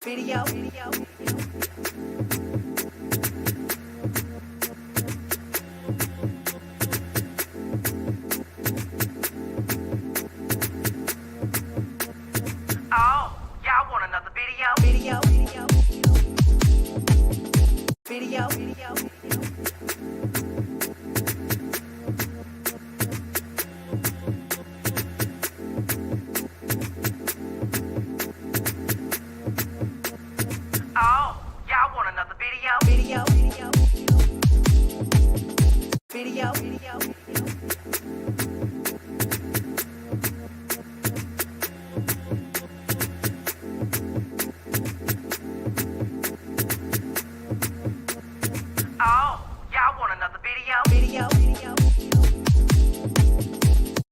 Video. Oh, y'all want another video? Video. Oh, y'all want another video? Video. Oh, y'all want another video?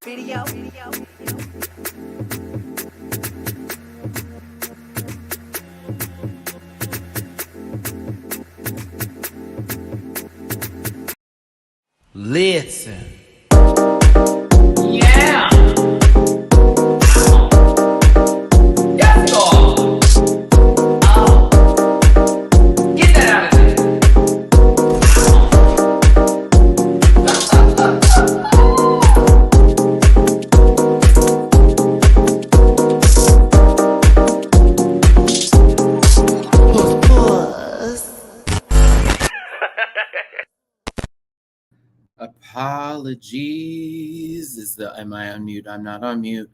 Video. Listen. Yeah. Yes, God. Oh. Get that out of there. Apologies. Am I on mute? I'm not on mute.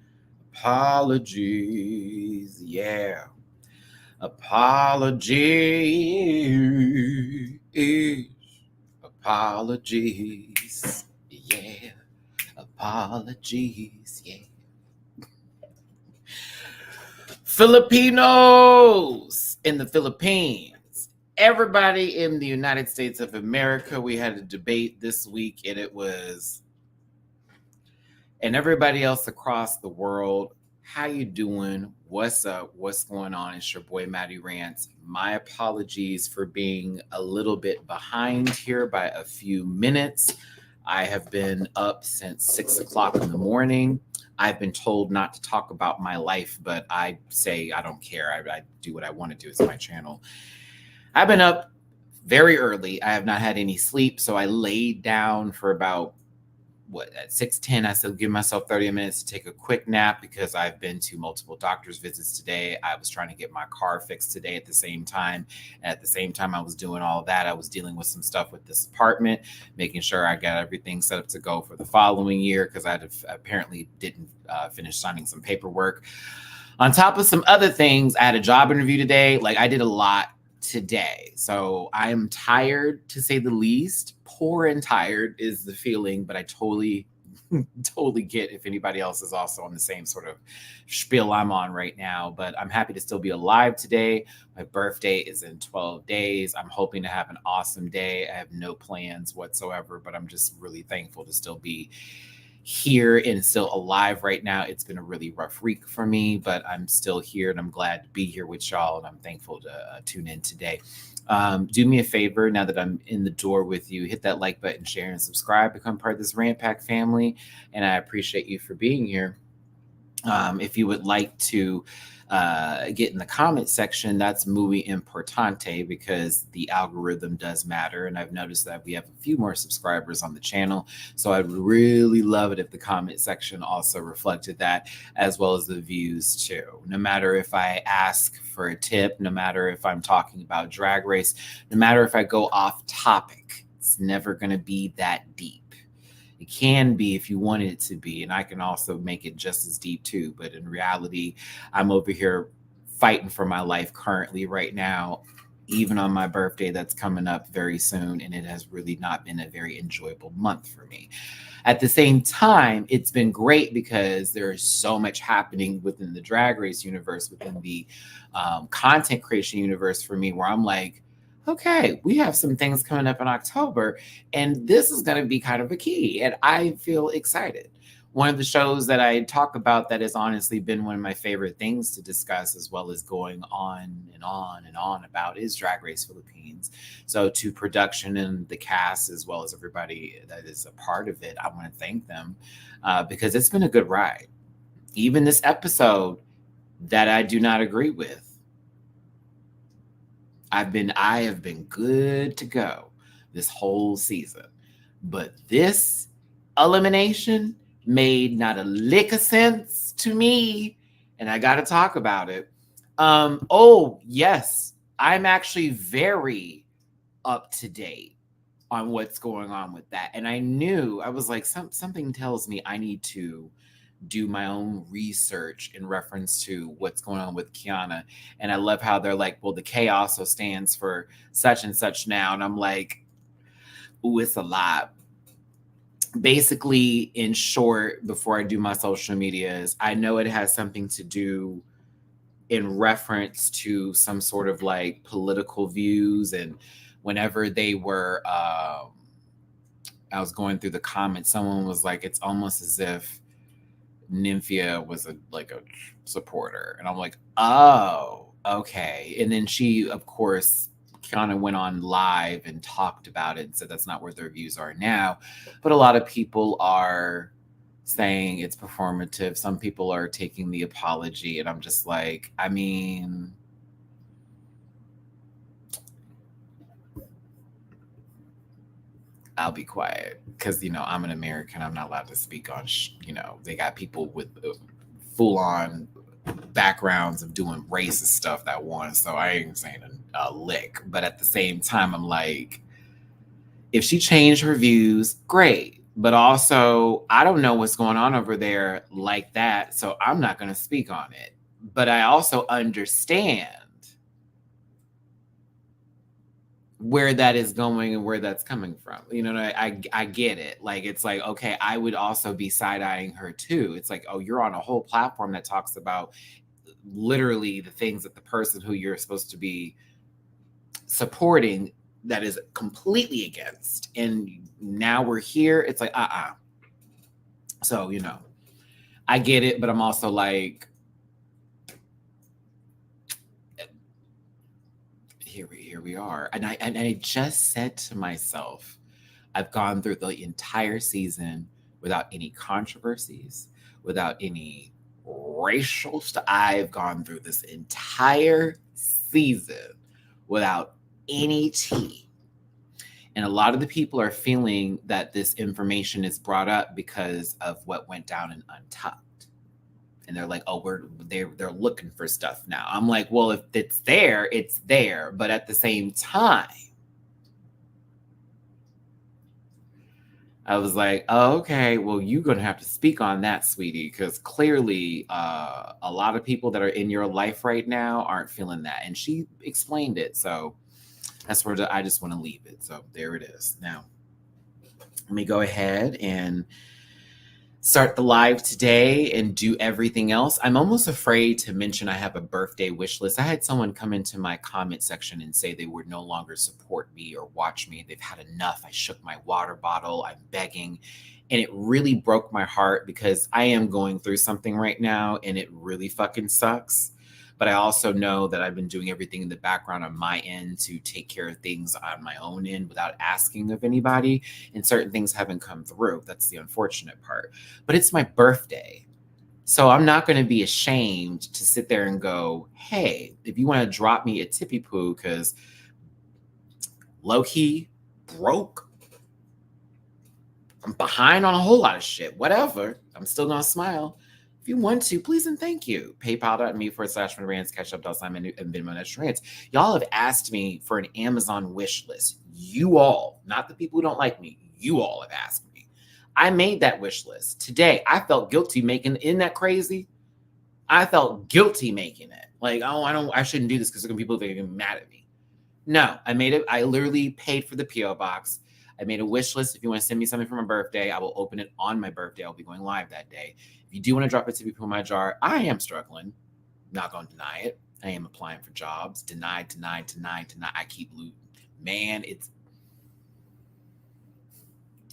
Apologies. Yeah. Apologies. Apologies. Yeah. Apologies. Yeah. Filipinos in the Philippines. Everybody in the United States of America, we had a debate this week, and everybody else across the world, how you doing? What's up? What's going on? It's your boy Matty-Rants. My apologies for being a little bit behind here by a few minutes. I have been up since 6 o'clock in the morning. I've been told not to talk about my life, but I say I don't care. I do what I want to do. It's my channel. I've been up very early. I have not had any sleep, so I laid down for about, at 6:10, I said give myself 30 minutes to take a quick nap because I've been to multiple doctor's visits today. I was trying to get my car fixed today at the same time. And at the same time I was doing all that, I was dealing with some stuff with this apartment, making sure I got everything set up to go for the following year because I apparently didn't finish signing some paperwork. On top of some other things, I had a job interview today. I did a lot today. So I am tired, to say the least. Poor and tired is the feeling, but I totally get if anybody else is also on the same sort of spiel I'm on right now. But I'm happy to still be alive today. My birthday is in 12 days. I'm hoping to have an awesome day. I have no plans whatsoever, but I'm just really thankful to still be here and still alive right now. It's been a really rough week for me, but I'm still here and I'm glad to be here with y'all, and I'm thankful to tune in today. Do me a favor, now that I'm in the door with you, hit that like button, share, and subscribe, become part of this Rant Pack family, and I appreciate you for being here. If you would like to get in the comment section, that's muy importante because the algorithm does matter. And I've noticed that we have a few more subscribers on the channel. So I'd really love it if the comment section also reflected that, as well as the views too. No matter if I ask for a tip, no matter if I'm talking about Drag Race, no matter if I go off topic, it's never going to be that deep. It can be if you wanted it to be, and I can also make it just as deep too. But in reality, I'm over here fighting for my life currently right now, even on my birthday that's coming up very soon, and it has really not been a very enjoyable month for me. At the same time, it's been great because there is so much happening within the Drag Race universe, within the content creation universe for me, where I'm like, okay, we have some things coming up in October, and this is going to be kind of a key, and I feel excited. One of the shows that I talk about that has honestly been one of my favorite things to discuss, as well as going on and on and on about, is Drag Race Philippines. So to production and the cast, as well as everybody that is a part of it, I want to thank them because it's been a good ride. Even this episode that I do not agree with, I have been good to go this whole season. But this elimination made not a lick of sense to me. And I got to talk about it. Oh, yes, I'm actually very up to date on what's going on with that. And I was like, something tells me I need to do my own research in reference to what's going on with Kiana. And I love how they're like, well, the K also stands for such and such now. And I'm like, ooh, it's a lot. Basically, in short, before I do my social medias, I know it has something to do in reference to some sort of like political views. And whenever they were, I was going through the comments, someone was like, it's almost as if Nymphia was a supporter. And I'm like, oh, okay. And then she, of course, Kiana went on live and talked about it and said that's not where their views are now. But a lot of people are saying it's performative. Some people are taking the apology. And I'm just like, I mean, I'll be quiet because, I'm an American. I'm not allowed to speak on, they got people with full on backgrounds of doing racist stuff that won. So I ain't saying a lick. But at the same time, I'm like, if she changed her views, great. But also, I don't know what's going on over there like that. So I'm not going to speak on it. But I also understand where that is going and where that's coming from. I get it. Like, it's like, okay, I would also be side-eyeing her too. It's like, oh, you're on a whole platform that talks about literally the things that the person who you're supposed to be supporting that is completely against. And now we're here. It's like, So, I get it, but I'm also like, here we are. And I just said to myself, I've gone through the entire season without any controversies, without any racial stuff. I've gone through this entire season without any tea. And a lot of the people are feeling that this information is brought up because of what went down in Untucked. And they're like, oh, they're looking for stuff now. I'm like, well, if it's there, it's there. But at the same time, I was like, oh, okay, well, you're going to have to speak on that, sweetie, because clearly a lot of people that are in your life right now aren't feeling that. And she explained it. So that's where I just want to leave it. So there it is. Now, let me go ahead and start the live today and do everything else. I'm almost afraid to mention I have a birthday wish list. I had someone come into my comment section and say they would no longer support me or watch me. They've had enough. I shook my water bottle. I'm begging. And it really broke my heart because I am going through something right now and it really fucking sucks. But I also know that I've been doing everything in the background on my end to take care of things on my own end without asking of anybody. And certain things haven't come through. That's the unfortunate part. But it's my birthday. So I'm not going to be ashamed to sit there and go, hey, if you want to drop me a tippy poo, because low-key broke. I'm behind on a whole lot of shit. Whatever. I'm still going to smile. If you want to, please and thank you. PayPal.me/MattyRants, Ketchup.Simon, and Venmo.Rants. Y'all have asked me for an Amazon wish list. You all, not the people who don't like me, you all have asked me. I made that wish list today. I felt guilty making it. Isn't that crazy? I felt guilty making it. Like, oh, I shouldn't do this because people are going to get mad at me. No, I made it. I literally paid for the P.O. box. I made a wish list. If you want to send me something for my birthday, I will open it on my birthday. I'll be going live that day. If you do want to drop a tippy poo in my jar, I am struggling. Not going to deny it. I am applying for jobs. Denied. I keep losing. Man,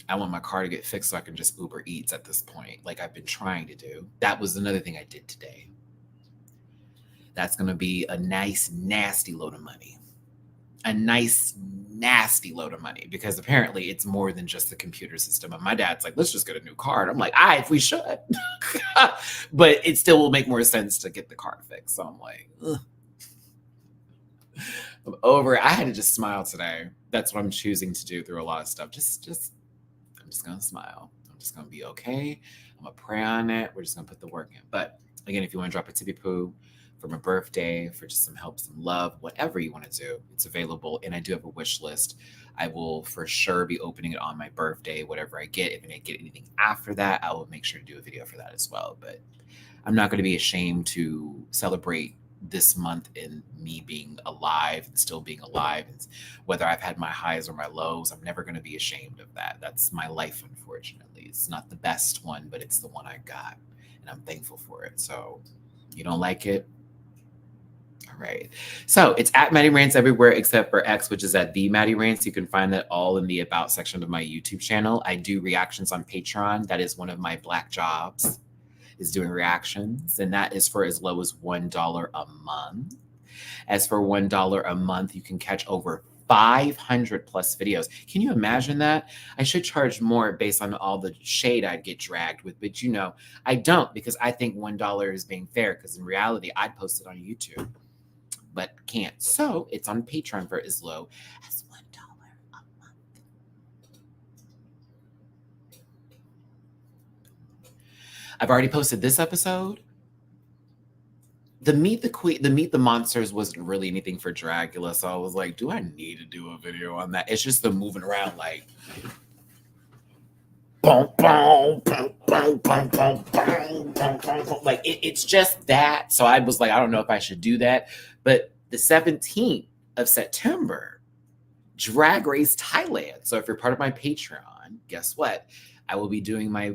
I want my car to get fixed so I can just Uber Eats at this point, like I've been trying to do. That was another thing I did today. That's going to be a nice, nasty load of money. A nice, nasty load of money, because apparently it's more than just the computer system. And my dad's like, let's just get a new card. I'm like, if we should. But it still will make more sense to get the card fixed. So I'm like, ugh. I'm over it. I had to just smile today. That's what I'm choosing to do through a lot of stuff. I'm just gonna smile. I'm just gonna be okay. I'm gonna pray on it. We're just gonna put the work in. But again, if you want to drop a tippy poo for my birthday, for just some help, some love, whatever you want to do, it's available. And I do have a wish list. I will for sure be opening it on my birthday, whatever I get. If I get anything after that, I will make sure to do a video for that as well. But I'm not going to be ashamed to celebrate this month in me being alive and still being alive. And whether I've had my highs or my lows, I'm never going to be ashamed of that. That's my life, unfortunately. It's not the best one, but it's the one I got. And I'm thankful for it. So you don't like it? All right. So it's at Matty-Rants everywhere except for X, which is at the Matty-Rants. You can find that all in the About section of my YouTube channel. I do reactions on Patreon. That is one of my black jobs, is doing reactions. And that is for as low as $1 a month. As for $1 a month, you can catch over 500 plus videos. Can you imagine that? I should charge more based on all the shade I'd get dragged with, but you know, I don't, because I think $1 is being fair, because in reality, I'd post it on YouTube, but can't. So it's on Patreon for as low as $1 a month. I've already posted this episode. The Meet the Monsters wasn't really anything for Dracula, so I was like, do I need to do a video on that? It's just the moving around like boom, boom, boom, boom, boom, boom, boom, boom, boom. Like it's just that. So I was like, I don't know if I should do that. But the 17th of September, Drag Race Thailand. So if you're part of my Patreon, guess what? I will be doing my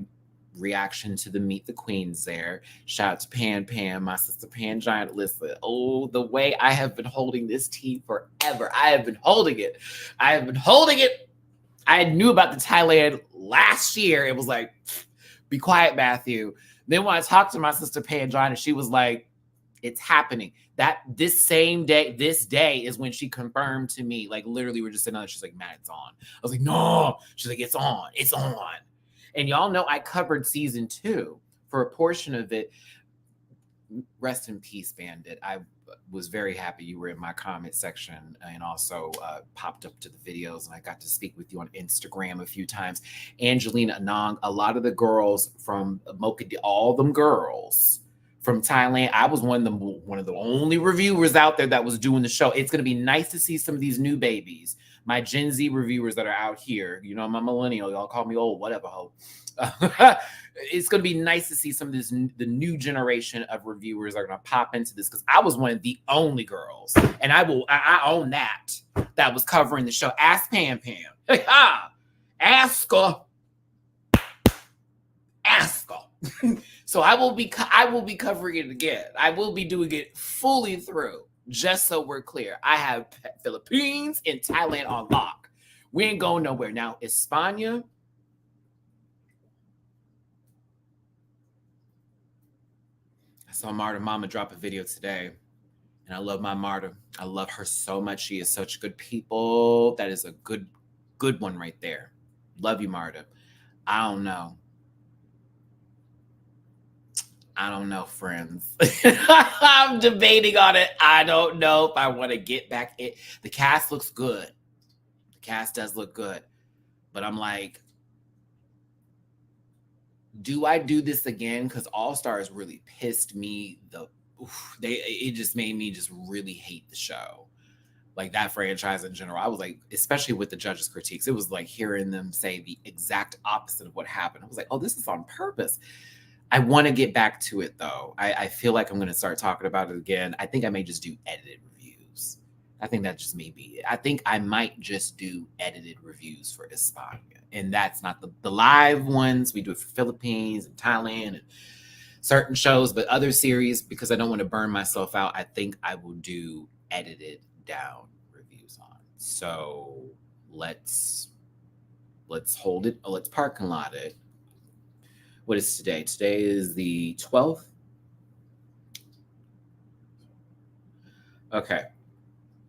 reaction to the Meet the Queens there. Shout out to Pan, my sister Pan Giant. Listen, oh, the way I have been holding this tea forever. I have been holding it. I knew about the Thailand last year. It was like, be quiet, Matthew. Then when I talked to my sister Pan Giant, she was like, it's happening. This day is when she confirmed to me, like literally we're just sitting on, she's like, Matt, it's on. I was like, no. She's like, it's on. And y'all know I covered season 2 for a portion of it. Rest in peace, Bandit. I was very happy you were in my comment section and also popped up to the videos, and I got to speak with you on Instagram a few times. Angelina Anong, a lot of the girls from Mocha, all them girls from Thailand. I was one of the only reviewers out there that was doing the show. It's going to be nice to see some of these new babies. My Gen Z reviewers that are out here, you know, I'm a millennial. Y'all call me old, whatever, ho. It's going to be nice to see some of the new generation of reviewers are going to pop into this, because I was one of the only girls, and I own that was covering the show. Ask Pam. Ask her. So I will be covering it again. I will be doing it fully through. Just so we're clear, I have Philippines and Thailand on lock. We ain't going nowhere. Now, España, I saw Marta Mama drop a video today, and I love my Marta. I love her so much. She is such good people. That is a good one right there. Love you, Marta. I don't know, friends. I'm debating on it. I don't know if I want to get back in. The cast looks good. The cast does look good. But I'm like, do I do this again? Because All Stars really pissed me. It just made me just really hate the show. Like that franchise in general. I was like, especially with the judges' critiques, it was like hearing them say the exact opposite of what happened. I was like, oh, this is on purpose. I want to get back to it, though. I feel like I'm going to start talking about it again. I think I may just do edited reviews. I think that just may be it. I think I might just do edited reviews for España. And that's not the live ones. We do it for Philippines and Thailand and certain shows. But other series, because I don't want to burn myself out, I think I will do edited down reviews on. So let's hold it. Let's parking lot it. What is today? Today is the 12th. Okay.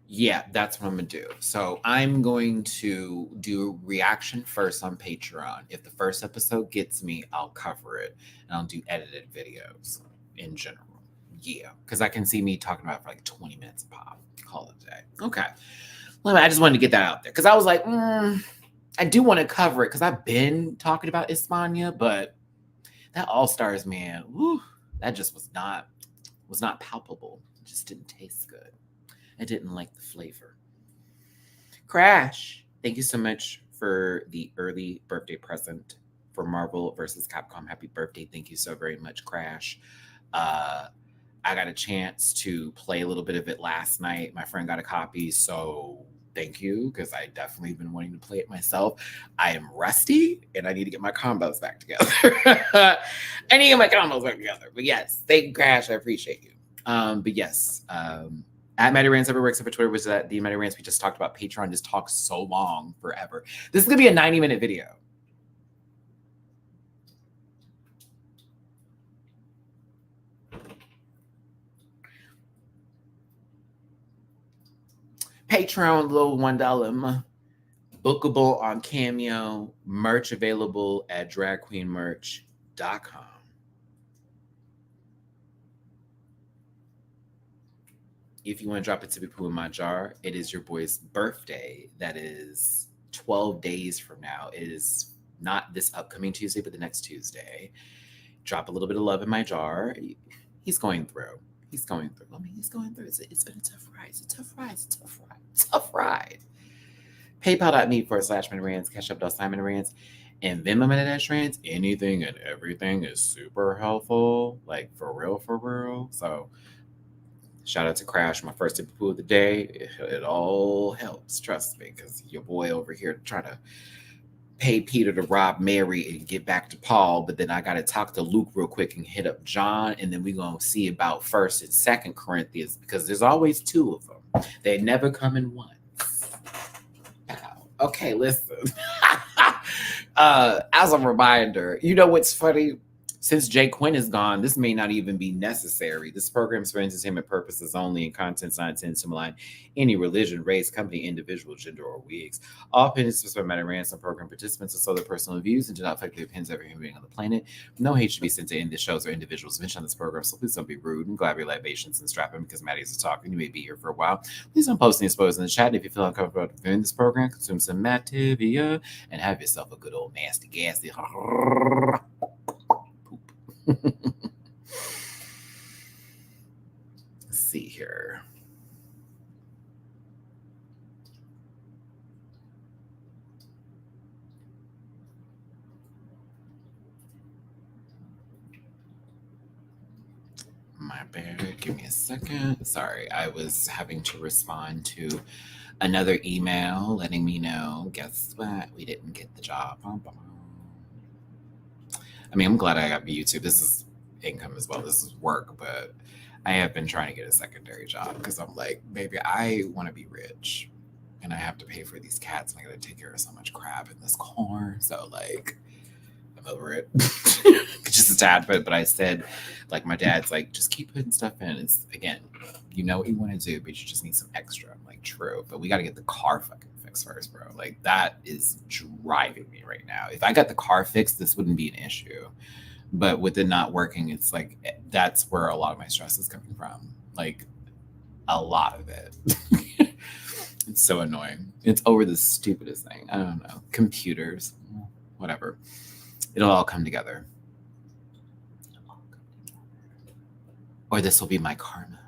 Yeah, that's what I'm going to do. So I'm going to do reaction first on Patreon. If the first episode gets me, I'll cover it. And I'll do edited videos in general. Yeah, because I can see me talking about it for like 20 minutes a pop. Call it a day. Okay. Well, I just wanted to get that out there because I was like, I do want to cover it because I've been talking about Espana, but that All Stars, man, whew, that just was not palpable. It just didn't taste good. I didn't like the flavor. Crash, thank you so much for the early birthday present for Marvel versus Capcom. Happy birthday. Thank you so very much, Crash. I got a chance to play a little bit of it last night. My friend got a copy, so thank you, because I definitely been wanting to play it myself. I am rusty, and I need to get my combos back together. I need to get my combos back together. But yes, thank you, Crash. I appreciate you. But yes, at MattyRants everywhere except for Twitter, which is at the MattyRants. We just talked about Patreon. Just talks so long forever. This is gonna be a 90-minute video. Patreon, little $1 bookable on Cameo, merch available at dragqueenmerch.com. If you want to drop a tippy poo in my jar, it is your boy's birthday. That is 12 days from now. It is not this upcoming Tuesday, but the next Tuesday. Drop a little bit of love in my jar. He's going through. He's going through. I mean, he's going through. It's been a tough ride. It's a tough ride. It's a tough ride. Tough ride. PayPal.me/MattyRants, CashUp.SimonRants, and Venmo MattyRants. Anything and everything is super helpful. Like, for real, for real. So, shout out to Crash, my first tip of the day. It all helps, trust me, because your boy over here trying to pay Peter to rob Mary and get back to Paul, but then I got to talk to Luke real quick and hit up John, and then we're going to see about 1st and 2nd Corinthians, because there's always 2 of them. They never come in once. Wow. Okay, listen. As a reminder, you know what's funny? Since Jay Quinn is gone, this may not even be necessary. This program is for entertainment purposes only, and content's not intended to malign any religion, race, company, individual, gender, or wigs. All opinions expressed by MattyRants and program participants are solely personal views and do not affect the opinions of every human being on the planet. No hate should be sent to end shows or individuals mentioned on this program, so please don't be rude and grab your libations and strap them, because Maddie's a talker and you may be here for a while. Please don't post any spoilers in the chat. And if you feel uncomfortable viewing this program, consume some Mattivia and have yourself a good old nasty gassy poop. Let's see here. My bad. Give me a second. Sorry, I was having to respond to another email letting me know, guess what? We didn't get the job. I mean, I'm glad I got YouTube. This is income as well. This is work, but I have been trying to get a secondary job because I'm like, baby, I want to be rich and I have to pay for these cats and I got to take care of so much crap in this car. So, like, I'm over it. Just a tad bit, but I said, like, my dad's like, just keep putting stuff in. It's, again, you know what you want to do, but you just need some extra. I'm like, true, but we got to get the car fucking fixed first, bro. Like, that is driving me right now. If I got the car fixed, this wouldn't be an issue. But with it not working, it's like, that's where a lot of my stress is coming from. Like, a lot of it. It's so annoying. It's over the stupidest thing. I don't know. Computers, whatever. It'll all come together. Or this will be my karma.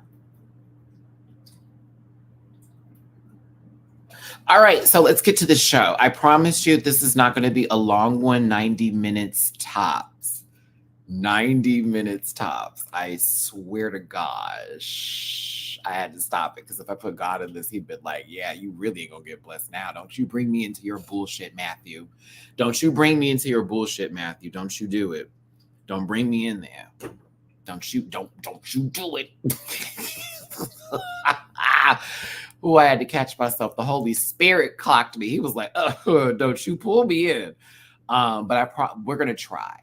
All right, so let's get to the show. I promise you this is not going to be a long one, 90 minutes tops. 90 minutes tops. I swear to gosh, I had to stop it because if I put God in this, he'd be like, yeah, you really ain't going to get blessed now. Don't you bring me into your bullshit, Matthew. Don't you bring me into your bullshit, Matthew. Don't you do it. Don't bring me in there. Don't you do it. Oh, I had to catch myself. The Holy Spirit clocked me. He was like, don't you pull me in. But we're going to try.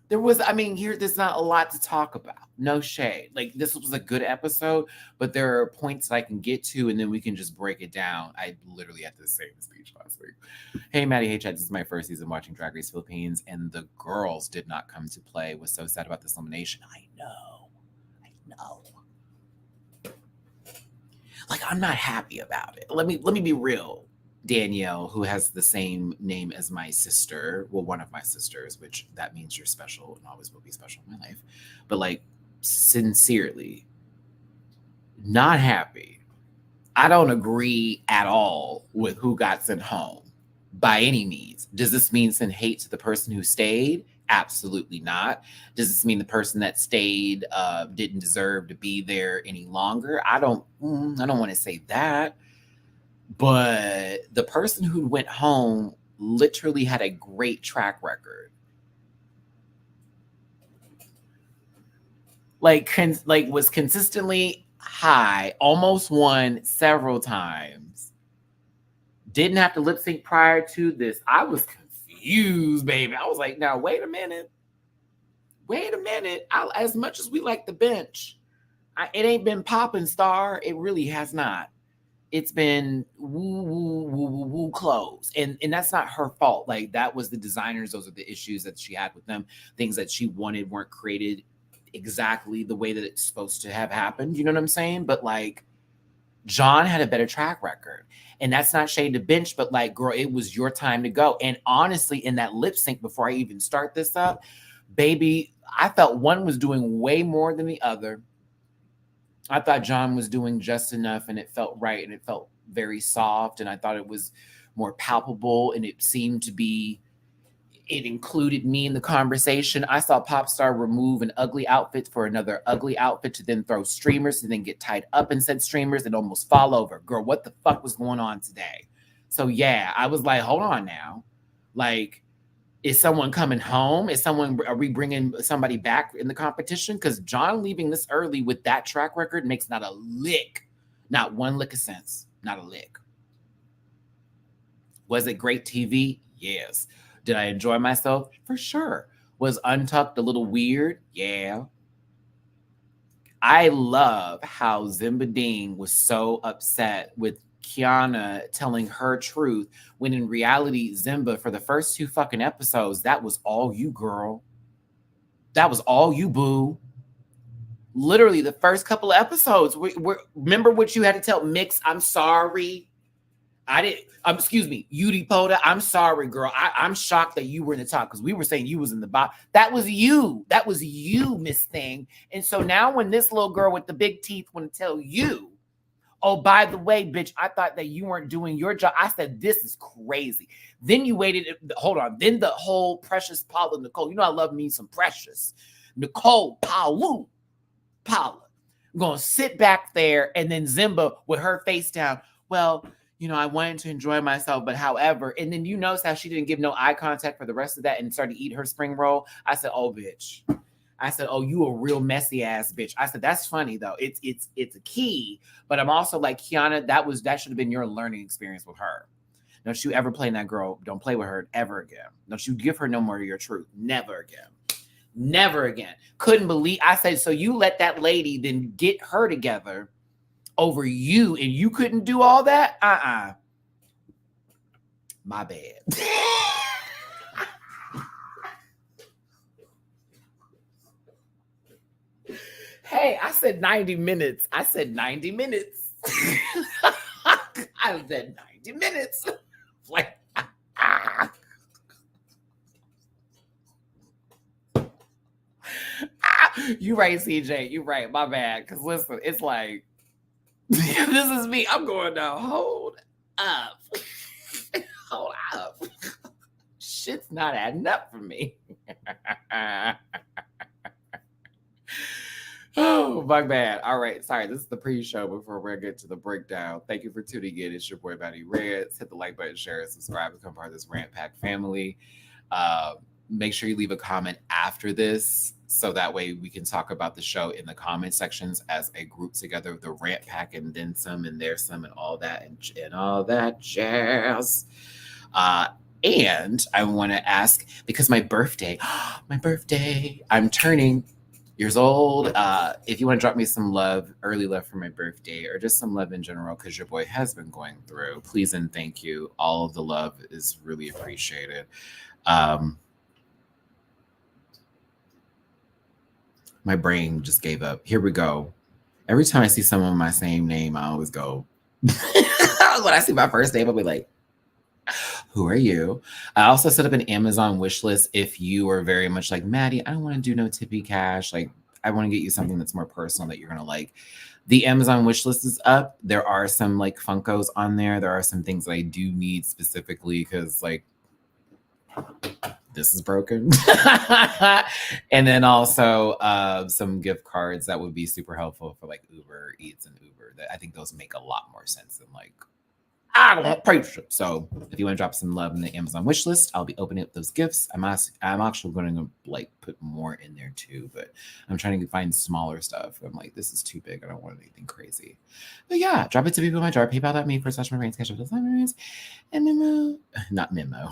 There's not a lot to talk about. No shade. Like, this was a good episode, but there are points that I can get to, and then we can just break it down. I literally had the same speech last week. Hey, Maddie. Hey, Chad. This is my first season watching Drag Race Philippines, and the girls did not come to play. Was so sad about this elimination. I know. No. Like, I'm not happy about it. Let me be real. Danielle, who has the same name as my sister, well, one of my sisters, which that means you're special and always will be special in my life. But like, sincerely, not happy. I don't agree at all with who got sent home by any means. Does this mean send hate to the person who stayed? Absolutely not. Does this mean the person that stayed didn't deserve to be there any longer? I don't want to say that. But the person who went home literally had a great track record. Like was consistently high, almost won several times. Didn't have to lip sync prior to this. I was confused, baby. I was like, now, wait a minute. As much as we like the bench, it ain't been popping, star. It really has not. It's been woo clothes. And that's not her fault. Like, that was the designers. Those are the issues that she had with them. Things that she wanted weren't created exactly the way that it's supposed to have happened. You know what I'm saying? But like, John had a better track record. And that's not shade to bench, but like, girl, it was your time to go. And honestly, in that lip sync, before I even start this up, baby, I felt one was doing way more than the other. I thought John was doing just enough, and it felt right, and it felt very soft, and I thought it was more palpable, and it seemed to be, it included me in the conversation. I saw Popstar remove an ugly outfit for another ugly outfit to then throw streamers and then get tied up in said streamers and almost fall over. Girl, what the fuck was going on today? So yeah, I was like, hold on now. Like, is someone coming home? Are we bringing somebody back in the competition? Because John leaving this early with that track record makes not one lick of sense. Not a lick. Was it great TV? Yes. Did I enjoy myself? For sure. Was Untucked a little weird? Yeah. I love how Zimba Ding was so upset with Kiana telling her truth when in reality, Zimba, for the first 2 fucking episodes, that was all you, girl. That was all you, boo. Literally, the first couple of episodes. Remember what you had to tell Mix? I'm sorry. I didn't. Excuse me, Yudi Poda. I'm sorry, girl. I'm shocked that you were in the top because we were saying you was in the bottom. That was you. That was you, Miss Thing. And so now, when this little girl with the big teeth want to tell you, oh, by the way, bitch, I thought that you weren't doing your job. I said, this is crazy. Then you waited. Hold on. Then the whole Precious Paula Nicole. You know I love me some Precious Nicole Paula. I'm gonna sit back there, and then Zimba with her face down. Well, you know, I wanted to enjoy myself, but however, and then you notice how she didn't give no eye contact for the rest of that and started to eat her spring roll. I said, oh, bitch. I said, oh, you a real messy ass bitch. I said, that's funny though. It's a key, but I'm also like, Kiana, that should have been your learning experience with her. Don't you ever play that girl. Don't play with her ever again. Don't you give her no more of your truth. Never again. Never again. Couldn't believe. I said, so you let that lady then get her together over you, and you couldn't do all that? My bad. Hey, I said 90 minutes. I said 90 minutes. I said 90 minutes. Like, you right, CJ. You right. My bad. Because listen, it's like, this is me. I'm going down. Hold up. Hold up. Shit's not adding up for me. Oh, my bad. All right. Sorry. This is the pre-show before we get to the breakdown. Thank you for tuning in. It's your boy, Matty-Rants. Hit the like button, share, and subscribe. Become part of this Rant Pack family. Make sure you leave a comment after this, so that way we can talk about the show in the comment sections as a group together, the Rant Pack, and then some, and there's some, and all that, and all that jazz. And I want to ask, because my birthday, I'm turning years old. If you want to drop me some love, early love for my birthday, or just some love in general, because your boy has been going through, please and thank you. All of the love is really appreciated. My brain just gave up. Here we go. Every time I see someone with my same name, I always go. When I see my first name, I'll be like, who are you? I also set up an Amazon wish list if you are very much like, Maddie, I don't want to do no tippy cash. Like, I want to get you something that's more personal that you're going to like. The Amazon wish list is up. There are some like Funkos on there. There are some things that I do need specifically because like this is broken. And then also some gift cards that would be super helpful for like Uber Eats and Uber. That I think those make a lot more sense than like I want partnership. So if you want to drop some love in the Amazon wish list, I'll be opening up those gifts. I'm actually going to like put more in there too, but I'm trying to find smaller stuff. I'm like, this is too big. I don't want anything crazy. But yeah, drop it to people in my jar. PayPal.me for /MattyRants, cash up /MattyRants, and Venmo, not Memo.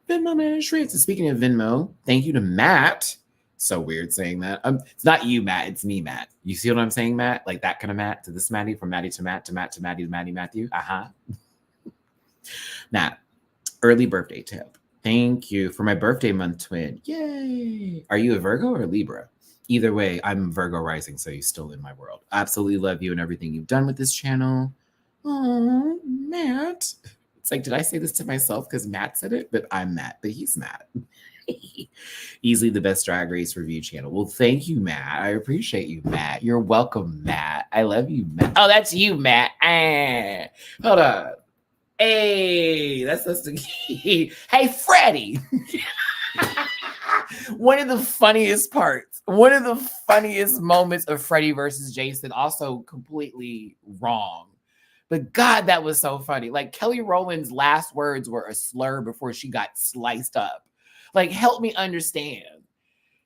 Venmo MattyRants. And speaking of Venmo, thank you to Matt. So weird saying that. It's not you, Matt. It's me, Matt. You see what I'm saying, Matt? Like that kind of Matt to this Maddie, from Maddie to Matt to Matt to Maddie to Maddie Matthew. Matt, early birthday tip. Thank you for my birthday month twin. Yay! Are you a Virgo or a Libra? Either way, I'm Virgo rising, so you're still in my world. Absolutely love you and everything you've done with this channel. Oh, Matt. It's like, did I say this to myself because Matt said it? But I'm Matt, but he's Matt. Easily the best drag race review channel. Well, thank you, Matt. I appreciate you, Matt. You're welcome, Matt. I love you, Matt. Oh, that's you, Matt. Hold on. Hey, that's the key. Hey, Freddie. One of the funniest moments of Freddie versus Jason, also completely wrong. But God, that was so funny. Like Kelly Rowland's last words were a slur before she got sliced up. Like, help me understand.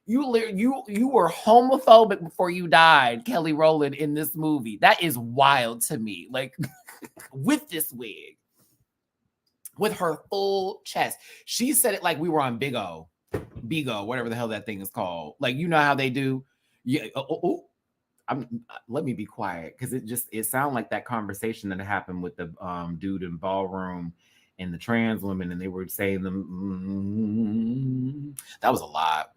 You were homophobic before you died, Kelly Rowland, in this movie. That is wild to me. Like, with this wig, with her full chest. She said it like we were on Big O, whatever the hell that thing is called. Like, you know how they do. Yeah. Let me be quiet because it sounded like that conversation that happened with the dude in ballroom and the trans women, and they were saying them. That was a lot.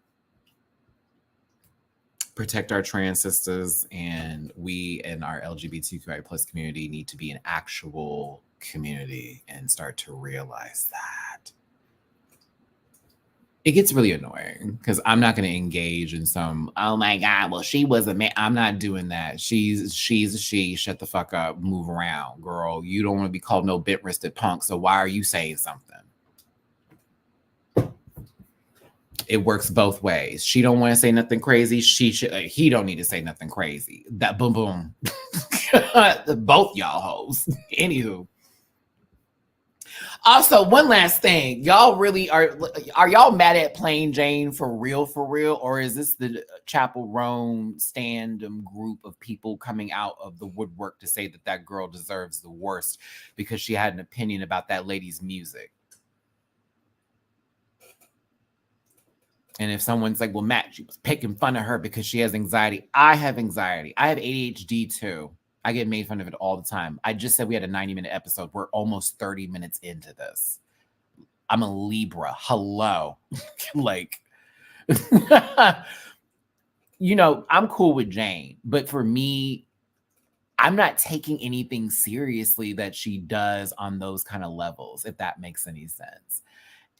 Protect our trans sisters, and we and our LGBTQI plus community need to be an actual community and start to realize that. It gets really annoying because I'm not going to engage in some, oh my God, well, she was a man. I'm not doing that. She's a she. Shut the fuck up. Move around, girl. You don't want to be called no bent-wristed punk. So why are you saying something? It works both ways. She don't want to say nothing crazy. He don't need to say nothing crazy. That boom, boom. Both y'all hoes. Anywho. Also, one last thing. Y'all really are y'all mad at Plain Jane for real? Or is this the Chapel Roan stand group of people coming out of the woodwork to say that girl deserves the worst because she had an opinion about that lady's music? And if someone's like, well, Matt, she was picking fun of her because she has anxiety. I have anxiety. I have ADHD too. I get made fun of it all the time. I just said we had a 90-minute episode. We're almost 30 minutes into this. I'm a Libra. Hello. Like, you know, I'm cool with Jane. But for me, I'm not taking anything seriously that she does on those kind of levels, if that makes any sense.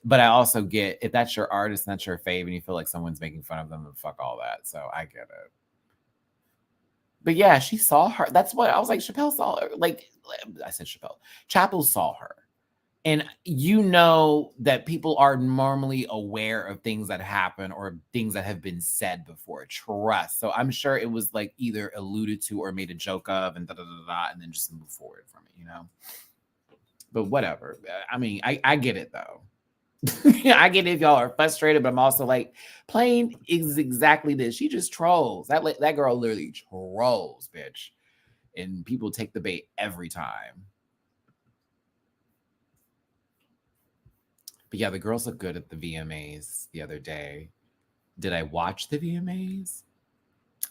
But I also get, if that's your artist and that's your fave and you feel like someone's making fun of them, then fuck all that. So I get it. But yeah, she saw her. That's what I was like. Chappelle saw her. Like I said, Chapel saw her. And you know that people are normally aware of things that happen or things that have been said before. Trust. So I'm sure it was like either alluded to or made a joke of and and then just move forward from it, you know? But whatever. I mean, I get it though. I get it if y'all are frustrated, but I'm also like, Plain is exactly this. She just trolls. That girl literally trolls, bitch. And people take the bait every time. But yeah, the girls look good at the VMAs the other day. Did I watch the VMAs?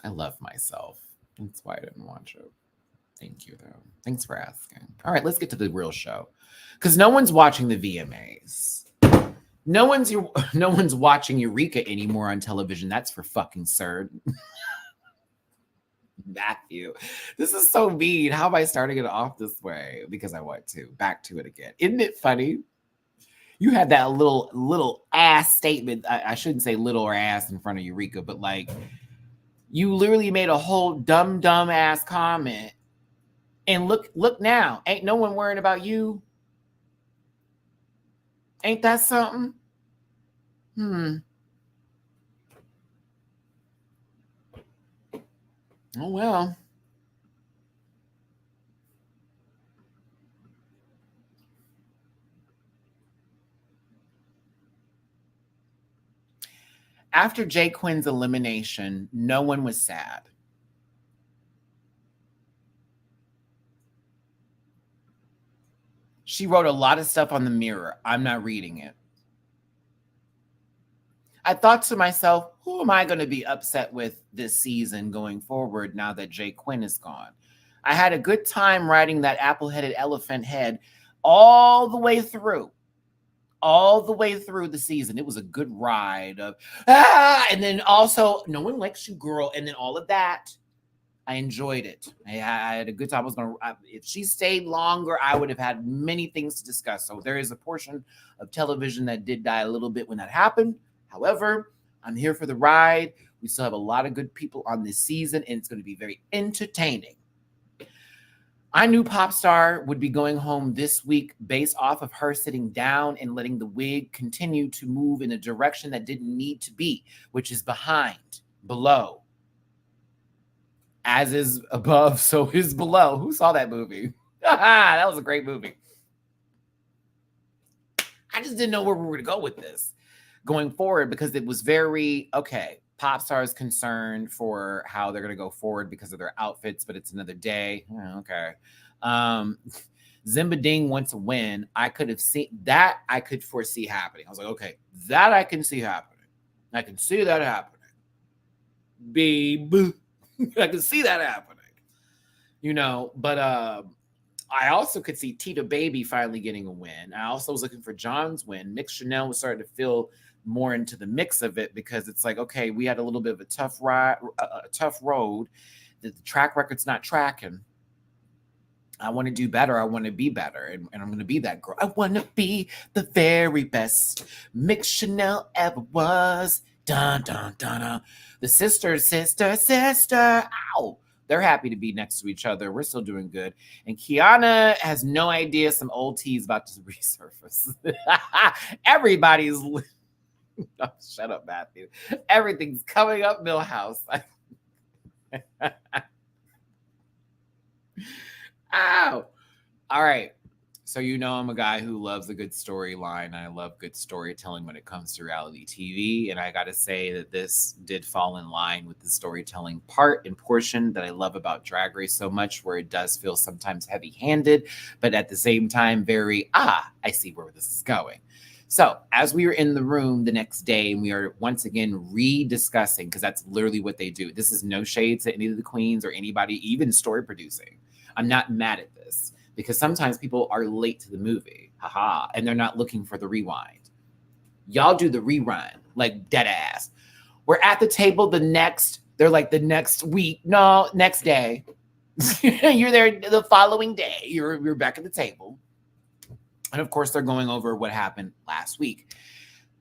I love myself. That's why I didn't watch it. Thank you, though. Thanks for asking. All right, let's get to the real show. Because no one's watching the VMAs. No one's watching Eureka anymore on television. That's for fucking certain. Matthew, this is so mean. How am I starting it off this way? Because I want to. Back to it again. Isn't it funny? You had that little ass statement. I shouldn't say little or ass in front of Eureka, but like you literally made a whole dumb ass comment. And look now. Ain't no one worrying about you. Ain't that something? Oh well. After Jay Quinn's elimination, no one was sad. She wrote a lot of stuff on the mirror. I'm not reading it. I thought to myself, who am I going to be upset with this season going forward now that Jay Quinn is gone? I had a good time riding that apple-headed elephant head all the way through. All the way through the season. It was a good ride of, and then also, no one likes you, girl. And then all of that. I enjoyed it. I had a good time. If she stayed longer, I would have had many things to discuss. So there is a portion of television that did die a little bit when that happened. However, I'm here for the ride. We still have a lot of good people on this season, and it's going to be very entertaining. I knew Popstar would be going home this week based off of her sitting down and letting the wig continue to move in a direction that didn't need to be, which is below. As is above, so is below. Who saw that movie? That was a great movie. I just didn't know where we were going to go with this going forward because it was very, okay, Popstar is concerned for how they're going to go forward because of their outfits, but it's another day. Okay. Zimba Ding wants to win. I could have seen that. I could foresee happening. I was like, okay, that I can see happening. I can see that happening. Babe. I can see that happening. But I also could see Tita Baby finally getting a win. I also was looking for John's win. Mick Chanel was starting to feel more into the mix of it because it's like, okay, we had a little bit of a tough road. The track record's not tracking. I want to do better. I want to be better. And I'm going to be that girl. I want to be the very best Mick Chanel ever was. Dun, dun, dun, dun. The sister. Ow. They're happy to be next to each other. We're still doing good. And Kiana has no idea some old tea is about to resurface. Everybody's... Oh, shut up, Matthew. Everything's coming up Millhouse. Ow. All right. So I'm a guy who loves a good storyline. I love good storytelling when it comes to reality TV. And I got to say that this did fall in line with the storytelling part and portion that I love about Drag Race so much, where it does feel sometimes heavy-handed, but at the same time, very, I see where this is going. So as we were in the room the next day, and we are once again rediscussing, because that's literally what they do. This is no shade to any of the queens or anybody, even story producing. I'm not mad at this because sometimes people are late to the movie, and they're not looking for the rewind. Y'all do the rewind, like dead ass. We're at the table the next week. No, next day. You're there the following day. You're back at the table. And of course, they're going over what happened last week.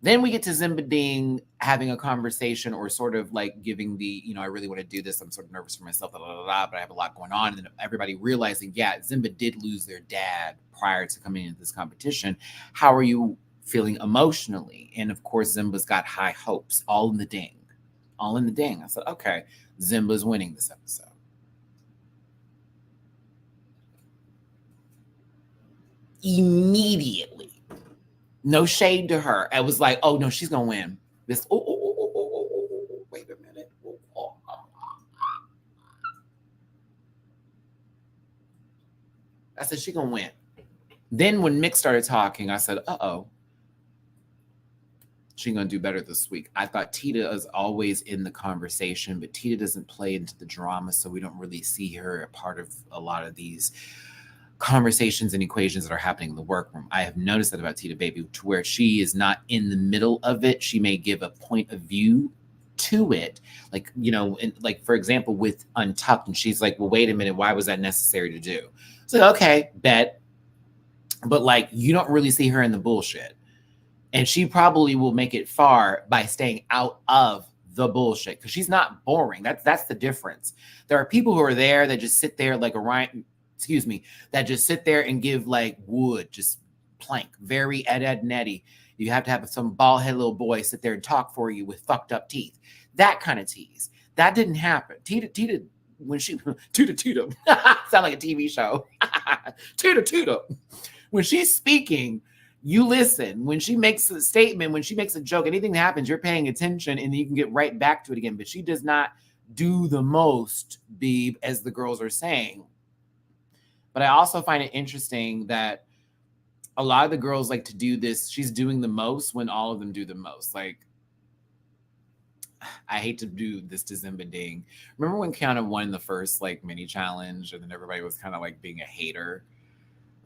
Then we get to Zimba Ding having a conversation, or sort of like giving the, I really want to do this. I'm sort of nervous for myself, but I have a lot going on. And then everybody realizing, Zimba did lose their dad prior to coming into this competition. How are you feeling emotionally? And of course, Zimba's got high hopes, all in the ding. I said, okay, Zimba's winning this episode. Immediately. No shade to her. I was like, oh no, she's gonna win. This. Wait a minute. I said she's gonna win. Then when Mick started talking, I said, she's gonna do better this week. I thought Tita is always in the conversation, but Tita doesn't play into the drama, so we don't really see her a part of a lot of these conversations and equations that are happening in the workroom. I have noticed that about Tita Baby, to where she is not in the middle of it. She may give a point of view to it. Like, like for example, with Untucked, and she's like, well, wait a minute, why was that necessary to do? So, okay, bet. But like, you don't really see her in the bullshit. And she probably will make it far by staying out of the bullshit, because she's not boring. That's the difference. There are people who are there that just sit there like that just sit there and give like wood, just plank, very Ed Nettie. You have to have some bald head little boy sit there and talk for you with fucked up teeth. That kind of tease. That didn't happen. Tita, when she Tuta sound like a TV show. Tuta. When she's speaking, you listen. When she makes a statement, when she makes a joke, anything that happens, you're paying attention, and then you can get right back to it again. But she does not do the most, Beeb, as the girls are saying. But I also find it interesting that a lot of the girls like to do this. She's doing the most when all of them do the most. Like, I hate to do this to Zimba Ding. Remember when Kiana won the first like mini challenge, and then everybody was kind of like being a hater?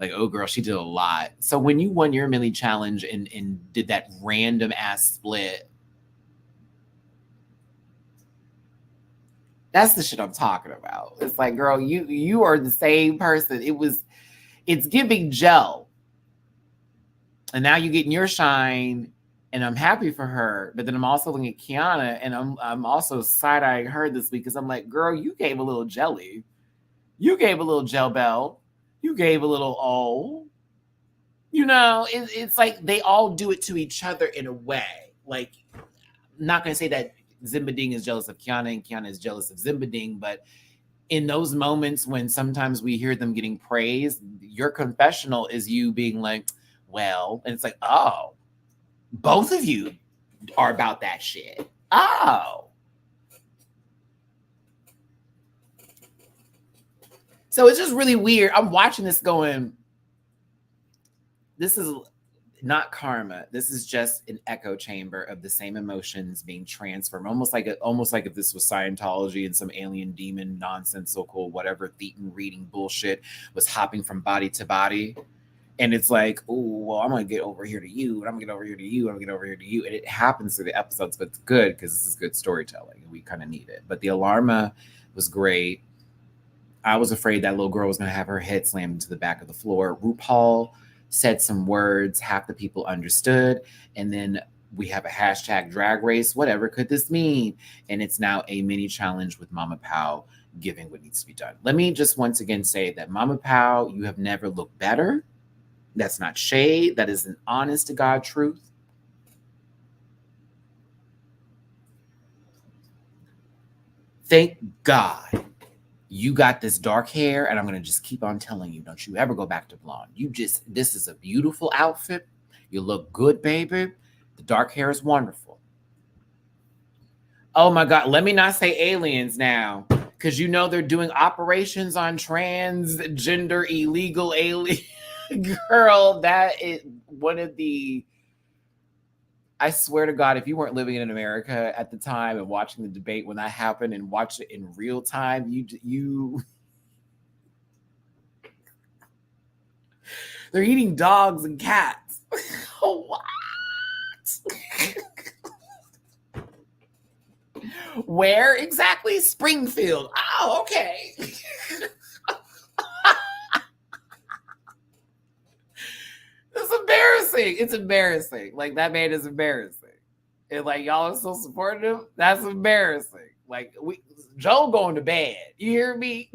Like, oh girl, she did a lot. So when you won your mini challenge and did that random ass split, that's the shit I'm talking about. It's like, girl, you are the same person. It's giving gel. And now you're getting your shine, and I'm happy for her. But then I'm also looking at Kiana, and I'm also side-eyeing her this week, because I'm like, girl, you gave a little jelly. You gave a little gel bell. You gave a little it's like they all do it to each other in a way. Like, I'm not going to say that Zimba Ding is jealous of Kiana and Kiana is jealous of Zimba Ding, but in those moments when sometimes we hear them getting praised, your confessional is you being like, well, and it's like, oh, both of you are about that shit. Oh. So it's just really weird. I'm watching this going, this is not karma. This is just an echo chamber of the same emotions being transferred. Almost like if this was Scientology and some alien demon nonsensical, whatever, Thetan reading bullshit was hopping from body to body. And it's like, oh, well, I'm going to get over here to you, and I'm going to get over here to you, and I'm going to get over here to you. And it happens through the episodes, but it's good because this is good storytelling, and we kind of need it. But the Alarma was great. I was afraid that little girl was going to have her head slammed into the back of the floor. RuPaul said some words, half the people understood, and then we have a hashtag drag race. Whatever could this mean? And it's now a mini challenge with Mama Pow giving what needs to be done. Let me just once again say that Mama Pow, you have never looked better. That's not shade. That is an honest to God truth. Thank God you got this dark hair, and I'm going to just keep on telling you, don't you ever go back to blonde. This is a beautiful outfit. You look good, baby. The dark hair is wonderful. Oh my God, let me not say aliens now, because they're doing operations on transgender illegal alien. Girl, that is one of the, I swear to God, if you weren't living in America at the time and watching the debate when that happened and watched it in real time, you they're eating dogs and cats. What? Where exactly? Springfield. Oh, okay. It's embarrassing. It's embarrassing. Like, that man is embarrassing. And like, y'all are so supportive. That's embarrassing. Like, Joe going to bed. You hear me?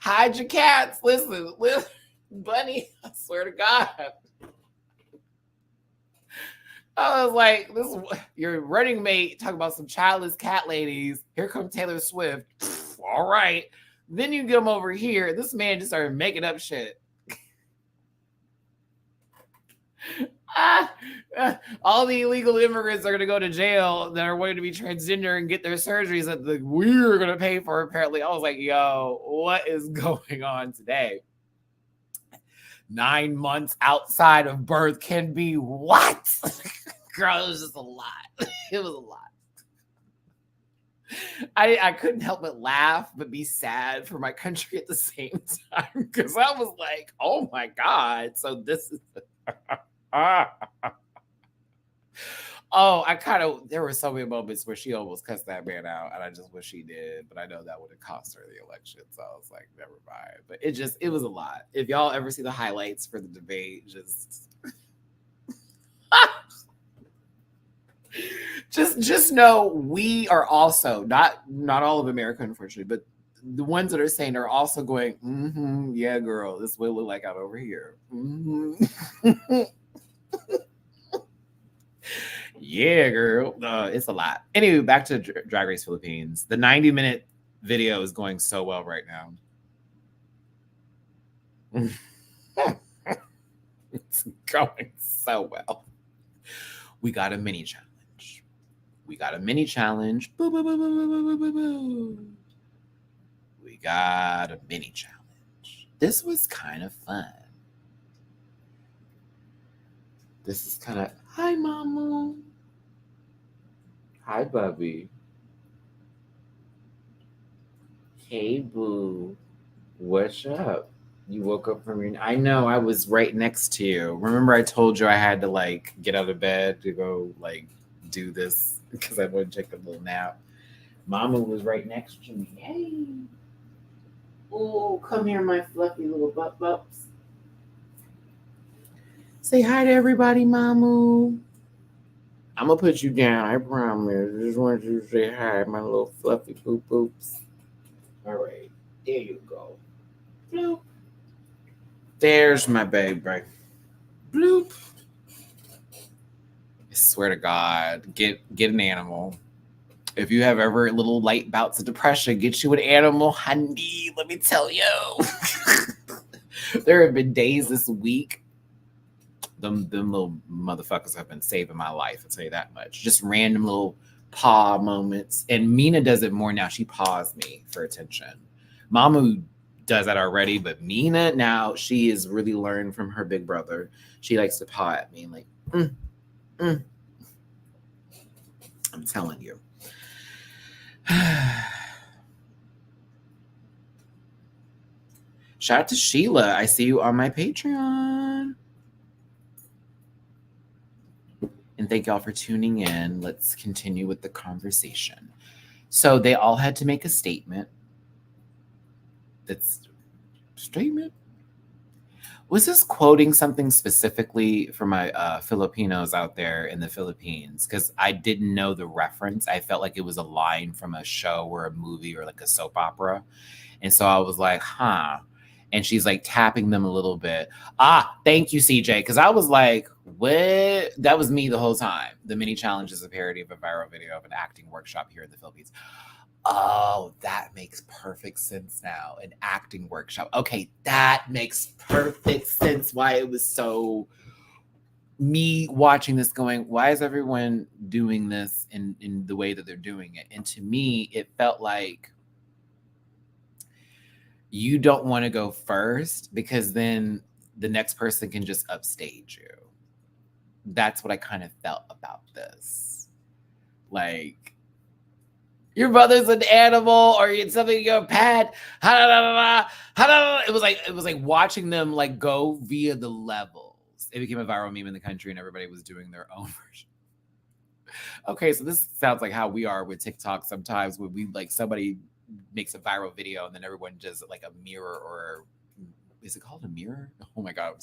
Hide your cats. Listen, Bunny, I swear to God. I was like, this is your running mate talking about some childless cat ladies. Here comes Taylor Swift. All right. Then you get him over here. This man just started making up shit. All the illegal immigrants are going to go to jail that are wanting to be transgender and get their surgeries that we're going to pay for, apparently. I was like, yo, what is going on today? 9 months outside of birth can be what? Girl, it was just a lot. It was a lot. I couldn't help but laugh, but be sad for my country at the same time because I was like, oh my God. So this is. Oh, there were so many moments where she almost cussed that man out, and I just wish she did, but I know that would have cost her the election, so I was like, never mind. But it was a lot. If y'all ever see the highlights for the debate, just know we are also not all of America, unfortunately, but the ones that are saying are also going, yeah, girl, this will look like out over here. Yeah, girl. It's a lot. Anyway, back to Drag Race Philippines. The 90-minute video is going so well right now. It's going so well. We got a mini challenge. Boo, boo, boo, boo, boo, boo, boo, boo. We got a mini challenge. This was kind of fun. This is kind of, hi, Mama. Hi, Bubby. Hey, Boo. What's up? You woke up from your... I know, I was right next to you. Remember I told you I had to, like, get out of bed to go, like, do this because I wanted to take a little nap. Mama was right next to me. Hey. Oh, come here, my fluffy little bups. Say hi to everybody, Mamu. I'm going to put you down, I promise. I just wanted you to say hi, my little fluffy poops. All right, there you go. Bloop. There's my baby. Bloop. I swear to God, get an animal. If you have ever little light bouts of depression, get you an animal, honey. Let me tell you. There have been days this week. Them little motherfuckers have been saving my life, I'll tell you that much. Just random little paw moments. And Mina does it more now. She paws me for attention. Mamu does that already, but Mina now, she has really learned from her big brother. She likes to paw at me like, I'm telling you. Shout out to Sheila. I see you on my Patreon. And thank y'all for tuning in. Let's continue with the conversation. So they all had to make a statement. Statement? Was this quoting something specifically for my Filipinos out there in the Philippines? Because I didn't know the reference. I felt like it was a line from a show or a movie or like a soap opera. And so I was like, huh. And she's like tapping them a little bit. Thank you, CJ. Because I was like, what? That was me the whole time. The mini challenge is a parody of a viral video of an acting workshop here in the Philippines. Oh, that makes perfect sense now. An acting workshop. Okay, that makes perfect sense why it was so... Me watching this going, why is everyone doing this in the way that they're doing it? And to me, it felt like you don't want to go first because then the next person can just upstage you. That's what I kind of felt about this. Like, your brother's an animal or it's something you're a pet. It was like watching them like go via the levels. It became a viral meme in the country and everybody was doing their own version. Okay, so this sounds like how we are with TikTok sometimes when we like somebody makes a viral video and then everyone does like a mirror or is it called a mirror? Oh my God,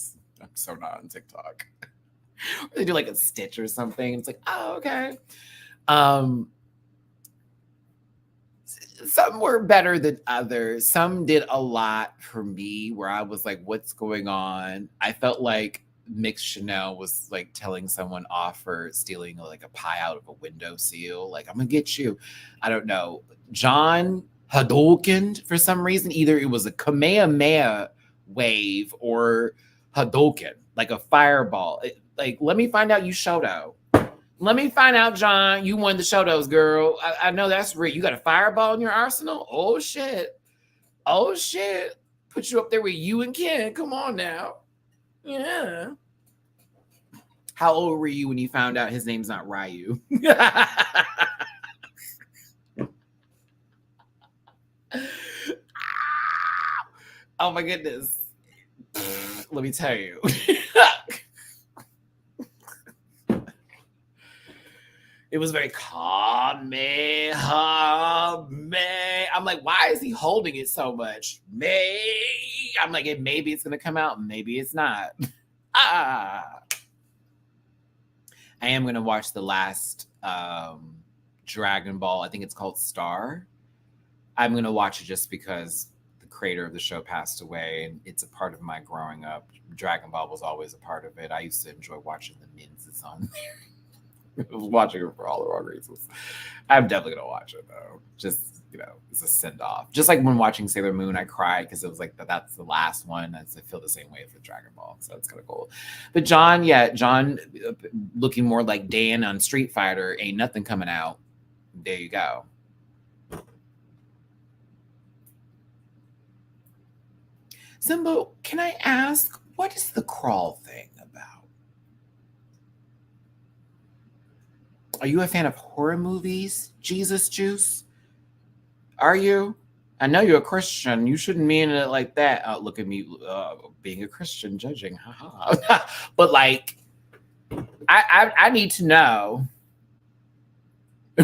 I'm so not on TikTok. Or they do like a stitch or something. It's like, oh, okay. Some were better than others. Some did a lot for me where I was like, what's going on? I felt like Mix Chanel was like telling someone off for stealing like a pie out of a windowsill. Like, I'm gonna get you. I don't know. John Hadouken, for some reason, either it was a Kamehameha wave or Hadouken, like a fireball. Like, let me find out you Shoto. Let me find out, John, you won the Shotos, girl. I know that's real. You got a fireball in your arsenal? Oh, shit. Oh, shit. Put you up there with you and Ken. Come on now. Yeah. How old were you when you found out his name's not Ryu? my goodness. Let me tell you. It was very calm-me. I'm like, why is he holding it so much? I'm like, maybe it's going to come out. Maybe it's not. I am going to watch the last Dragon Ball. I think it's called Star. I'm going to watch it just because the creator of the show passed away, and it's a part of my growing up. Dragon Ball was always a part of it. I used to enjoy watching the Men's on there. I was watching it for all the wrong reasons. I'm definitely going to watch it, though. Just, it's a send-off. Just like when watching Sailor Moon, I cried because it was like, that's the last one. I feel the same way for Dragon Ball, so it's kind of cool. But John looking more like Dan on Street Fighter, ain't nothing coming out. There you go. Simba, can I ask, what is the crawl thing about? Are you a fan of horror movies? Jesus Juice? Are you? I know you're a Christian. You shouldn't mean it like that. Look at me being a Christian judging. But like, I need to know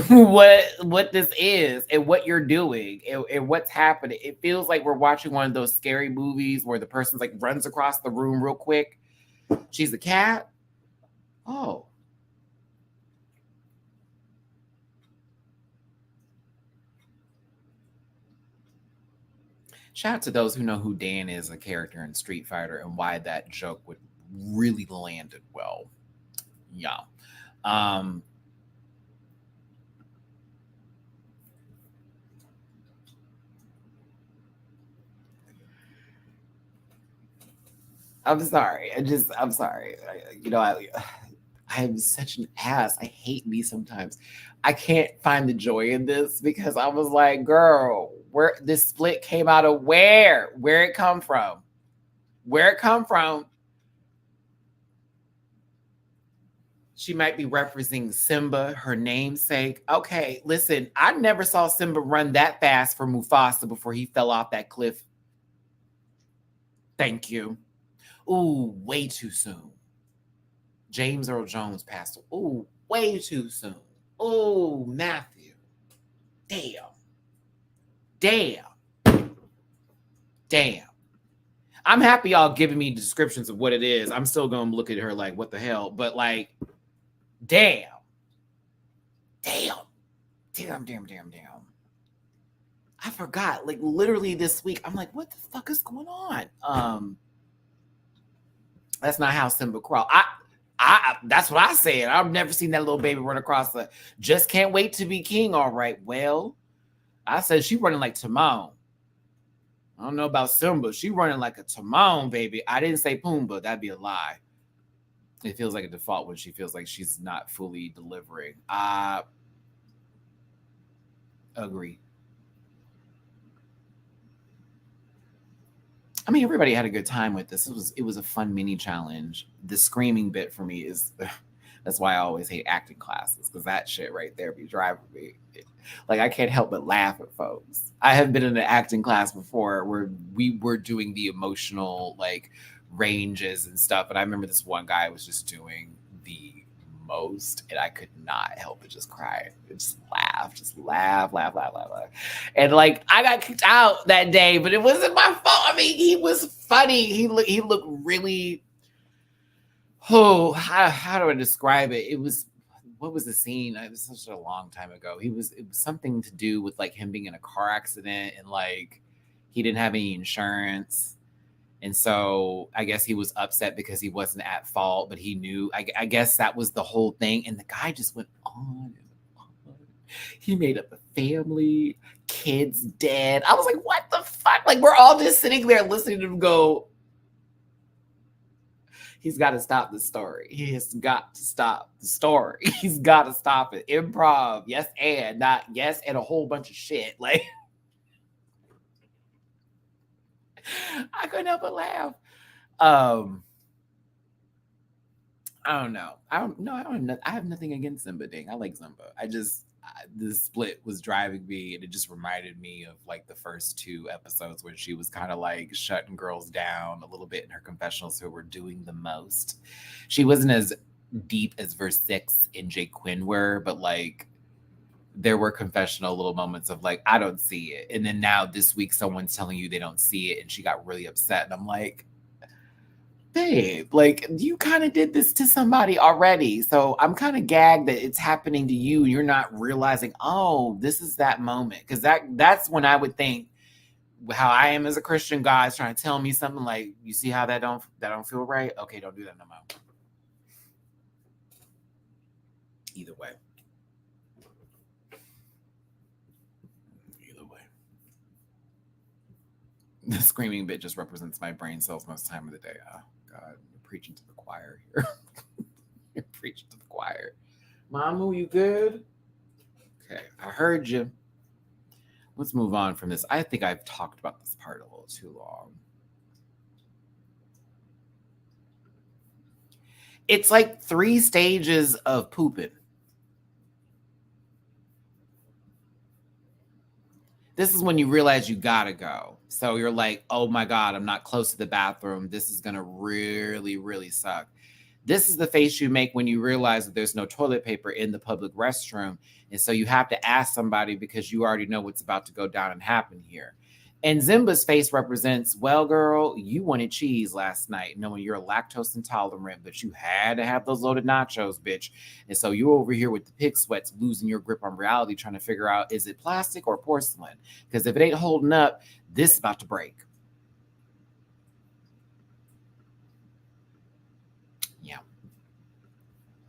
what this is and what you're doing and what's happening. It feels like we're watching one of those scary movies where the person's like runs across the room real quick. She's a cat. Oh. Shout out to those who know who Dan is, a character in Street Fighter, and why that joke would really landed well. Yeah. I'm sorry. I'm sorry. I'm such an ass. I hate me sometimes. I can't find the joy in this because I was like, girl, where this split came out of where it come from? Where it come from? She might be referencing Simba, her namesake. Okay, listen, I never saw Simba run that fast for Mufasa before he fell off that cliff. Thank you. Ooh, way too soon. James Earl Jones passed away. Ooh, way too soon. Ooh, Matthew. Damn. I'm happy y'all giving me descriptions of what it is. I'm still going to look at her like, what the hell? But like, damn. I forgot. Like literally this week, I'm like, what the fuck is going on? That's not how Simba crawl. That's what I said. I've never seen that little baby run across the just can't wait to be king. All right. Well, I said she running like Timon. I don't know about Simba. She running like a Timon, baby. I didn't say Pumbaa. That'd be a lie. It feels like a default when she feels like she's not fully delivering. Agree. I mean, everybody had a good time with this. It was a fun mini challenge. The screaming bit for me is that's why I always hate acting classes, because that shit right there be driving me. Like I can't help but laugh at folks. I have been in an acting class before where we were doing the emotional like ranges and stuff, and I remember this one guy was just doing the most, and I could not help but just cry, just laugh. And like I got kicked out that day, but it wasn't my fault. I mean, he was funny. He looked really. Oh, how do I describe it? What was the scene? It was such a long time ago. It was something to do with like him being in a car accident and like he didn't have any insurance. And so I guess he was upset because he wasn't at fault, but he knew, I guess that was the whole thing. And the guy just went on and on. He made up a family, kids dead. I was like, what the fuck? Like we're all just sitting there listening to him go, he's got to stop the story. He has got to stop the story. He's got to stop it. Improv, yes and, not yes and a whole bunch of shit. Like, I couldn't help but laugh. I don't know. I have nothing against Simba Ding. I like Simba. I just the split was driving me, and it just reminded me of like the first 2 episodes where she was kind of like shutting girls down a little bit in her confessionals who were doing the most. She wasn't as deep as verse 6 and Jay Quinn were, but like there were confessional little moments of like, I don't see it. And then now this week someone's telling you they don't see it, and she got really upset. And I'm like, babe, like you kind of did this to somebody already. So I'm kind of gagged that it's happening to you. You're not realizing, oh, this is that moment. Because that's when I would think how I am as a Christian. God's trying to tell me something like, you see how that don't feel right? Okay, don't do that no more. Either way. The screaming bit just represents my brain cells most of the time of the day. Oh, God, you're preaching to the choir here. You're preaching to the choir. Mamu, you good? Okay, I heard you. Let's move on from this. I think I've talked about this part a little too long. It's like 3 stages of pooping. This is when you realize you gotta go. So you're like, oh my God, I'm not close to the bathroom. This is gonna really, really suck. This is the face you make when you realize that there's no toilet paper in the public restroom. And so you have to ask somebody because you already know what's about to go down and happen here. And Zimba's face represents, well, girl, you wanted cheese last night, knowing you're lactose intolerant, but you had to have those loaded nachos, bitch. And so you're over here with the pig sweats, losing your grip on reality, trying to figure out, is it plastic or porcelain? Because if it ain't holding up, this is about to break. Yeah.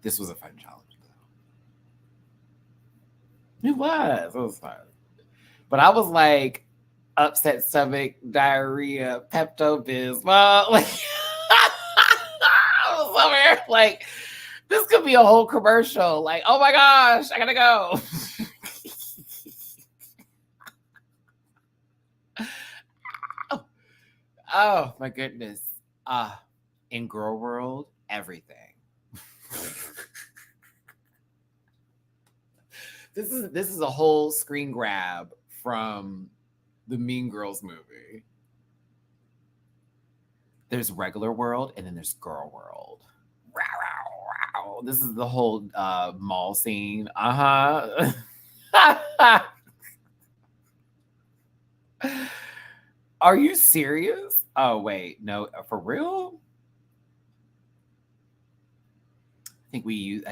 This was a fun challenge, though. It was fun. But I was like, upset stomach, diarrhea, Pepto-Bismol. Like, I was over here like, this could be a whole commercial. Like, oh my gosh, I gotta go. Oh my goodness. In girl world, everything. This is a whole screen grab from the Mean Girls movie. There's regular world and then there's girl world. This is the whole mall scene. Are you serious? Oh wait, no, for real? I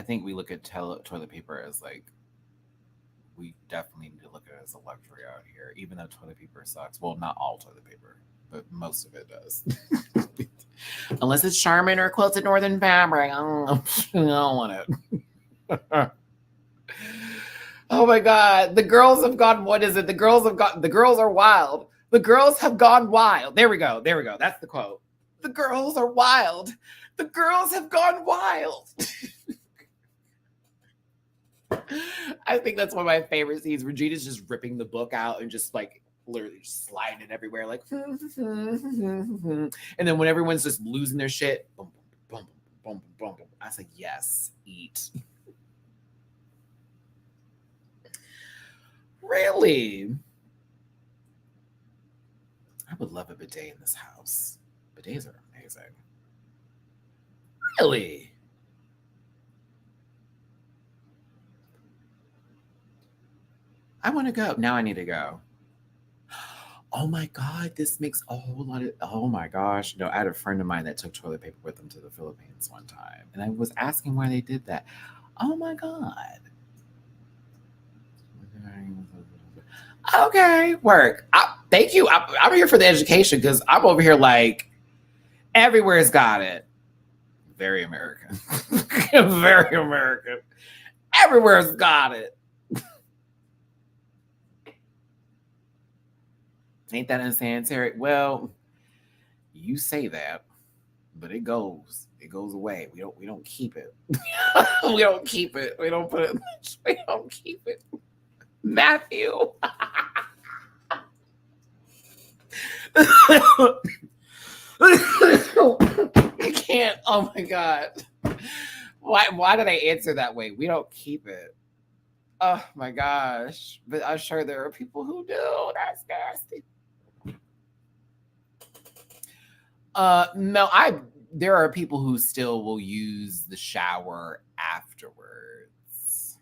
think we look at toilet paper as like, we definitely need to look at it as a luxury out here, even though toilet paper sucks. Well, not all toilet paper, but most of it does. Unless it's Charmin or quilted northern fabric. I don't want it. Oh my God. The girls have gone, what is it? The girls are wild. The girls have gone wild. There we go. That's the quote. The girls are wild. The girls have gone wild. I think that's one of my favorite scenes. Regina's just ripping the book out and just like literally just sliding it everywhere, like, and then when everyone's just losing their shit, boom, boom, boom, boom, boom. I was like, yes, eat. Really? I would love a bidet in this house. Bidets are amazing. Really? I want to go. Now I need to go. Oh my God, this makes a whole lot of, oh my gosh. No, I had a friend of mine that took toilet paper with them to the Philippines one time. And I was asking why they did that. Oh my God. Okay, work. Thank you. I'm here for the education because I'm over here like, everywhere's got it. Very American. Very American. Everywhere's got it. Ain't that unsanitary? Well, you say that, but it goes away. We don't keep it. We don't keep it. We don't put it. We don't keep it. Matthew. I can't. Oh my God. Why did I answer that way? We don't keep it. Oh my gosh. But I'm sure there are people who do. That's nasty. No, there are people who still will use the shower afterwards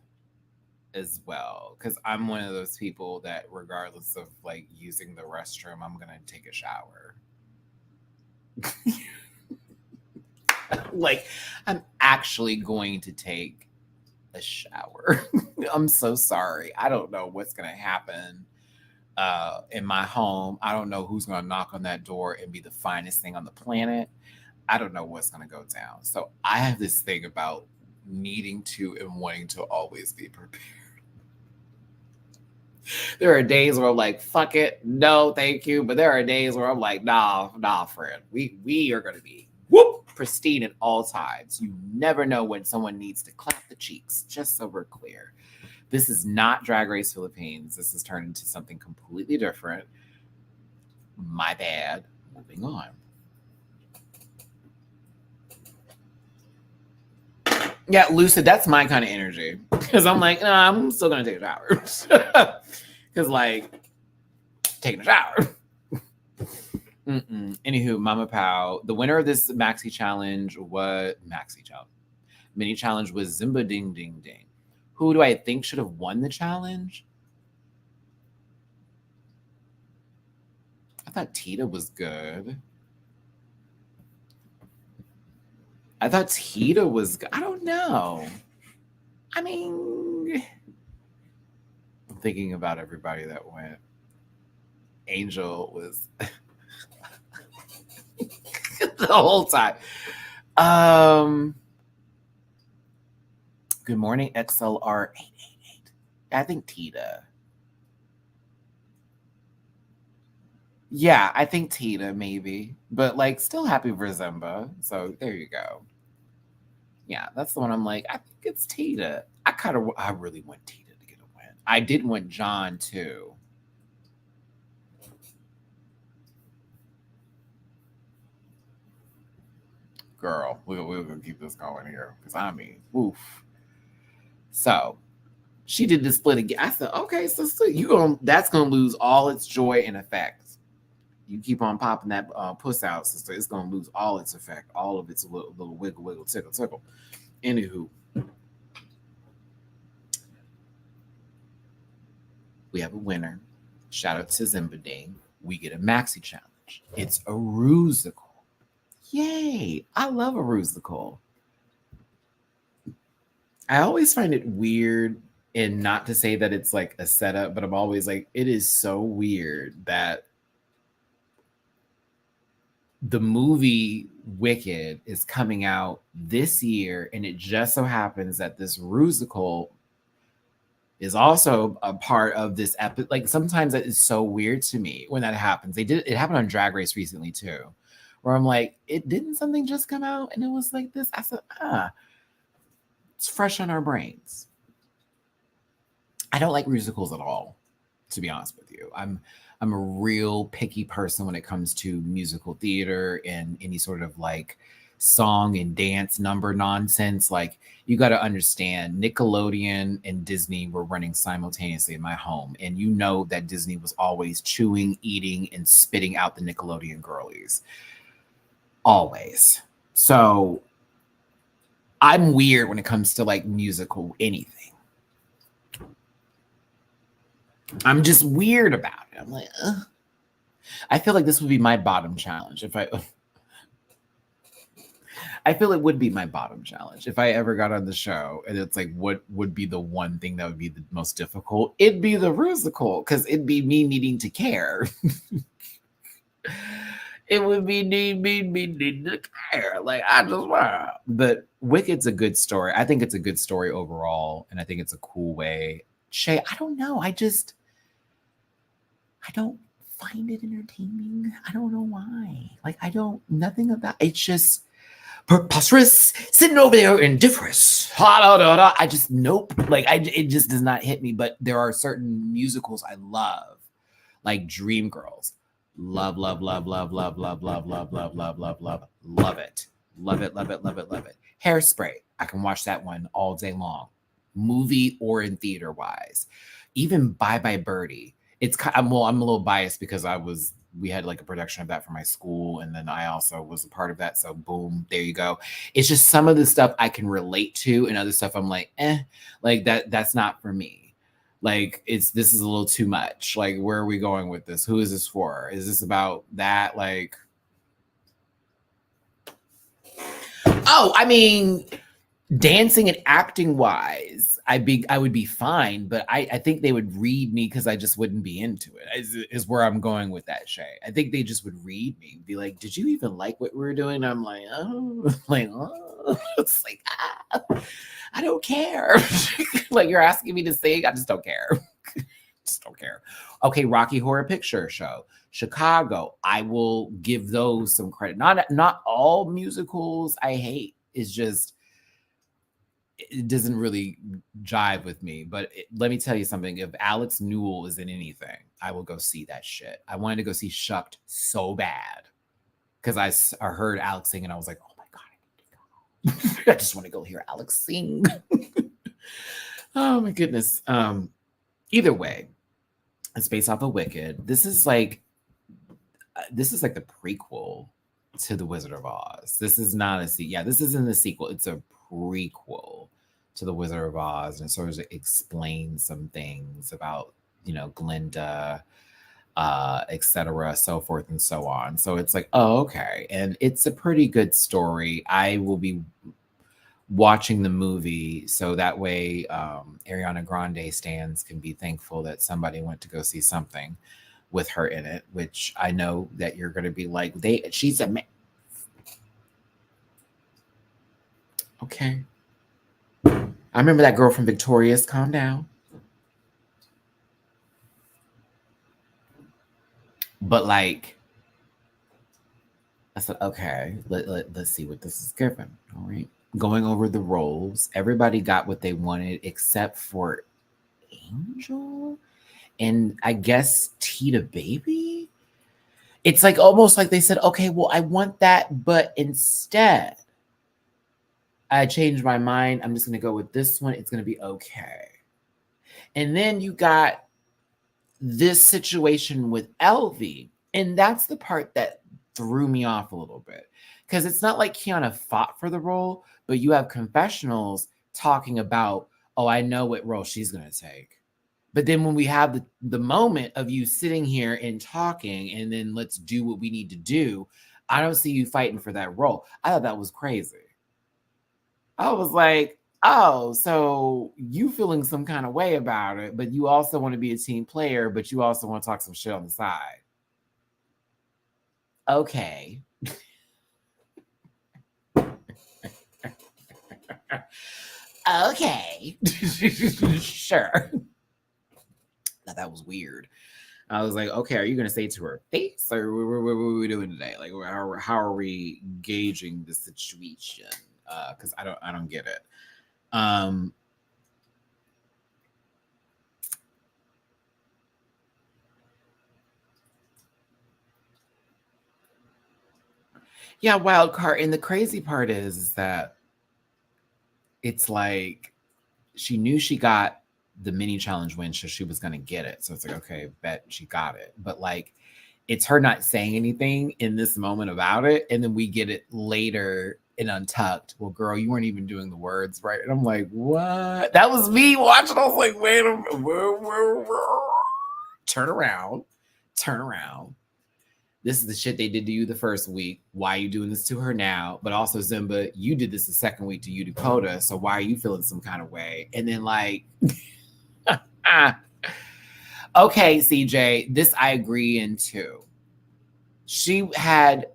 as well. Because I'm one of those people that regardless of like using the restroom, I'm gonna take a shower. Like, I'm actually going to take a shower. I'm so sorry. I don't know what's going to happen in my home. I don't know who's going to knock on that door and be the finest thing on the planet. I don't know what's going to go down. So I have this thing about needing to and wanting to always be prepared. There are days where I'm like, fuck it, no, thank you. But there are days where I'm like, nah, friend. We are going to be pristine at all times. You never know when someone needs to clap the cheeks, just so we're clear. This is not Drag Race Philippines. This has turned into something completely different. My bad. Moving on. Yeah, Lucid, that's my kind of energy. Because I'm like, nah, I'm still going to take a shower. Because, like, taking a shower. Anywho, Mama Pow, the winner of this mini challenge was Zimba Ding Ding Ding. Who do I think should have won the challenge? I thought Tita was good. I don't know. I mean, I'm thinking about everybody that went. Angel was the whole time. Good morning, XLR888. I think Tita. Yeah, I think Tita maybe, but like still happy for Zimba. So there you go. Yeah, that's the one I'm like, I think it's Tita. I really want Tita to get a win. I did want John too. Girl, we're gonna keep this going here because I mean, oof. So she did the split again. I said, okay, so that's gonna lose all its joy and effect. You keep on popping that puss out, sister. It's gonna lose all its effect, all of its little wiggle, tickle. Anywho, we have a winner. Shout out to Zimbading. We get a maxi challenge. It's a Rusical. Yay! I love a Rusical. I always find it weird, and not to say that it's like a setup, but I'm always like, it is so weird that the movie Wicked is coming out this year, and it just so happens that this Rusical is also a part of this episode. Like sometimes that is so weird to me when that happens. It happened on Drag Race recently too, where I'm like, didn't something just come out and it was like this? I said, it's fresh on our brains. I don't like musicals at all, to be honest with you. I'm a real picky person when it comes to musical theater and any sort of like song and dance number nonsense. Like, you got to understand, Nickelodeon and Disney were running simultaneously in my home. And you know that Disney was always chewing, eating, and spitting out the Nickelodeon girlies. Always. So I'm weird when it comes to like musical anything. I'm just weird about it. I'm like, ugh. I feel like this would be my bottom challenge I feel it would be my bottom challenge if I ever got on the show. And it's like, what would be the one thing that would be the most difficult? It'd be the Rusical, because it'd be me needing to care. It would be me needing to care. Like, I just want. But Wicked's a good story. I think it's a good story overall, and I think it's a cool way. Shay, I don't know. I don't find it entertaining. I don't know why. Like, nothing about it's just preposterous, sitting over there indifference. I just, nope. Like, it just does not hit me. But there are certain musicals I love, like Dreamgirls. Love it. Love it. Hairspray. I can watch that one all day long. movie or in theater wise. Even Bye Bye Birdie. It's I'm a little biased because we had like a production of that for my school, and then I also was a part of that. So boom, there you go. It's just some of the stuff I can relate to, and other stuff I'm like, like that's not for me. Like this is a little too much. Like, where are we going with this? Who is this for? Is this about that? Like, oh, I mean, dancing and acting wise, I would be fine, but I think they would read me because I just wouldn't be into it. Is where I'm going with that, Shay. I think they just would read me, be like, "Did you even like what we were doing?" And I'm like, "Oh, like, oh." It's like, I don't care. Like, you're asking me to sing, I just don't care. Just don't care. Okay, Rocky Horror Picture Show, Chicago. I will give those some credit. Not all musicals I hate. It's just it doesn't really jive with me. But let me tell you something. If Alex Newell is in anything, I will go see that shit. I wanted to go see Shucked so bad because I heard Alex sing and I was like, oh my God, I need to go. I just want to go hear Alex sing. Oh my goodness. Either way, it's based off of Wicked. This is like the prequel to The Wizard of Oz. This is not this isn't a sequel. It's a prequel to The Wizard of Oz, and sort of explains some things about, Glinda, etc., so forth and so on. So it's like, oh, okay. And it's a pretty good story. I will be watching the movie so that way Ariana Grande stans can be thankful that somebody went to go see something with her in it, which I know that you're going to be like, she's a okay. I remember that girl from Victorious. Calm down. But like, I said, okay, let's see what this is given. All right. Going over the roles, everybody got what they wanted except for Angel and I guess Tita Baby. It's like almost like they said, okay, well, I want that, but instead I changed my mind. I'm just going to go with this one. It's going to be okay. And then you got this situation with Elvie. And that's the part that threw me off a little bit. Because it's not like Kiana fought for the role, but you have confessionals talking about, oh, I know what role she's going to take. But then when we have the moment of you sitting here and talking, and then let's do what we need to do, I don't see you fighting for that role. I thought that was crazy. I was like, oh, so you feeling some kind of way about it, but you also want to be a team player, but you also want to talk some shit on the side. Okay. Okay. Sure. Now that was weird. I was like, okay, are you going to say it to her face, or what are we doing today? Like, how are we gauging the situation? Because I don't get it. Yeah, wild card. And the crazy part is that it's like she knew she got the mini challenge win, so she was going to get it. So it's like, okay, bet she got it. But like, it's her not saying anything in this moment about it. And then we get it later in Untucked. Well, girl, you weren't even doing the words right. And I'm like, what? That was me watching. I was like, wait a minute. Turn around. This is the shit they did to you the first week. Why are you doing this to her now? But also, Zimba, you did this the second week to you, Dakota. So why are you feeling some kind of way? And then like, okay, CJ, this I agree in too. She had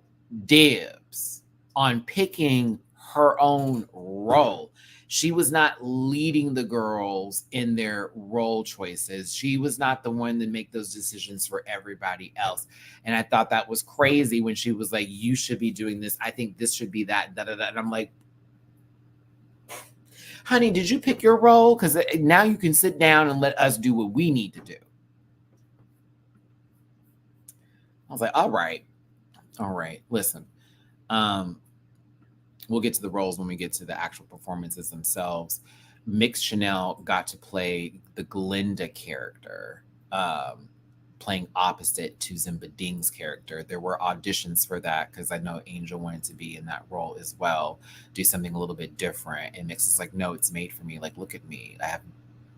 dibs on picking her own role. She was not leading the girls in their role choices. She was not the one to make those decisions for everybody else. And I thought that was crazy when she was like, you should be doing this. I think this should be that. Da, da, da. And I'm like, honey, did you pick your role? Because now you can sit down and let us do what we need to do. I was like, all right. Listen, we'll get to the roles when we get to the actual performances themselves. Mick Chanel got to play the Glinda character, playing opposite to Zimba Ding's character. There were auditions for that because I know Angel wanted to be in that role as well, do something a little bit different. And Mix is like, no, it's made for me. Like, look at me. I have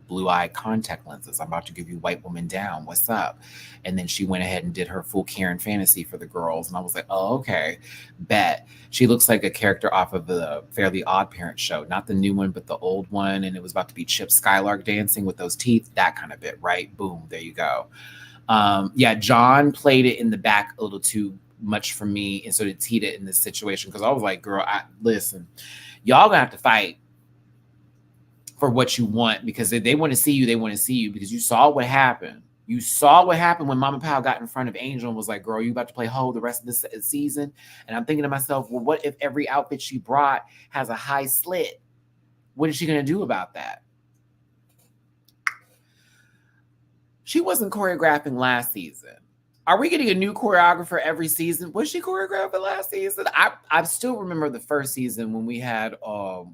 blue eye contact lenses. I'm about to give you White Woman Down. What's up? And then she went ahead and did her full Karen fantasy for the girls. And I was like, oh, okay, bet. She looks like a character off of the Fairly Odd Parents show, not the new one, but the old one. And it was about to be Chip Skylark dancing with those teeth, that kind of bit, right? Boom, there you go. Yeah, John played it in the back a little too much for me. And so did Tita in this situation. Cause I was like, girl, listen, y'all gonna have to fight for what you want, because if they want to see you, they want to see you, because you saw what happened. You saw what happened when Mama Powell got in front of Angel and was like, girl, you about to play Ho the rest of this season? And I'm thinking to myself, well, what if every outfit she brought has a high slit? What is she going to do about that? She wasn't choreographing last season. Are we getting a new choreographer every season? Was she choreographing last season? I still remember the first season when we had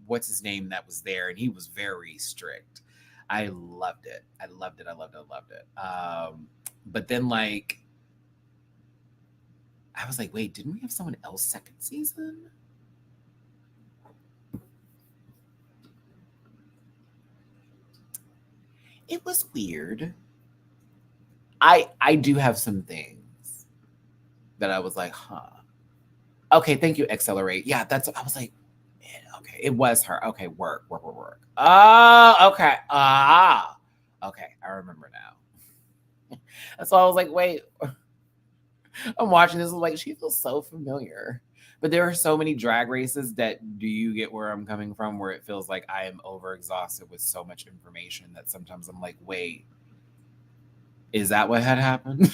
what's his name that was there, and he was very strict. I loved it. I loved it. But then like I was like, wait, didn't we have someone else second season? It was weird. I do have some things that I was like, huh. Okay, thank you, Accelerate. Yeah, I was like, man, okay, it was her. Okay, work. Oh, okay. Okay, I remember now. That's why I was like, wait, I'm watching this, like, she feels so familiar. But there are so many drag races that, do you get where I'm coming from, where it feels like I am overexhausted with so much information that sometimes I'm like, wait, is that what had happened?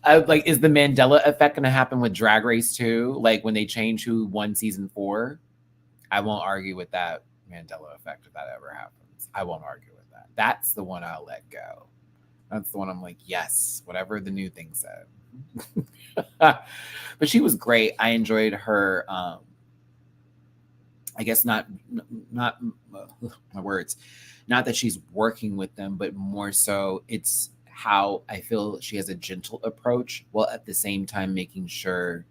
Like, is the Mandela effect going to happen with Drag Race too? Like when they change who won season 4? I won't argue with that Mandela effect if that ever happens. I won't argue with that. That's the one I'll let go. That's the one I'm like, yes, whatever the new thing said. But she was great. I enjoyed her. I guess not my words. Not that she's working with them, but more so it's how I feel she has a gentle approach, while at the same time making sure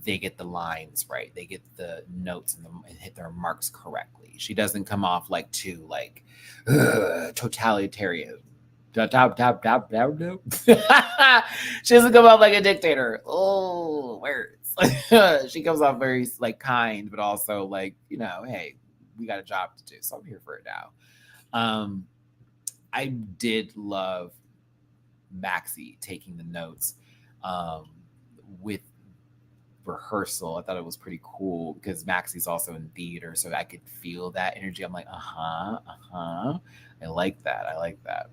they get the lines right, they get the notes and hit their marks correctly. She doesn't come off like too like totalitarian. She doesn't come off like a dictator. Oh, words. She comes off very like kind, but also like, hey, we got a job to do, so I'm here for it now. I did love Maxie taking the notes with rehearsal. I thought it was pretty cool because Maxie's also in theater, so I could feel that energy. I'm like, I like that.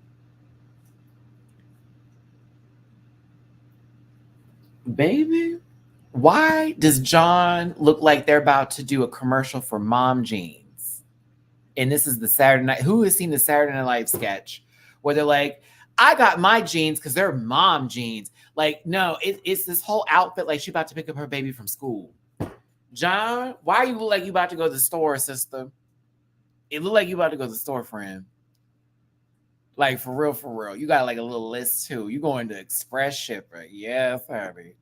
Baby, why does John look like they're about to do a commercial for Mom Jeans? And this is the Saturday Night. Who has seen the Saturday Night Live sketch where they're like, I got my jeans because they're mom jeans. Like, no, it's this whole outfit like she about to pick up her baby from school. John, why you look like you about to go to the store, sister? It look like you about to go to the store, friend. Like, for real. You got like a little list too. You going to express shipper. Yes, honey.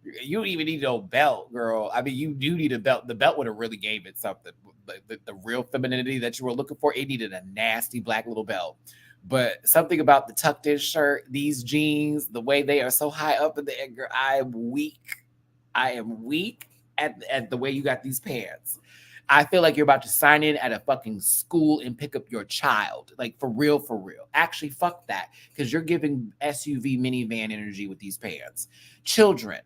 You don't even need no belt, girl. I mean, you do need a belt. The belt would have really gave it something. The real femininity that you were looking for, it needed a nasty black little belt. But something about the tucked in shirt, these jeans, the way they are so high up in the air, girl, I am weak. I am weak at the way you got these pants. I feel like you're about to sign in at a fucking school and pick up your child. Like, for real. Actually, fuck that. Because you're giving SUV minivan energy with these pants. Children,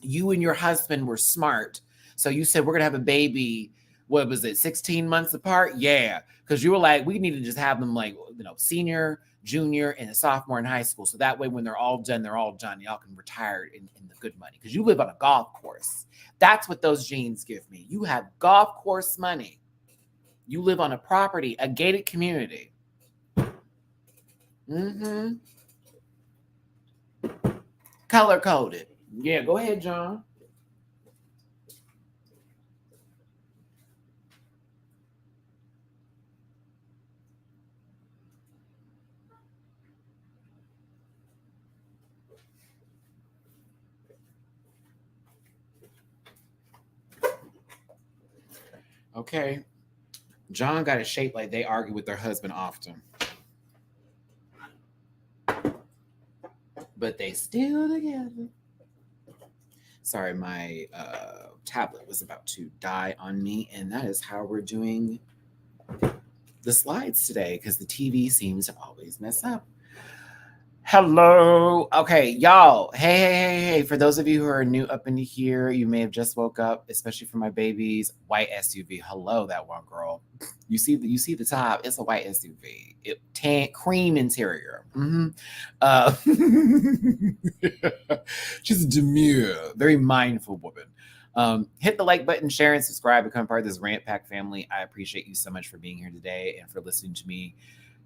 you and your husband were smart. So you said, we're going to have a baby. What was it, 16 months apart? Yeah. Because you were like, we need to just have them like, senior, junior, and a sophomore in high school. So that way, when they're all done. Y'all can retire in the good money. Because you live on a golf course. That's what those jeans give me. You have golf course money. You live on a property, a gated community. Mm-hmm. Color coded. Yeah, go ahead, John. Okay. John got a shape like they argue with their husband often. But they still together. Sorry, my tablet was about to die on me, and that is how we're doing the slides today because the TV seems to always mess up. Hello. Okay, y'all. Hey. For those of you who are new up into here, you may have just woke up, especially for my babies. White SUV. Hello, that one girl. You see the top. It's a white SUV. Cream interior. She's a demure, very mindful woman. Hit the like button, share, and subscribe. Become part of this Rant Pack family. I appreciate you so much for being here today and for listening to me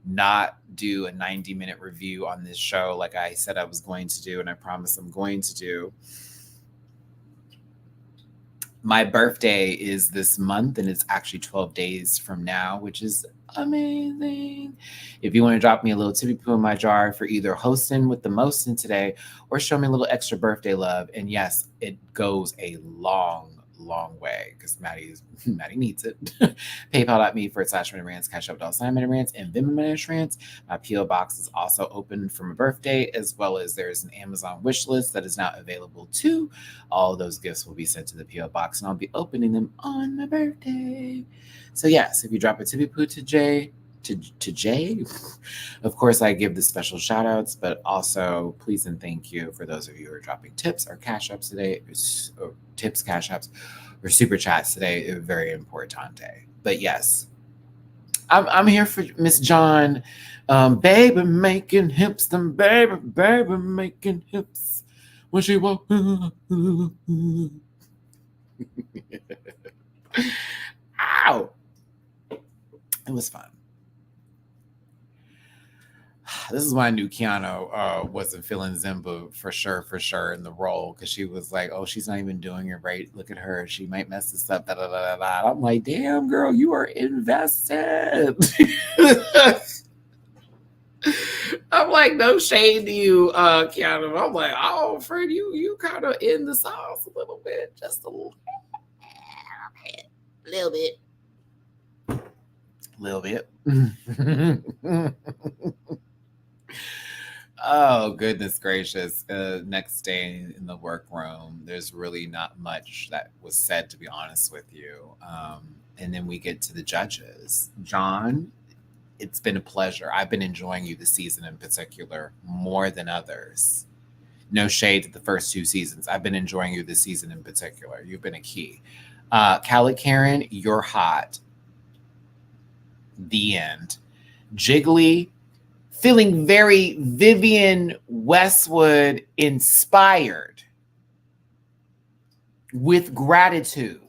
not do a 90-minute review on this show like I said I was going to do, and I promise I'm going to do. My birthday is this month, and it's actually 12 days from now, which is amazing. If you want to drop me a little tippy poo in my jar for either hosting with the most in today or show me a little extra birthday love, and yes, it goes a long way because Matty needs it. PayPal.me/MattyRants, Cash App $MattyRants, and Venmo MattyRants. My PO box is also open for my birthday, as well as there's an Amazon wish list that is now available too. All of those gifts will be sent to the PO box, and I'll be opening them on my birthday. So yes, if you drop a tippy poo to Jay, of course, I give the special shout outs, but also please and thank you for those of you who are dropping tips or cash apps today, or tips, cash apps, or super chats today. A very important day. But yes, I'm here for Miss John. Baby making hips, them baby making hips. When she walk. Ow! It was fun. This is why I knew Keanu wasn't feeling Zimba for sure in the role, because she was like, oh, she's not even doing it right. Look at her. She might mess this up. Da, da, da, da, da. I'm like, damn, girl, you are invested. I'm like, no shade to you, Keanu. I'm like, oh, Fred, you kind of in the sauce a little bit. Just a little bit. Little bit. Oh, goodness gracious. Next day in the workroom, there's really not much that was said, to be honest with you. And then we get to the judges. John, it's been a pleasure. I've been enjoying you this season in particular more than others. No shade to the first two seasons. I've been enjoying you this season in particular. You've been a key. Callie Karen, you're hot. The end. Jiggly, feeling very Vivian Westwood inspired with gratitude,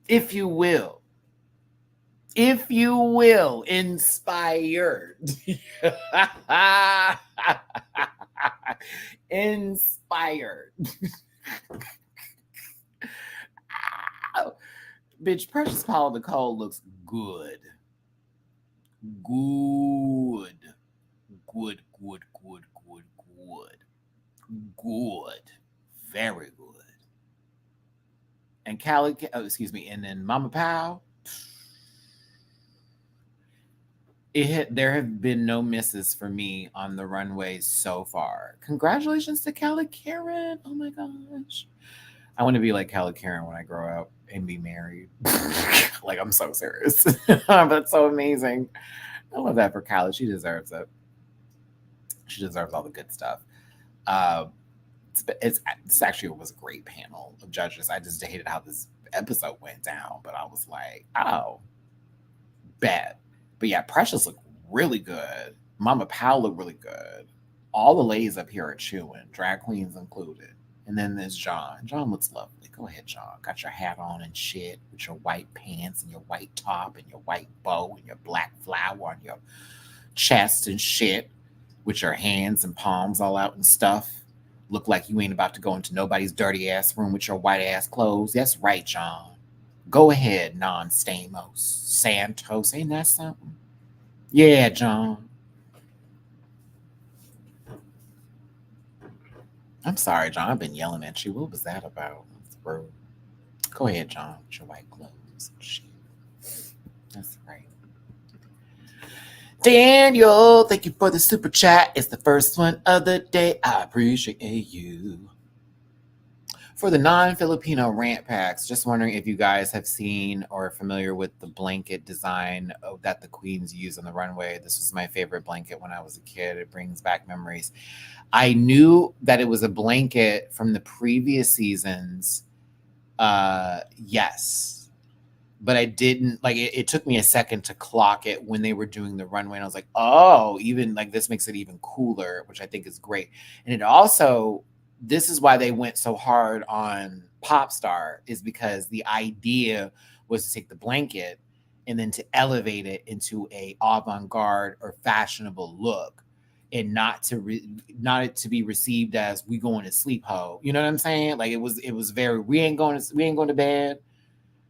if you will, inspired. Inspired. Bitch, Precious Paula Nicole looks good. Good. Very good. And and then Mama Pow. There have been no misses for me on the runway so far. Congratulations to Callie Karen. Oh my gosh. I want to be like Callie Karen when I grow up and be married. Like, I'm so serious. That's so amazing. I love that for Callie. She deserves it. She deserves all the good stuff. This actually was a great panel of judges. I just hated how this episode went down, but I was like, oh, bad. But yeah, Precious looked really good. Mama Powell looked really good. All the ladies up here are chewing, drag queens included. And then there's John. John looks lovely. Go ahead, John. Got your hat on and shit with your white pants and your white top and your white bow and your black flower on your chest and shit with your hands and palms all out and stuff. Look like you ain't about to go into nobody's dirty ass room with your white ass clothes. That's right, John. Go ahead, non-Stamos. Santos, ain't that something? Yeah, John. I'm sorry, John. I've been yelling at you. What was that about? That's rude. Go ahead, John, with your white clothes. That's right. Daniel, thank you for the super chat. It's the first one of the day. I appreciate you. For the non-Filipino rant packs, just wondering if you guys have seen or are familiar with the blanket design that the queens use on the runway. This was my favorite blanket when I was a kid. It brings back memories. I knew that it was a blanket from the previous seasons. Yes. But I didn't, like, it took me a second to clock it when they were doing the runway. And I was like, oh, even like this makes it even cooler, which I think is great. And it also, this is why they went so hard on Popstar, is because the idea was to take the blanket and then to elevate it into a avant-garde or fashionable look, and not to be received as we going to sleep ho. You know what I'm saying? Like it was very, we ain't going to bed.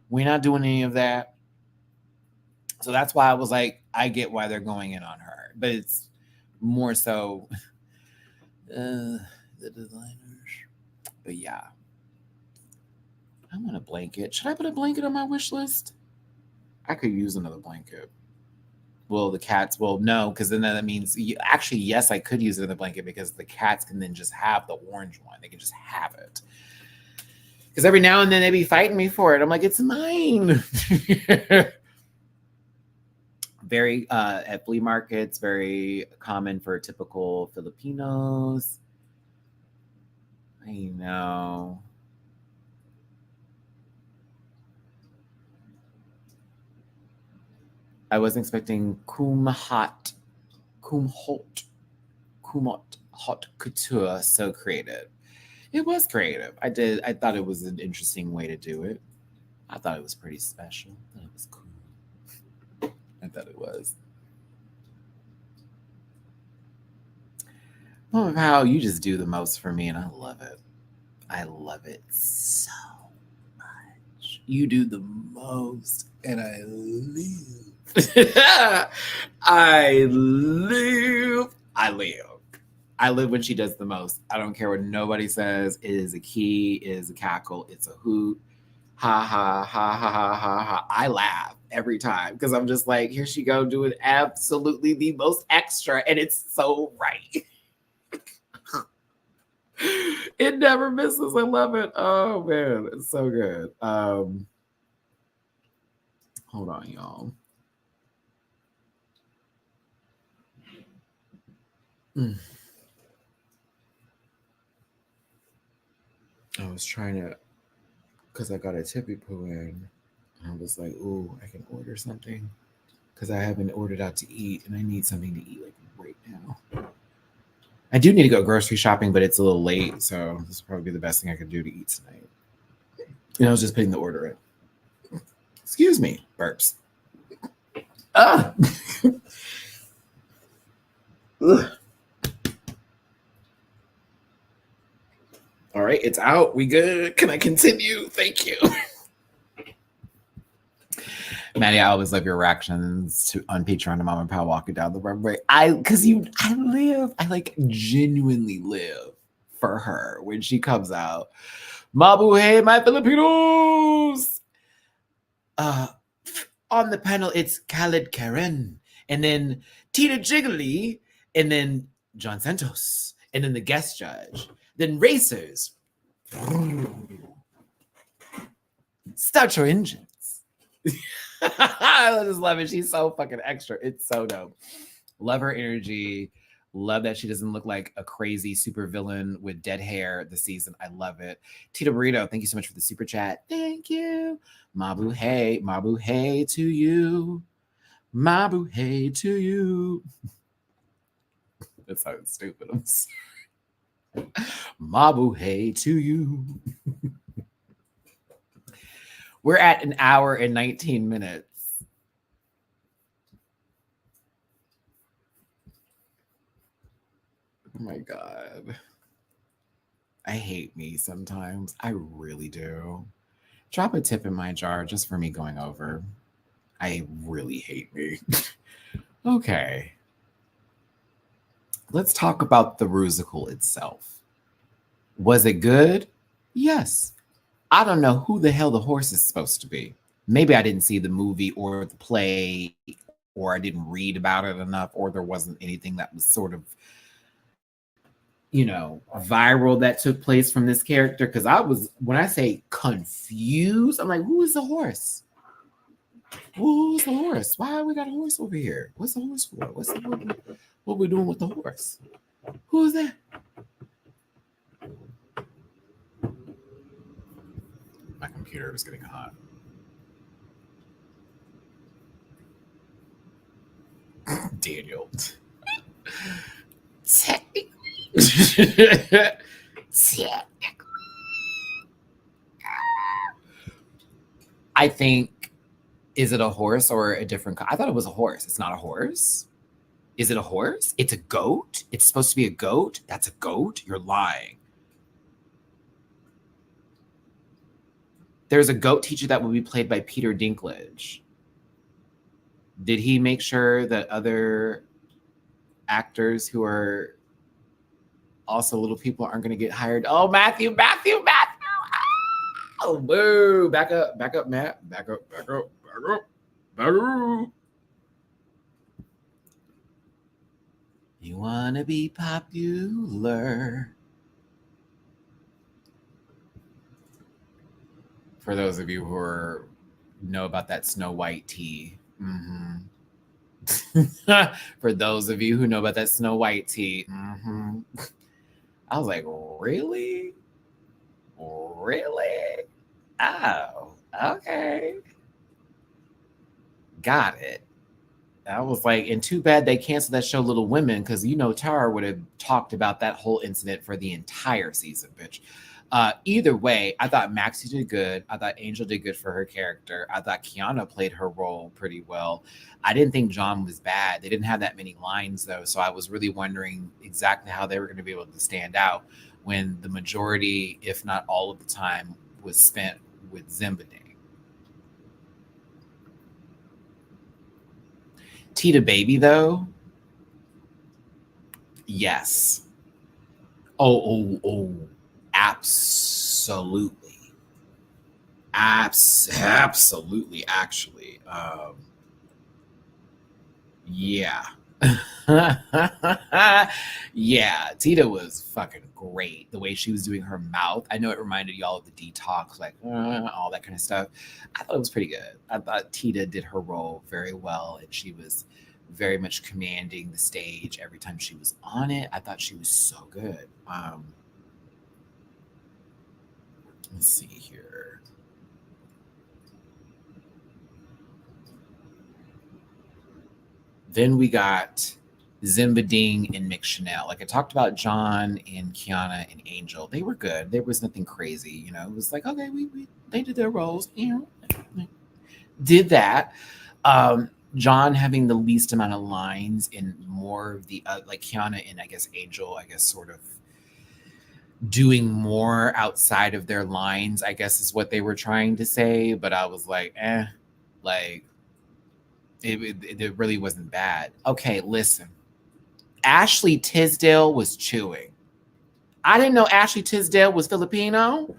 We're not doing any of that. So that's why I was like, I get why they're going in on her, but it's more so the designers. But yeah, I want a blanket. Should I put a blanket on my wish list? I could use another blanket. Well, the cats, well, no, because then that means, actually, yes, I could use another blanket because the cats can then just have the orange one. They can just have it. Because every now and then they be fighting me for it. I'm like, it's mine. Very, at flea markets, very common for typical Filipinos. I know. I wasn't expecting Kum-Haute haute couture, so creative. It was creative. I thought it was an interesting way to do it. I thought it was pretty special. I thought it was cool. I thought it was. Well, how you just do the most for me, and I love it. I love it so much. You do the most, and I live. I live. I live when she does the most. I don't care what nobody says. It is a key, it is a cackle, it's a hoot. Ha ha ha ha ha ha ha. I laugh every time because I'm just like, here she go doing absolutely the most extra, and it's so right. It never misses. I love it. Oh man, it's so good. Hold on, y'all. I was trying to, because I got a tippy poo in, and I was like, ooh, I can order something because I haven't ordered out to eat, and I need something to eat like right now. I do need to go grocery shopping, but it's a little late, so this will probably be the best thing I could do to eat tonight. And I was just putting the order in. Excuse me, burps. Ah. All right, it's out. We good? Can I continue? Thank you. Matty, I always love your reactions on Patreon to Mom and Pal walking down the runway. I like genuinely live for her when she comes out. Mabuhay, my Filipinos! On the panel, it's Khaled Karen, and then Tita Jiggly, and then John Santos, and then the guest judge. Then racers. Start your engines. I just love it. She's so fucking extra. It's so dope. Love her energy. Love that she doesn't look like a crazy super villain with dead hair this season. I love it. Tita Burrito, thank you so much for the super chat. Thank you. Mabu hey to you. Mabu hey to you. That sounds stupid. I'm sorry. Mabu hey to you. We're at an hour and 19 minutes. Oh my God. I hate me sometimes. I really do. Drop a tip in my jar just for me going over. I really hate me. Okay. Let's talk about the Rusical itself. Was it good? Yes. I don't know who the hell the horse is supposed to be. Maybe I didn't see the movie or the play, or I didn't read about it enough, or there wasn't anything that was sort of, viral that took place from this character. Because I was, when I say confused, I'm like, who is the horse? Who's the horse? Why we got a horse over here? What's the horse for? What we doing with the horse? Who is that? My computer was getting hot. Daniel. Technically. I think, is it a horse or a different? I thought it was a horse. It's not a horse. Is it a horse? It's a goat. It's supposed to be a goat. That's a goat. You're lying. There's a goat teacher that will be played by Peter Dinklage. Did he make sure that other actors who are also little people aren't going to get hired? Oh, Matthew. Oh, boo. Back up, Matt. Back up. You want to be popular. For those of you who know about that Snow White tea. Mm-hmm. For those of you who know about that Snow White tea. Mm-hmm. I was like, really? Really? Oh, okay. Got it. I was like, and too bad they canceled that show Little Women, because Tara would have talked about that whole incident for the entire season, bitch. Either way, I thought Maxie did good. I thought Angel did good for her character. I thought Kiana played her role pretty well. I didn't think John was bad. They didn't have that many lines, though, so I was really wondering exactly how they were going to be able to stand out when the majority, if not all of the time, was spent with Zimbabwe. Tita Baby, though, yes. Oh, absolutely. Absolutely, actually. Yeah. Yeah, Tita was fucking great. The way she was doing her mouth. I know it reminded y'all of the Detox, like all that kind of stuff. I thought it was pretty good. I thought Tita did her role very well, and she was very much commanding the stage every time she was on it. I thought she was so good. Let's see here. Then we got Zimbading and Mick Chanel. Like I talked about John and Kiana and Angel. They were good. There was nothing crazy. It was like, okay, they did their roles. Did that. John having the least amount of lines and more of the like Kiana and I guess Angel, I guess sort of doing more outside of their lines, I guess is what they were trying to say. But I was like, like it really wasn't bad. Okay, listen. Ashley Tisdale was chewing. I didn't know Ashley Tisdale was Filipino.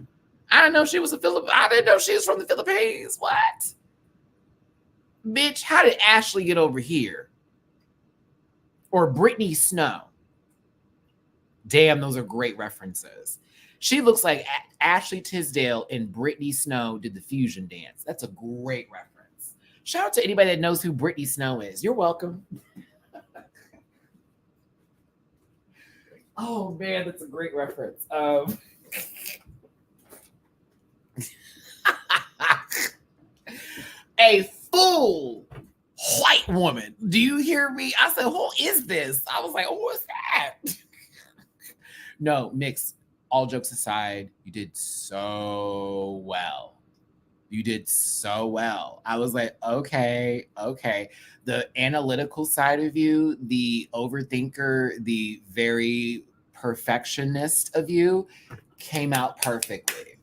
I didn't know she was I didn't know she was from the Philippines. What? Bitch, how did Ashley get over here? Or Brittany Snow. Damn, those are great references. She looks like Ashley Tisdale and Brittany Snow did the fusion dance. That's a great reference. Shout out to anybody that knows who Brittany Snow is. You're welcome. Oh, man, that's a great reference. A full white woman. Do you hear me? I said, who is this? I was like, who is that? No, Mix, all jokes aside, you did so well. You did so well. I was like, okay. The analytical side of you, the overthinker, the very perfectionist of you came out perfectly.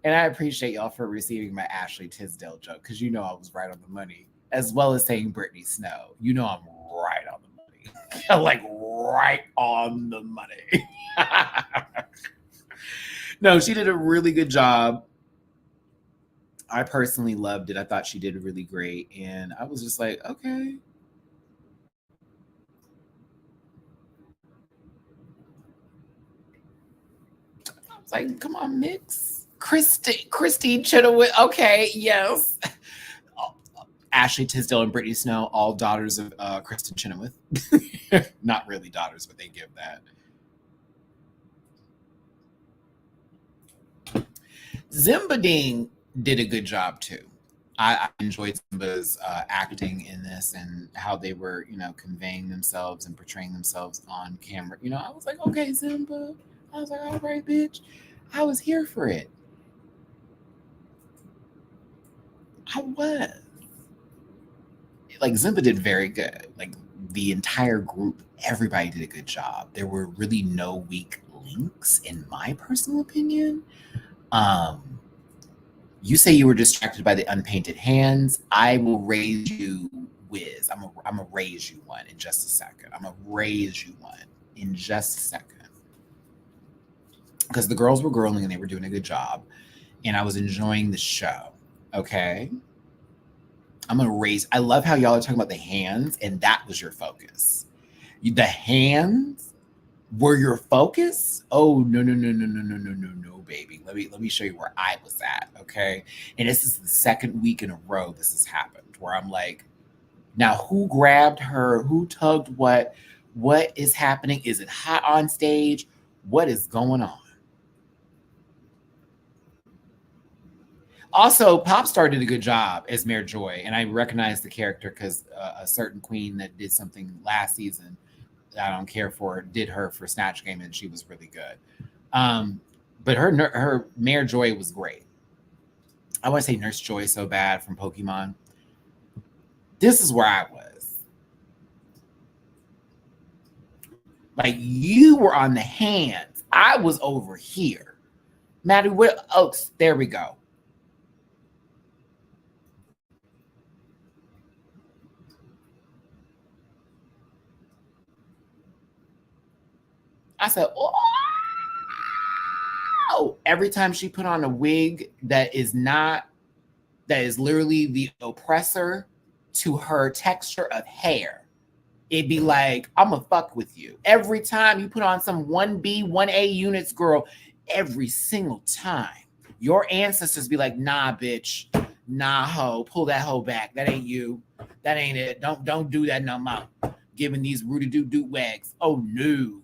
And I appreciate y'all for receiving my Ashley Tisdale joke, because I was right on the money, as well as saying Brittany Snow. I'm right on the money. Like right on the money. No, she did a really good job. I personally loved it. I thought she did really great. And I was just like, okay. I was like, come on, mix. Christine Chenoweth. Okay, yes. Ashley Tisdale and Brittany Snow, all daughters of Kristen Chenoweth. Not really daughters, but they give that. Zimbading did a good job too. I enjoyed Simba's acting in this and how they were, conveying themselves and portraying themselves on camera. I was like, okay, Zimba. I was like, all right, bitch. I was here for it. I was. Like, Zimba did very good. Like, the entire group, everybody did a good job. There were really no weak links, in my personal opinion. You say you were distracted by the unpainted hands. I will raise you, Wiz. I'm gonna raise you one in just a second. I'm gonna raise you one in just a second. Because the girls were girling and they were doing a good job. And I was enjoying the show. Okay. I'm gonna raise. I love how y'all are talking about the hands, and that was your focus. The hands were your focus? Oh, no, baby. Let me show you where I was at, okay? And this is the second week in a row this has happened, where I'm like, now who grabbed her? Who tugged what? What is happening? Is it hot on stage? What is going on? Also, Popstar did a good job as Mayor Joy, and I recognize the character because a certain queen that did something last season I don't care for did her for Snatch Game, and she was really good. But her Mayor Joy was great. I want to say Nurse Joy so bad from Pokemon. This is where I was. Like, you were on the hands. I was over here. Matty, what? Oh, there we go. I said, oh, every time she put on a wig that is literally the oppressor to her texture of hair, it'd be like, I'm gonna fuck with you. Every time you put on some 1B, 1A units, girl, every single time, your ancestors be like, nah, bitch, nah, hoe, pull that hoe back. That ain't you. That ain't it. Don't do that no more. Giving these Rudy Doo wags. Oh no.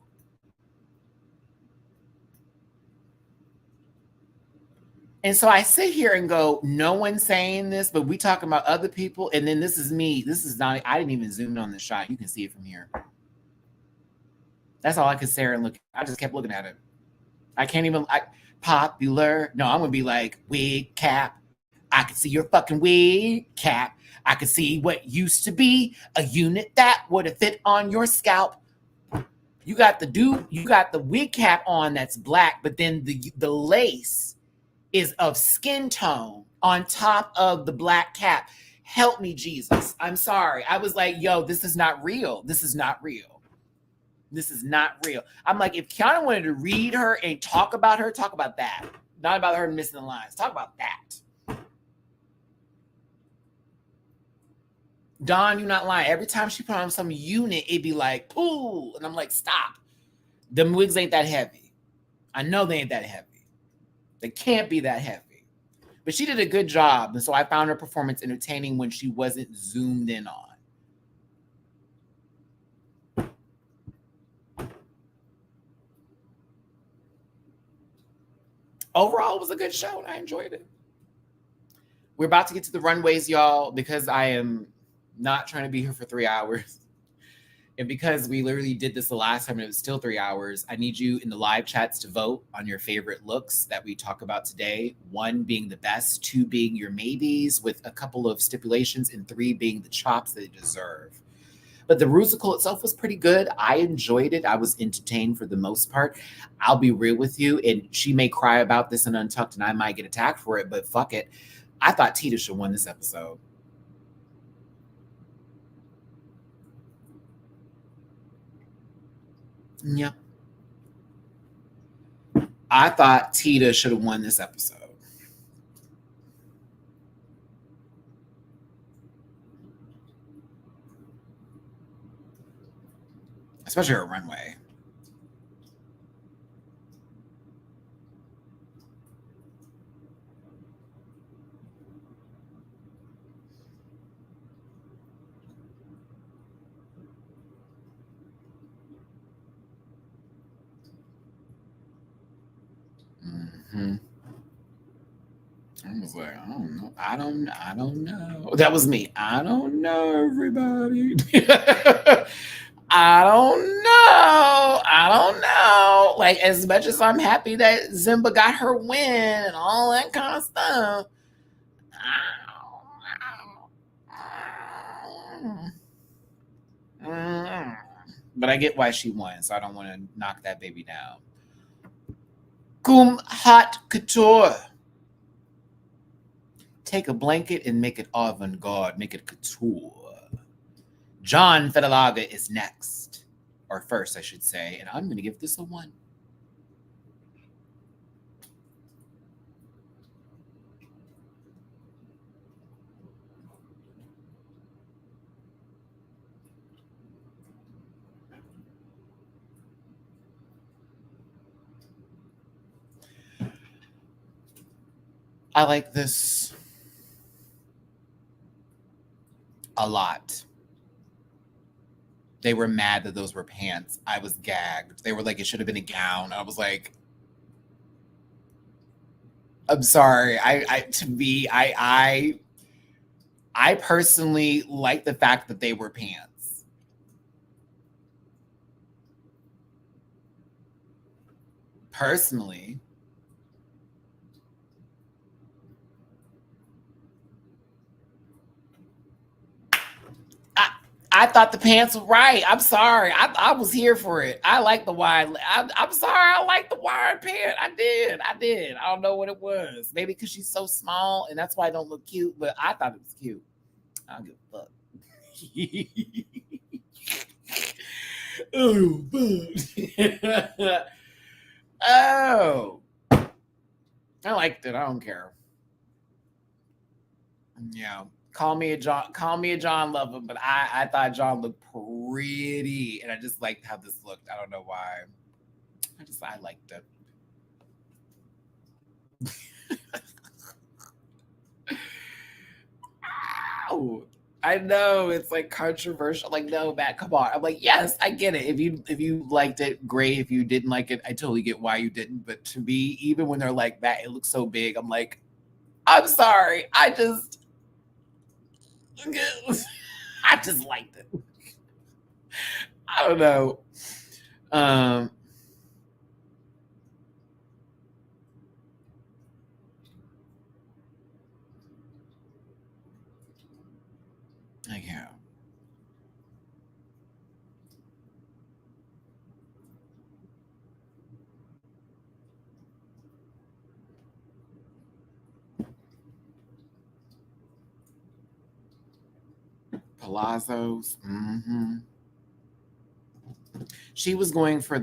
And so I sit here and go, no one's saying this, but we talking about other people. And then this is me. This is not, I didn't even zoom in on the shot. You can see it from here. That's all I could stare and look. I just kept looking at it. I can't even, popular. No, I'm going to be like, wig cap. I can see your fucking wig cap. I can see what used to be a unit that would have fit on your scalp. You got the wig cap on that's black, but then the lace is of skin tone on top of the black cap. Help me, Jesus. I'm sorry. I was like, yo, this is not real. This is not real. This is not real. I'm like, if Kiana wanted to read her and talk about her, talk about that. Not about her missing the lines. Talk about that. Dawn, you're not lying. Every time she put on some unit, it'd be like, pooh. And I'm like, stop. Them wigs ain't that heavy. I know they ain't that heavy. They can't be that heavy. But she did a good job. And so I found her performance entertaining when she wasn't zoomed in on. Overall, it was a good show and I enjoyed it. We're about to get to the runways, y'all, because I am not trying to be here for 3 hours. And because we literally did this the last time and it was still 3 hours, I need you in the live chats to vote on your favorite looks that we talk about today. 1 being the best, 2 being your maybes with a couple of stipulations, and 3 being the chops they deserve. But the Rusical itself was pretty good. I enjoyed it. I was entertained for the most part. I'll be real with you, and she may cry about this in Untucked and I might get attacked for it, but fuck it. I thought Tita should have won this episode. Yeah. I thought Tita should have won this episode. Especially her runway. Mm-hmm. I was like, I don't know. I don't know. That was me. I don't know, everybody. I don't know. I don't know. Like, as much as I'm happy that Zimba got her win and all that kind of stuff, but I get why she won, so I don't want to knock that baby down. Kum-Haute couture. Take a blanket and make it avant-garde, make it couture. John Fedelaga is next, or first, I should say, and I'm going to give this a 1. I like this a lot. They were mad that those were pants. I was gagged. They were like, it should have been a gown. I was like, I'm sorry. I personally like the fact that they were pants. Personally. I thought the pants were right. I'm sorry. I was here for it. I like the wide. I'm sorry. I like the wide pant. I did. I don't know what it was. Maybe because she's so small and that's why I don't look cute. But I thought it was cute. I don't give a fuck. Oh, oh. I liked it. I don't care. Yeah. Call me a John lover, but I thought John looked pretty, and I just liked how this looked. I don't know why. I liked it. Ow. I know it's like controversial. Like, no, Matt, come on. I'm like, yes, I get it. If you liked it, great. If you didn't like it, I totally get why you didn't. But to me, even when they're like that, it looks so big. I'm like, I'm sorry. I just liked it. I don't know. I can't. Palazzos. Mm-hmm. She was going for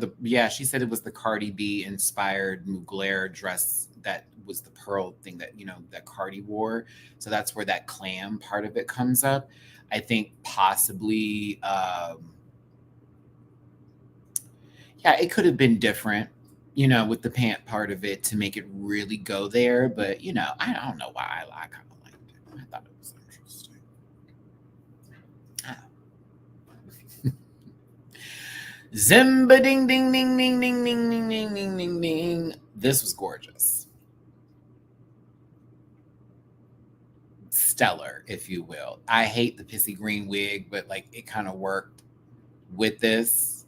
she said it was the Cardi B inspired Mugler dress that was the pearl thing that, that Cardi wore. So that's where that clam part of it comes up. I think possibly, it could have been different, with the pant part of it to make it really go there. But, I don't know why I kind of liked it. I thought it was interesting. Zimba ding ding ding ding ding ding ding ding ding ding ding. This was gorgeous. Stellar, if you will. I hate the pissy green wig, but like it kind of worked with this.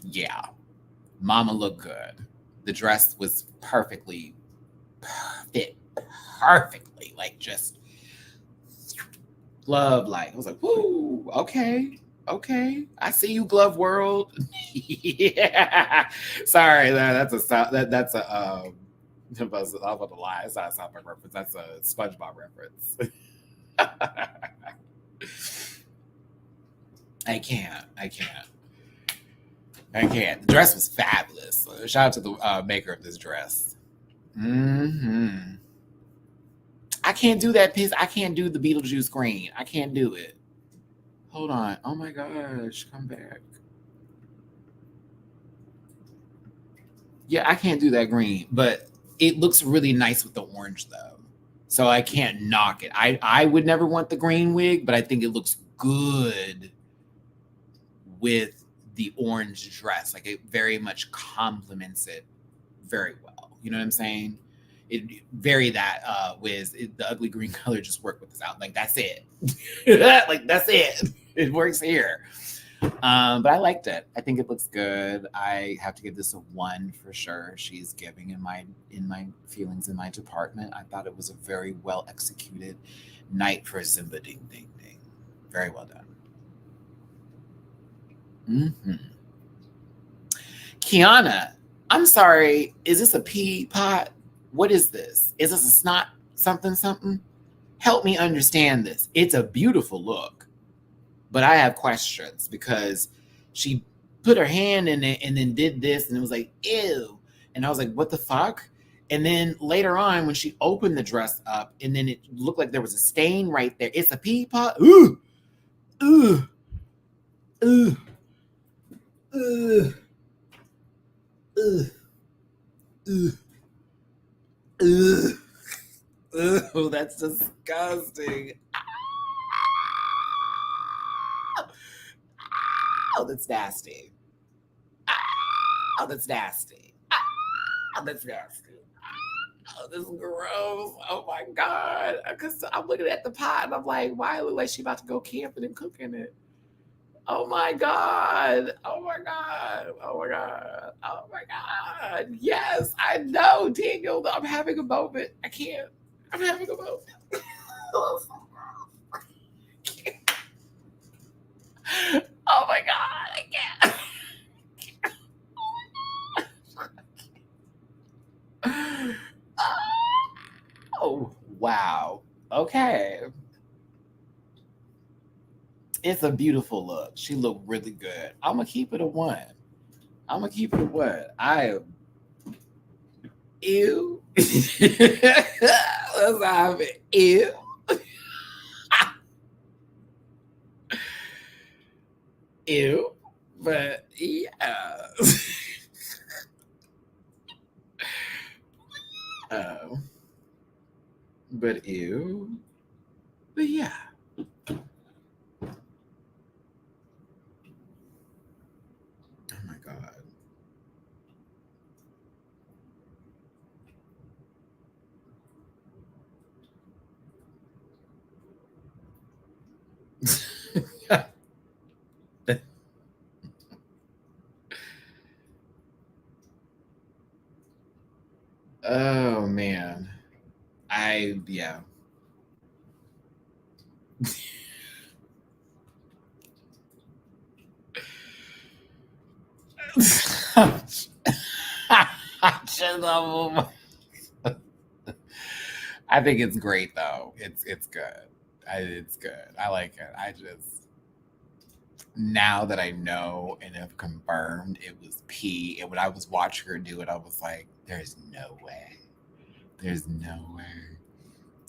Yeah. Mama looked good. The dress was perfectly like just glove like. I was like, woo, okay. I see you, Glove World. Yeah, sorry, that's a I was about to lie. It's not a South Park reference. That's a SpongeBob reference. I can't. I can't. The dress was fabulous. Shout out to the maker of this dress. I can't do that piece. I can't do the Beetlejuice green. I can't do it. Hold on. Oh my gosh. Come back. Yeah, I can't do that green, but it looks really nice with the orange though. So I can't knock it. I would never want the green wig, but I think it looks good with the orange dress. Like it very much complements it very well. You know what I'm saying? It very that Wiz, the ugly green color just worked with this out. Like that's it. Like that's it. It works here. But I liked it. I think it looks good. I have to give this a 1 for sure. She's giving in my feelings in my department. I thought it was a very well executed night for Zimba Ding Ding Ding. Very well done. Kiana, I'm sorry. Is this a pea pot? What is this? Is this a snot something something? Help me understand this. It's a beautiful look, but I have questions because she put her hand in it and then did this and it was like, ew. And I was like, what the fuck? And then later on, when she opened the dress up and then it looked like there was a stain right there. It's a pea pot. Ooh, ooh, ooh, ooh, ooh, ooh, ooh. Ooh, that's disgusting. Oh, that's nasty. Oh, that's nasty. Oh, that's nasty. Oh, this is gross. Oh my God. Because I'm looking at the pot and I'm like, why it look like she about to go camping and cooking it? Oh my God. Oh my God. Oh my God. Oh my God. Yes, I know, Daniel. I'm having a moment. I can't. I'm having a moment. Oh my God. I can't. Oh, wow. Okay. It's a beautiful look. She looked really good. I'm gonna keep it a 1. I'm gonna keep it a 1. I ew. Let's have it. Ew. Ew. But yeah. Oh. But ew. But yeah. Oh my God. Oh man. Yeah. I think it's great though. It's good. It's good. I like it. I just now that I know and have confirmed it was pee, and when I was watching her do it, I was like, "There's no way. There's no way."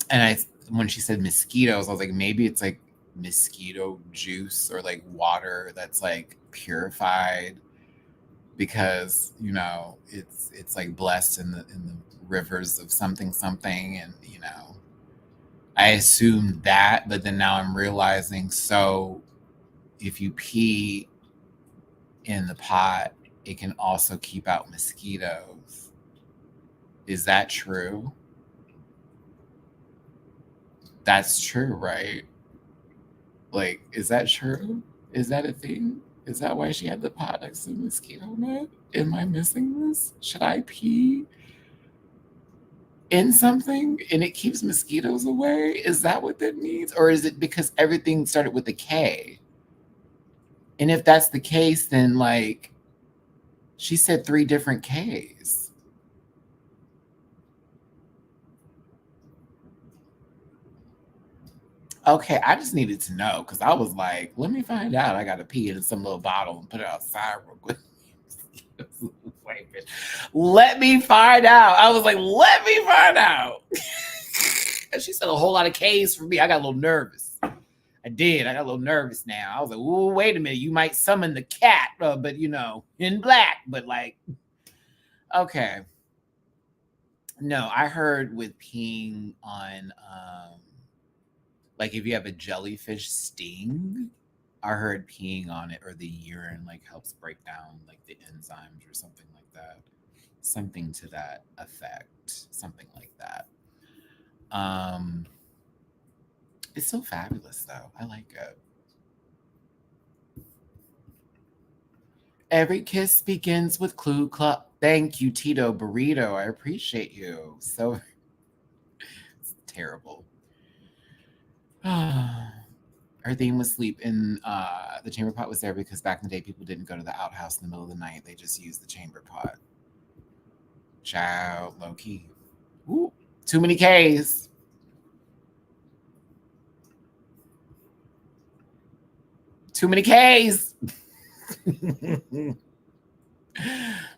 And when she said mosquitoes, I was like, maybe it's like mosquito juice or like water that's like purified because it's like blessed in the rivers of something something, and I assumed that, but then now I'm realizing, so if you pee in the pot, it can also keep out mosquitoes. Is that true? That's true, right? Like, is that true? Is that a thing? Is that why she had the pot next to the mosquito net? Am I missing this? Should I pee in something and it keeps mosquitoes away? Is that what that means? Or is it because everything started with a K? And if that's the case, then like she said 3 different Ks. Okay, I just needed to know because I was like, let me find out. I got to pee in some little bottle and put it outside real quick. jellyfish. Let me find out. I was like, let me find out. And she said a whole lot of K's for me. I got a little nervous. I did. I got a little nervous now. I was like, "Ooh, wait a minute. You might summon the cat, but in black." But like, okay. No, I heard with peeing on, like if you have a jellyfish sting, I heard peeing on it or the urine like helps break down like the enzymes or something like that. Something to that effect. Something like that. It's so fabulous though. I like it. Every kiss begins with Clue Club. Thank you, Tito Burrito. I appreciate you. So it's terrible. Her theme was sleep in the chamber pot was there because back in the day people didn't go to the outhouse in the middle of the night. They just used the chamber pot. Child, low key. Ooh, too many K's. Too many K's.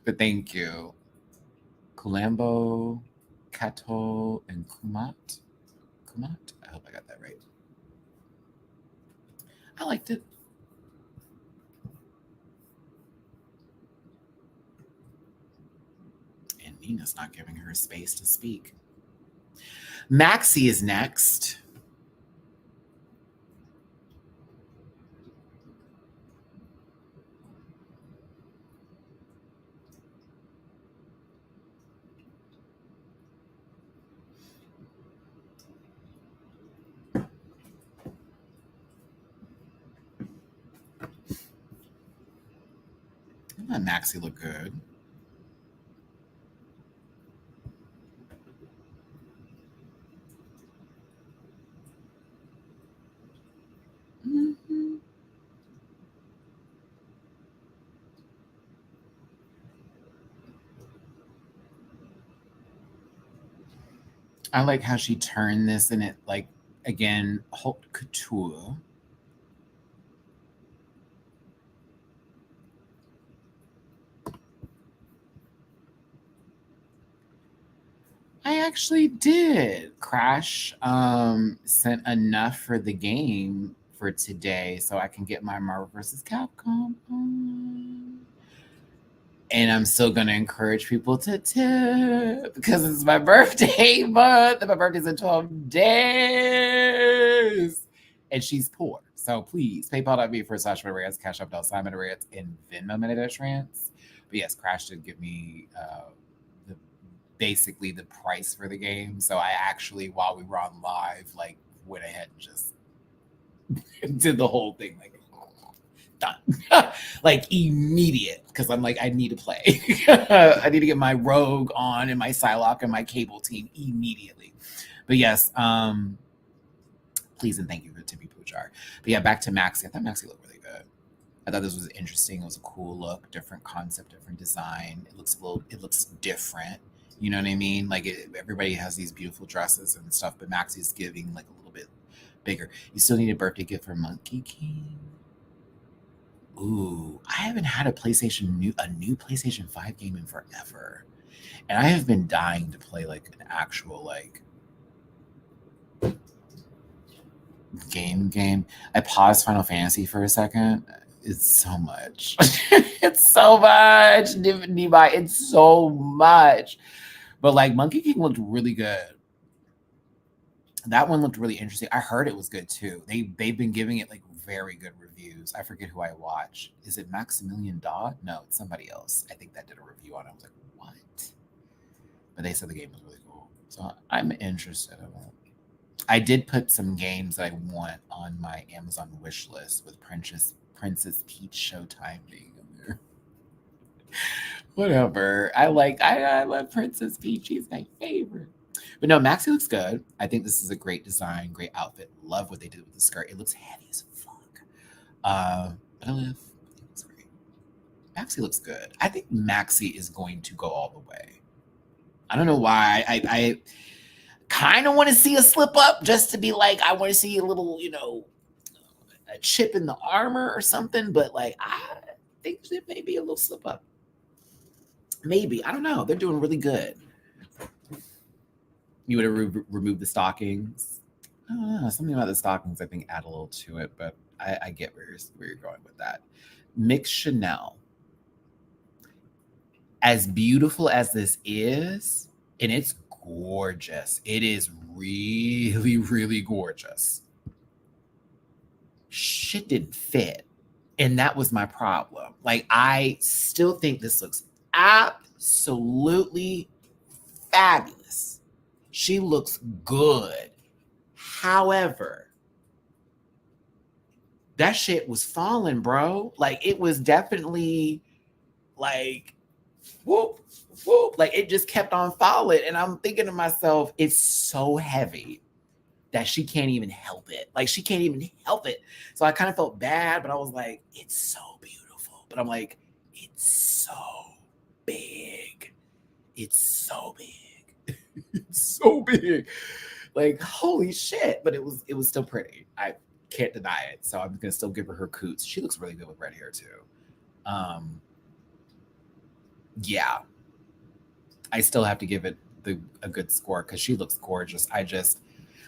But thank you. Kulambo, Kato, and Kum-Haute. Kum-Haute? I hope I got that right. I liked it. And Nina's not giving her space to speak. Maxie is next. That Maxie look good. Mm-hmm. I like how she turned this and it like again haute couture. I actually did. Crash sent enough for the game for today so I can get my Marvel vs. Capcom on. And I'm still going to encourage people to tip because it's my birthday month and my birthday's in 12 days. And she's poor. So please, PayPal.me/MattyRants, Cash App $MattyRants, and Venmo MattyRants. But yes, Crash did give me basically the price for the game. So I actually, while we were on live, like went ahead and just did the whole thing. Like, done. Like immediate, because I'm like, I need to play. I need to get my Rogue on and my Psylocke and my Cable team immediately. But yes, please and thank you for Timmy Pujar. But yeah, back to Maxie. I thought Maxie looked really good. I thought this was interesting. It was a cool look, different concept, different design. It looks different. You know what I mean? Like everybody has these beautiful dresses and stuff, but Maxie's giving like a little bit bigger. You still need a birthday gift for Monkey King. Ooh, I haven't had a new PlayStation 5 game in forever. And I have been dying to play like an actual like game. I paused Final Fantasy for a second. It's so much. It's so much. Nibai, it's so much. But like Monkey King looked really good. That one looked really interesting. I heard it was good too. They've been giving it like very good reviews. I forget who I watch. Is it Maximilian Dodd? No, it's somebody else. I think that did a review on it. I was like, what? But they said the game was really cool. So I'm interested in it. I did put some games that I want on my Amazon wish list with Princess Peach Showtime being in there. Whatever. I love Princess Peach. She's my favorite. But no, Maxie looks good. I think this is a great design, great outfit. Love what they did with the skirt. It looks heavy as fuck. But I think it looks great. Maxie looks good. I think Maxie is going to go all the way. I don't know why. I kind of want to see a slip up just to be like, I want to see a little, a chip in the armor or something. But like, I think it may be a little slip up. Maybe. I don't know. They're doing really good. You would have removed the stockings. I don't know. Something about the stockings, I think, add a little to it, but I get where you're going with that. Mix Chanel. As beautiful as this is, and it's gorgeous. It is really, really gorgeous. Shit didn't fit. And that was my problem. Like, I still think this looks absolutely fabulous. She looks good. However, that shit was falling, bro. Like, it was definitely like, whoop, whoop. Like, it just kept on falling. And I'm thinking to myself, it's so heavy that she can't even help it. Like, she can't even help it. So I kind of felt bad, but I was like, it's so beautiful. But I'm like, it's so big. It's so big. It's so big. Like, holy shit. But it was still pretty. I can't deny it. So I'm gonna still give her coots. She looks really good with red hair too. Yeah. I still have to give it a good score because she looks gorgeous. I just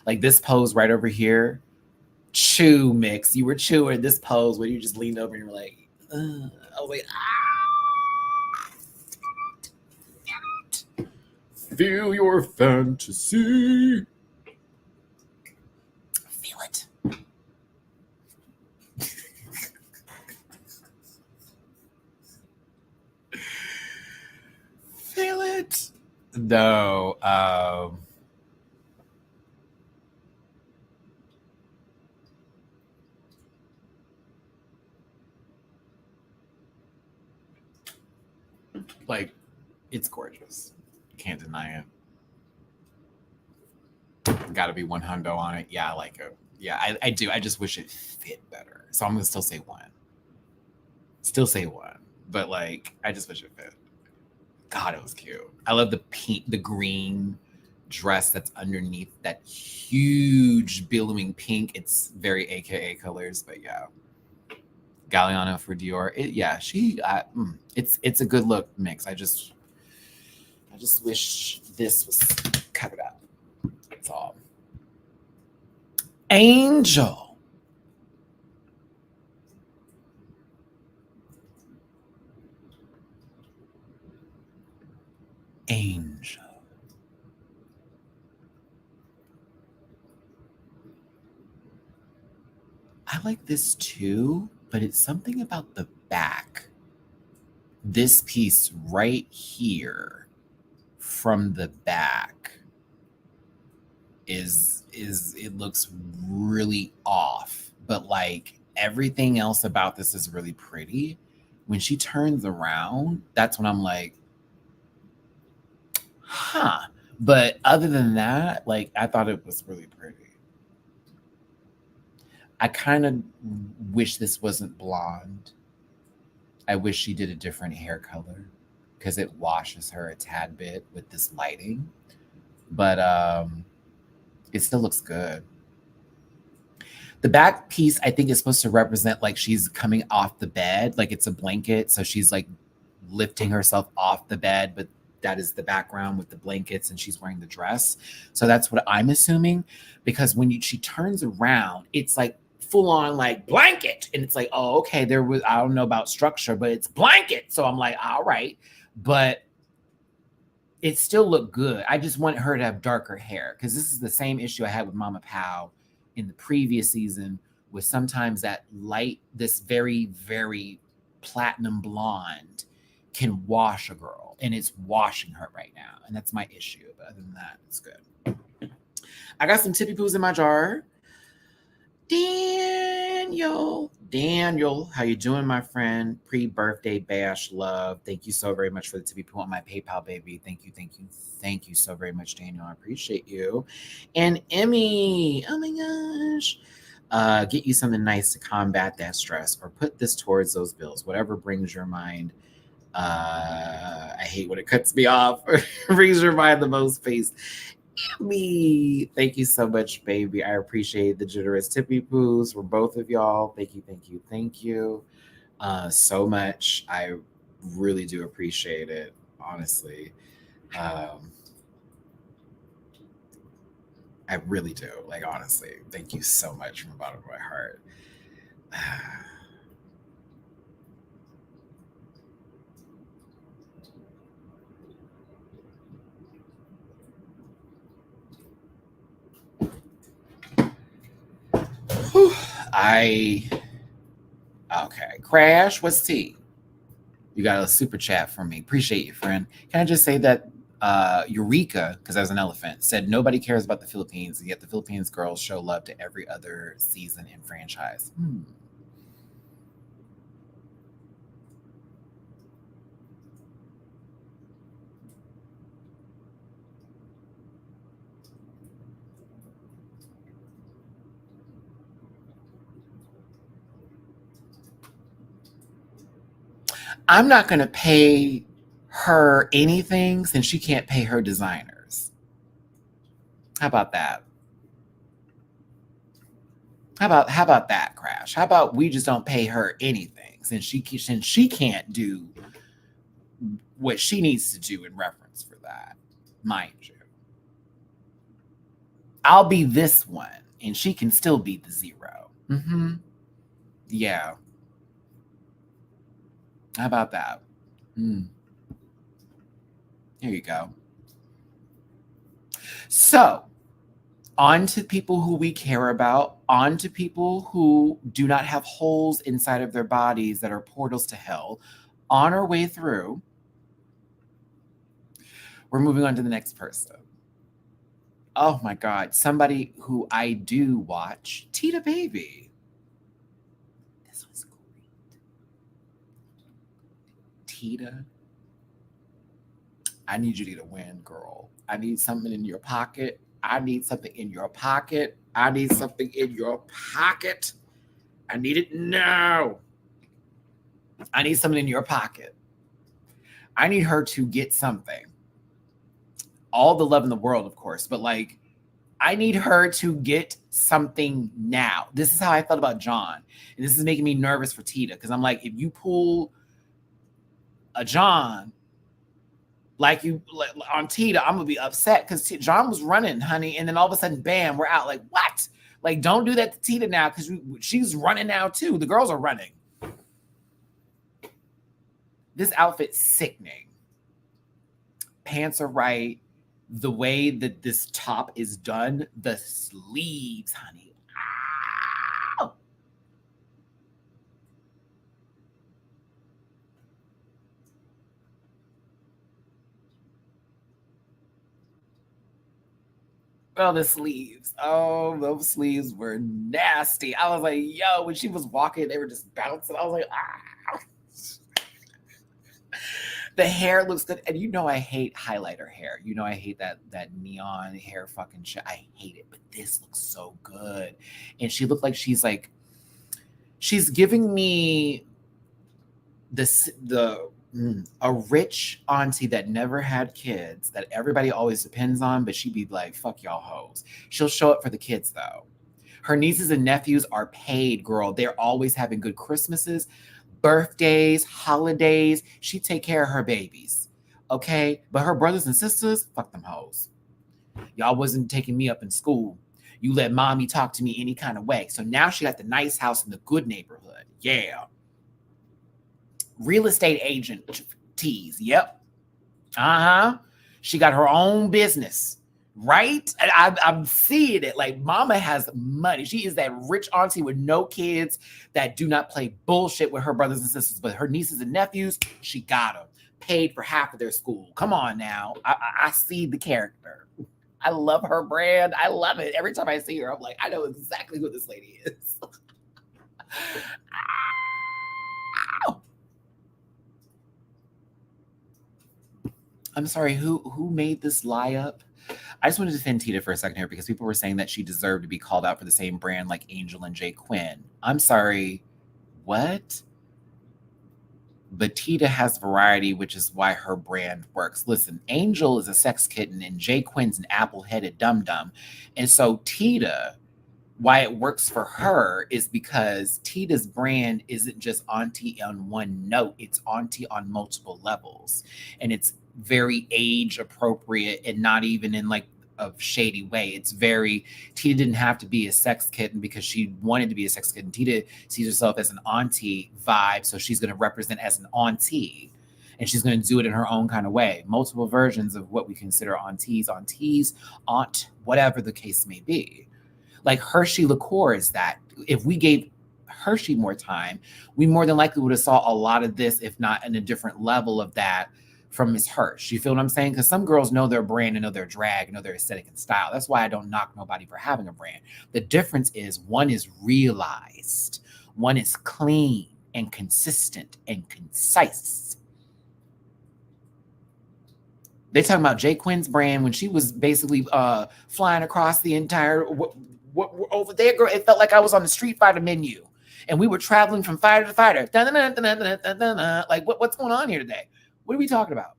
like this pose right over here. Chew mix. You were chewing this pose where you just leaned over and you were like, I was like, feel your fantasy. Feel it. Feel it. No. Like, it's gorgeous. Can't deny it. Got to be 100 on it. Yeah, I like it. Yeah, I do. I just wish it fit better. So I'm gonna still say one. Still say one. But like, I just wish it fit. God, it was cute. I love the pink, the green dress that's underneath that huge billowing pink. It's very AKA colors, but yeah. Galliano for Dior. It's a good look mix. I just wish this was cut it up. That's all. Angel. Angel. I like this too, but it's something about the back. This piece right here from the back is it looks really off, but like everything else about this is really pretty. When she turns around, that's when I'm like, huh. But other than that, like I thought it was really pretty. I kind of wish this wasn't blonde. I wish she did a different hair color because it washes her a tad bit with this lighting. But it still looks good. The back piece, I think, is supposed to represent like she's coming off the bed, like it's a blanket. So she's like lifting herself off the bed, but that is the background with the blankets and she's wearing the dress. So that's what I'm assuming. Because when she turns around, it's like full on like blanket. And it's like, oh, okay, I don't know about structure, but it's blanket. So I'm like, all right. But it still looked good. I just want her to have darker hair because this is the same issue I had with Mama Pow in the previous season, with sometimes that light, this very, very platinum blonde can wash a girl, and it's washing her right now. And that's my issue. But other than that, it's good. I got some tippy poos in my jar. Daniel, how you doing, my friend? Pre-birthday bash love. Thank you so very much for the tippy poo on my PayPal, baby. Thank you so very much, Daniel. I appreciate you. And Emmy, oh my gosh. Get you something nice to combat that stress or put this towards those bills, whatever brings your mind. I hate when it cuts me off or brings your mind the most space. Me. Thank you so much, baby. I appreciate the generous tippy poos for both of y'all. Thank you so much. I really do appreciate it. honestly. I really do. Like, honestly, thank you so much from the bottom of my heart. I okay. Crash, what's tea? You got a super chat from me. Appreciate you, friend. Can I just say that Eureka, because I was an elephant, said nobody cares about the Philippines, and yet the Philippines girls show love to every other season and franchise. I'm not going to pay her anything since she can't pay her designers. How about that? How about that, Crash? How about we just don't pay her anything since she can't do what she needs to do in reference for that, mind you. I'll be this one, and she can still be the 0. Yeah. How about that? Here you go. So, on to people who we care about, on to people who do not have holes inside of their bodies that are portals to hell. On our way through, we're moving on to the next person. Oh my God, somebody who I do watch, Tita Baby. This was great. Tita, I need you to win, girl. I need something in your pocket. I need something in your pocket. I need something in your pocket. I need it now. I need something in your pocket. I need her to get something. All the love in the world, of course, but like, I need her to get something now. This is how I felt about John. And this is making me nervous for Tita, because I'm like, if you pull a John like you on Tita, I'm gonna be upset because John was running, honey, and then all of a sudden, bam, we're out. Like, what? Like, don't do that to Tita now, because she's running now too. The girls are running. This outfit's sickening. Pants are right. The way that this top is done, the sleeves, honey. Ow! Oh, the sleeves. Oh, those sleeves were nasty. I was like, yo, when she was walking, they were just bouncing. I was like, ah. The hair looks good. And you know I hate highlighter hair. You know I hate that neon hair fucking shit. I hate it. But this looks so good. And she looked like she's giving me a rich auntie that never had kids, that everybody always depends on, but she'd be like, fuck y'all hoes. She'll show up for the kids though. Her nieces and nephews are paid, girl. They're always having good Christmases, birthdays, holidays. She take care of her babies. Okay? But her brothers and sisters, fuck them hoes. Y'all wasn't taking me up in school. You let mommy talk to me any kind of way. So now she got the nice house in the good neighborhood. Yeah. Real estate agent tease. Yep. Uh-huh. She got her own business. Right? And I'm seeing it. Like, mama has money. She is that rich auntie with no kids that do not play bullshit with her brothers and sisters. But her nieces and nephews, she got them. Paid for half of their school. Come on now. I see the character. I love her brand. I love it. Every time I see her, I'm like, I know exactly who this lady is. I'm sorry, who made this lie up? I just wanted to defend Tita for a second here, because people were saying that she deserved to be called out for the same brand like Angel and Jay Quinn. I'm sorry, what? But Tita has variety, which is why her brand works. Listen, Angel is a sex kitten and Jay Quinn's an apple-headed dum-dum. And so Tita, why it works for her is because Tita's brand isn't just auntie on one note, it's auntie on multiple levels. And it's very age appropriate and not even in like a shady way. It's very, Tita didn't have to be a sex kitten because she wanted to be a sex kitten. Tita sees herself as an auntie vibe, so she's going to represent as an auntie, and she's going to do it in her own kind of way. Multiple versions of what we consider aunties, aunt, whatever the case may be. Like Hershey liqueur is that. If we gave Hershey more time, we more than likely would have saw a lot of this, if not in a different level of that, from Miss Hirsch. You feel what I'm saying? Because some girls know their brand and know their drag and know their aesthetic and style. That's why I don't knock nobody for having a brand. The difference is one is realized, one is clean and consistent and concise. They talking about Jay Quinn's brand when she was basically flying across the entire over there, girl. It felt like I was on the Street Fighter menu, and we were traveling from fighter to fighter. Like what's going on here today? What are we talking about?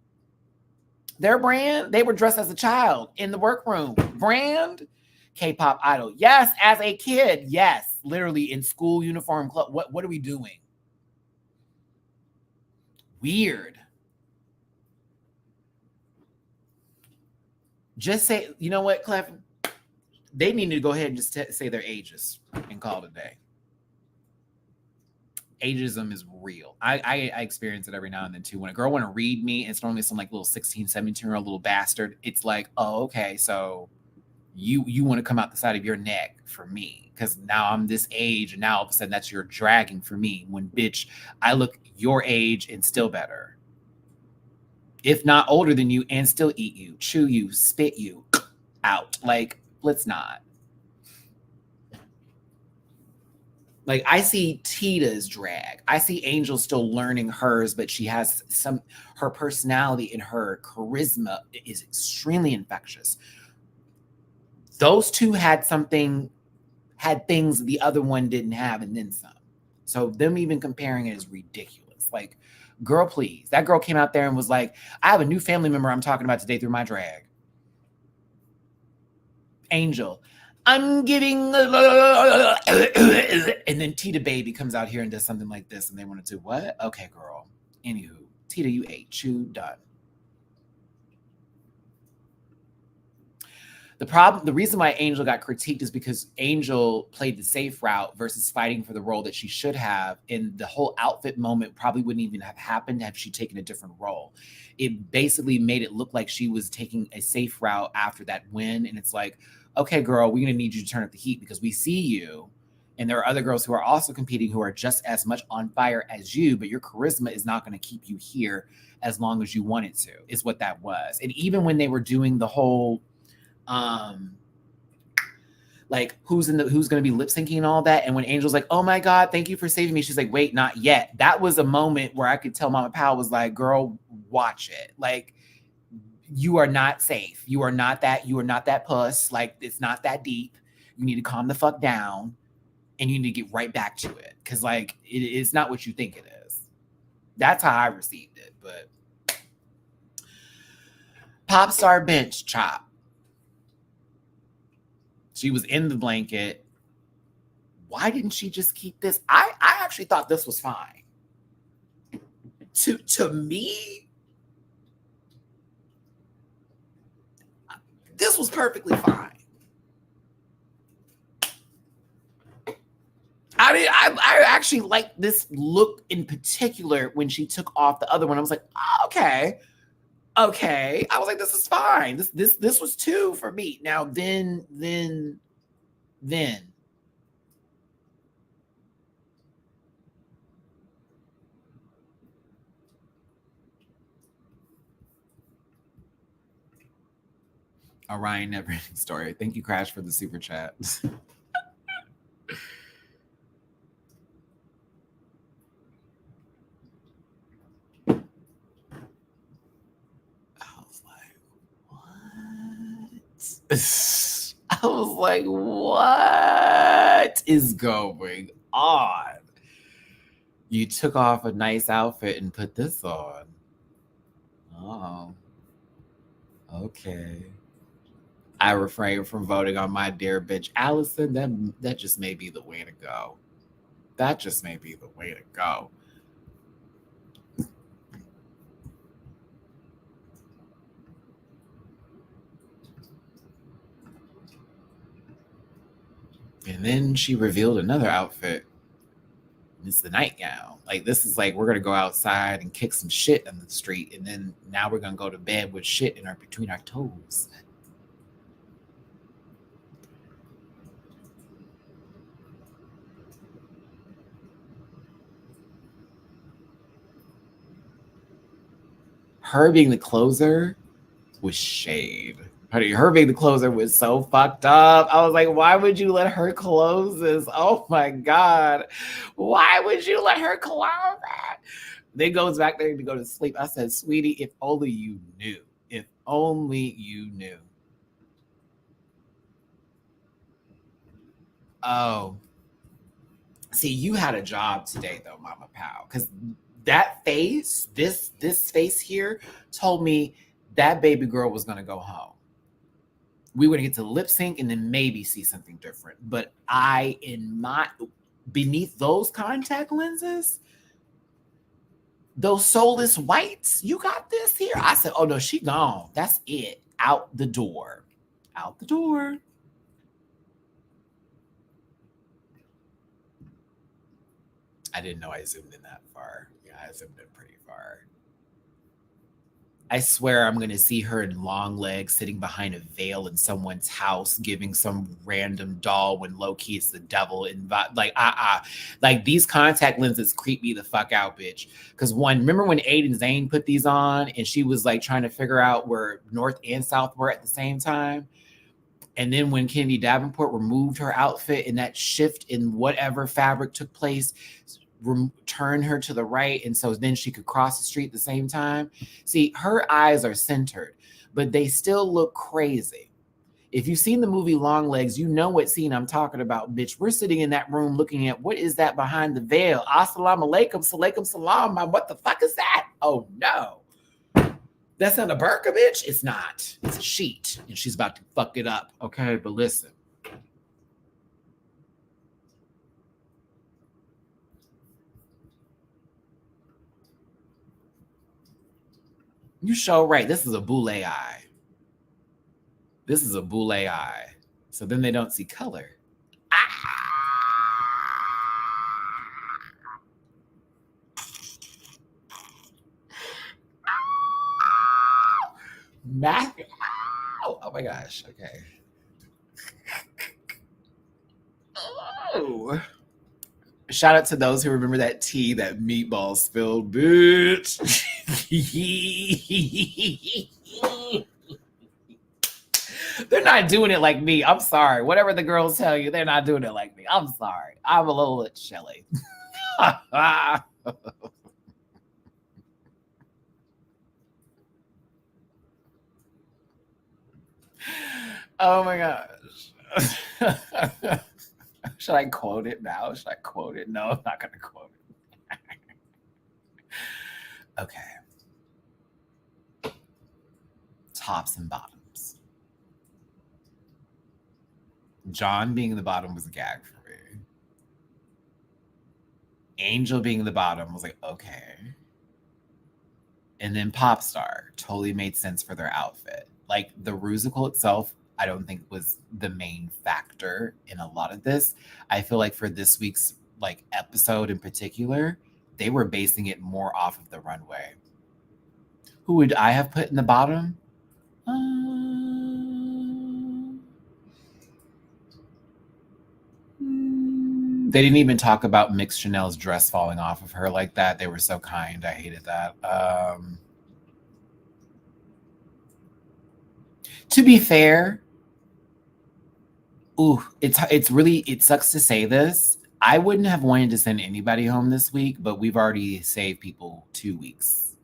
Their brand, they were dressed as a child in the workroom. Brand, K-pop idol. Yes, as a kid. Yes, literally in school uniform club. What are we doing? Weird. Just say, you know what, Clef? They need to go ahead and just say their ages and call it a day. Ageism is real. I experience it every now and then too. When a girl want to read me, it's normally some like little 16, 17-year-old little bastard. It's like, oh, okay, so you want to come out the side of your neck for me because now I'm this age and now all of a sudden that's your dragging for me when, bitch, I look your age and still better. If not older than you and still eat you, chew you, spit you out. Like, let's not. Like, I see Tita's drag. I see Angel still learning hers, but she has her personality and her charisma is extremely infectious. Those two had things the other one didn't have, and then some. So them even comparing it is ridiculous. Like, girl, please. That girl came out there and was like, I have a new family member I'm talking about today through my drag. Angel, I'm getting, and then Tita Baby comes out here and does something like this, and they want to do what? Okay, girl. Anywho, Tita, you ate, chew, done. The reason why Angel got critiqued is because Angel played the safe route versus fighting for the role that she should have, and the whole outfit moment probably wouldn't even have happened had she taken a different role. It basically made it look like she was taking a safe route after that win, and it's like, okay, girl, we're going to need you to turn up the heat because we see you. And there are other girls who are also competing who are just as much on fire as you, but your charisma is not going to keep you here as long as you want it to, is what that was. And even when they were doing the whole, like who's going to be lip syncing and all that. And when Angel's like, oh my God, thank you for saving me. She's like, wait, not yet. That was a moment where I could tell Mama Powell was like, girl, watch it. Like, you are not safe. You are not that puss. Like, it's not that deep. You need to calm the fuck down and you need to get right back to it. Cause like, it's not what you think it is. That's how I received it. But pop star bench chop. She was in the blanket. Why didn't she just keep this? I actually thought this was fine. To me, this was perfectly fine. I actually liked this look in particular when she took off the other one. I was like, oh, okay. I was like, this is fine. This was 2 for me. Now then. Orion never ending story. Thank you, Crash, for the super chat. I was like, what is going on? You took off a nice outfit and put this on. Oh, okay. I refrain from voting on my dear bitch Allison. That just may be the way to go. That just may be the way to go. And then she revealed another outfit. It's the nightgown. Like, this is like, we're gonna go outside and kick some shit on the street, and then now we're gonna go to bed with shit in between our toes. Her being the closer was shade. Her being the closer was so fucked up. I was like, why would you let her close this? Oh my God. Why would you let her close that? Then goes back there to go to sleep. I said, sweetie, if only you knew. If only you knew. Oh. See, you had a job today though, Mama Pal. Because that face, this face here, told me that baby girl was gonna go home. We were gonna get to lip sync and then maybe see something different. But beneath those contact lenses, those soulless whites, you got this here. I said, oh no, she gone. That's it. Out the door. Out the door. I didn't know I zoomed in that far. Yeah, I zoomed in pretty far. I swear I'm going to see her in long legs sitting behind a veil in someone's house giving some random doll when low-key it's the devil. Like these contact lenses creep me the fuck out, bitch. Because remember when Aiden Zane put these on and she was like trying to figure out where North and South were at the same time? And then when Kennedy Davenport removed her outfit and that shift in whatever fabric took place, turn her to the right, and so then she could cross the street at the same time. See, her eyes are centered, but they still look crazy. If you've seen the movie Longlegs, you know what scene I'm talking about, bitch. We're sitting in that room looking at what is that behind the veil? Assalamu alaikum, salaikum salam. What the fuck is that? Oh no. That's not a burqa, bitch. It's not. It's a sheet, and she's about to fuck it up. Okay, but listen. You show right. This is a boule eye. This is a boule eye. So then they don't see color. Math. Oh my gosh. Okay. Oh. Shout out to those who remember that tea that Meatball spilled, bitch. They're not doing it like me. I'm sorry. Whatever the girls tell you, they're not doing it like me. I'm sorry. I'm a little chilly. Oh my gosh. Should I quote it now? Should I quote it? No, I'm not going to quote it. Okay. Tops and bottoms. John being the bottom was a gag for me. Angel being the bottom was like, okay. And then Popstar totally made sense for their outfit. Like the Rusical itself, I don't think was the main factor in a lot of this. I feel like for this week's like episode in particular, they were basing it more off of the runway. Who would I have put in the bottom? They didn't even talk about Mix Chanel's dress falling off of her like that. They were so kind. I hated that. To be fair, it sucks to say this. I wouldn't have wanted to send anybody home this week, but we've already saved people 2 weeks.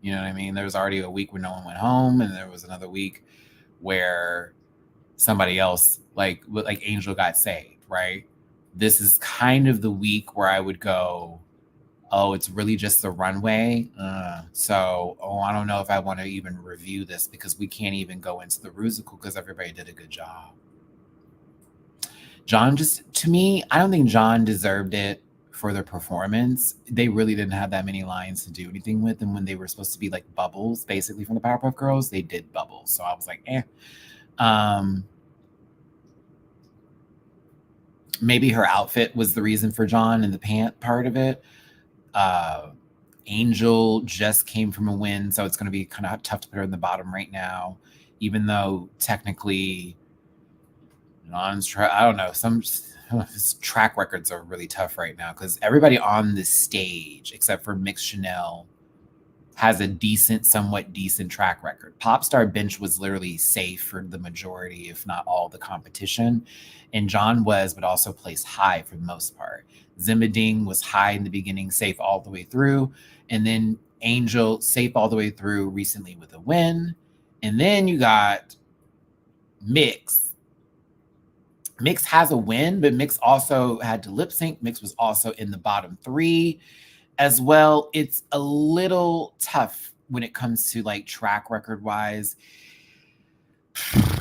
You know what I mean? There was already a week where no one went home, and there was another week where somebody else, like Angel, got saved, right? This is kind of the week where I would go, oh, it's really just the runway. I don't know if I want to even review this because we can't even go into the Rusical because everybody did a good job. John to me, I don't think John deserved it for their performance. They really didn't have that many lines to do anything with. And when they were supposed to be like bubbles, basically from the Powerpuff Girls, they did bubbles. So I was like, eh. Maybe her outfit was the reason for John and the pant part of it. Angel just came from a win, so it's going to be kind of tough to put her in the bottom right now, even though technically, I don't know, some his track records are really tough right now because everybody on this stage, except for Mix Chanel, has a somewhat decent track record. Popstar bench was literally safe for the majority, if not all, the competition. And John was, but also placed high for the most part. Zimbading was high in the beginning, safe all the way through. And then Angel, safe all the way through recently with a win. And then you got Mix. Mix has a win, but Mix also had to lip sync. Mix was also in the bottom 3 as well. It's a little tough when it comes to like track record wise.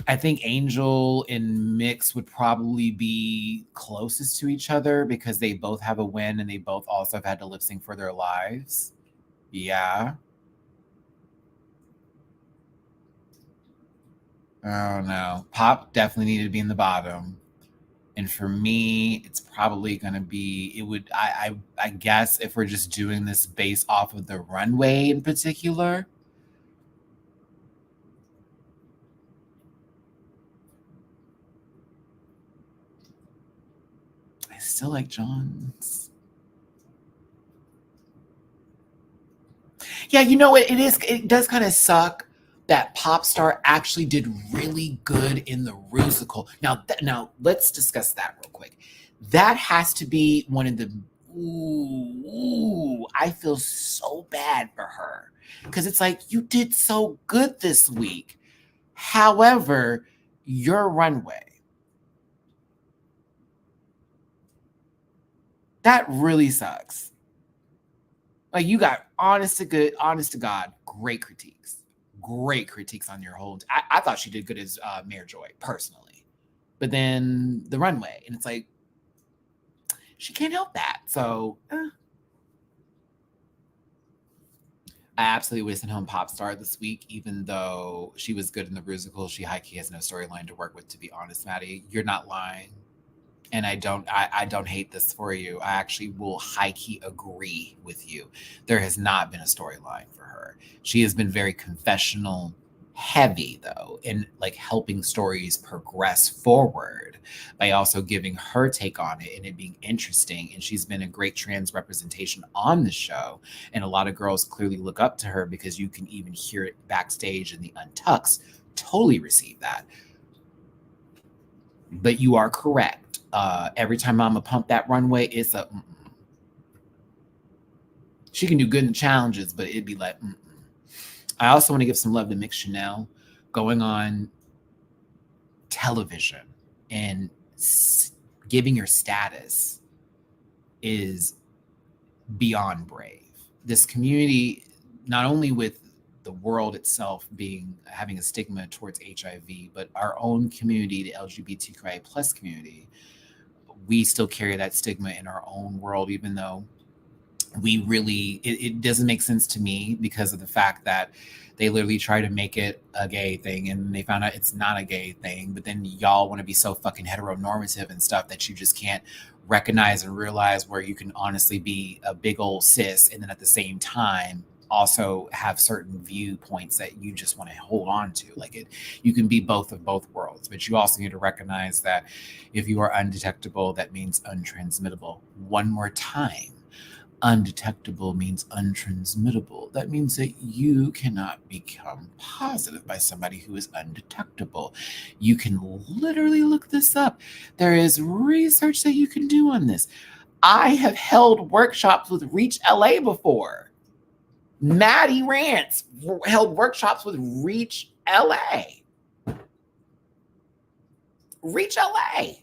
I think Angel and Mix would probably be closest to each other because they both have a win and they both also have had to lip sync for their lives. Yeah. Oh no. Pop definitely needed to be in the bottom. And for me, it's probably going to be, I guess if we're just doing this based off of the runway in particular, I still like John's. Yeah, you know what? It does kind of suck that Popstar actually did really good in the Rusical. Now let's discuss that real quick. That has to be one of the I feel so bad for her because it's like you did so good this week. However, your runway, that really sucks. Like you got honest to God, great critiques on your whole. I thought she did good as Mayor Joy personally, but then the runway, and it's like she can't help that. So I absolutely would have sent home Popstar this week, even though she was good in the Rusical. She high key has no storyline to work with. To be honest, Maddie, you're not lying. And I don't hate this for you. I actually will high key agree with you. There has not been a storyline for her. She has been very confessional heavy though, in like helping stories progress forward by also giving her take on it and it being interesting. And she's been a great trans representation on the show. And a lot of girls clearly look up to her because you can even hear it backstage in the Untucks. Totally receive that. But you are correct. Every time Mama pump that runway, it's a she can do good in the challenges, but it'd be like I also want to give some love to Mix Chanel going on television and giving your status is beyond brave. This community, not only with the world itself having a stigma towards HIV, but our own community, the LGBTQIA plus community, we still carry that stigma in our own world, even though it doesn't make sense to me because of the fact that they literally try to make it a gay thing and they found out it's not a gay thing. But then y'all want to be so fucking heteronormative and stuff that you just can't recognize and realize where you can honestly be a big old cis and then at the same time also have certain viewpoints that you just want to hold on to. You can be both of both worlds, but you also need to recognize that if you are undetectable, that means untransmittable. One more time. Undetectable means untransmittable. That means that you cannot become positive by somebody who is undetectable. You can literally look this up. There is research that you can do on this. I have held workshops with Reach LA before. Matty-Rants held workshops with Reach LA. Reach LA.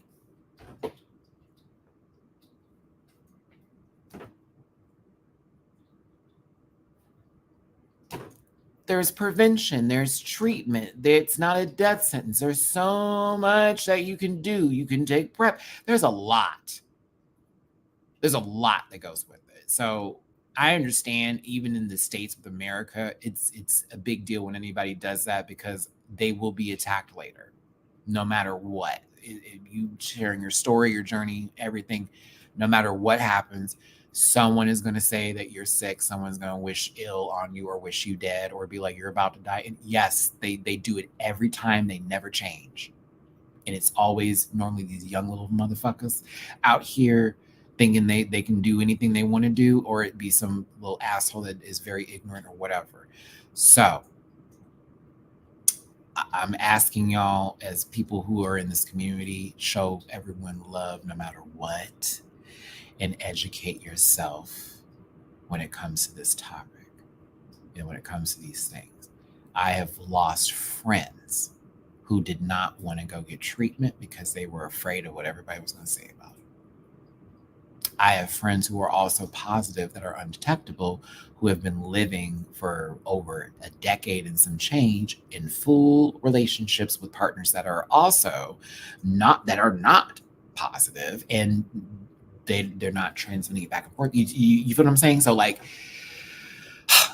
There's prevention, there's treatment. It's not a death sentence. There's so much that you can do. You can take PrEP. There's a lot. There's a lot that goes with it. So I understand even in the States with America, it's a big deal when anybody does that because they will be attacked later, no matter what. you sharing your story, your journey, everything, no matter what happens, someone is going to say that you're sick. Someone's going to wish ill on you or wish you dead or be like, you're about to die. And yes, they do it every time. They never change. And it's always normally these young little motherfuckers out here thinking they can do anything they want to do, or it be some little asshole that is very ignorant or whatever. So I'm asking y'all, as people who are in this community, show everyone love no matter what, and educate yourself when it comes to this topic and when it comes to these things. I have lost friends who did not want to go get treatment because they were afraid of what everybody was going to say about it. I have friends who are also positive that are undetectable, who have been living for over a decade and some change in full relationships with partners that are also not positive, and they're not transmitting it back and forth. You feel what I'm saying? So like,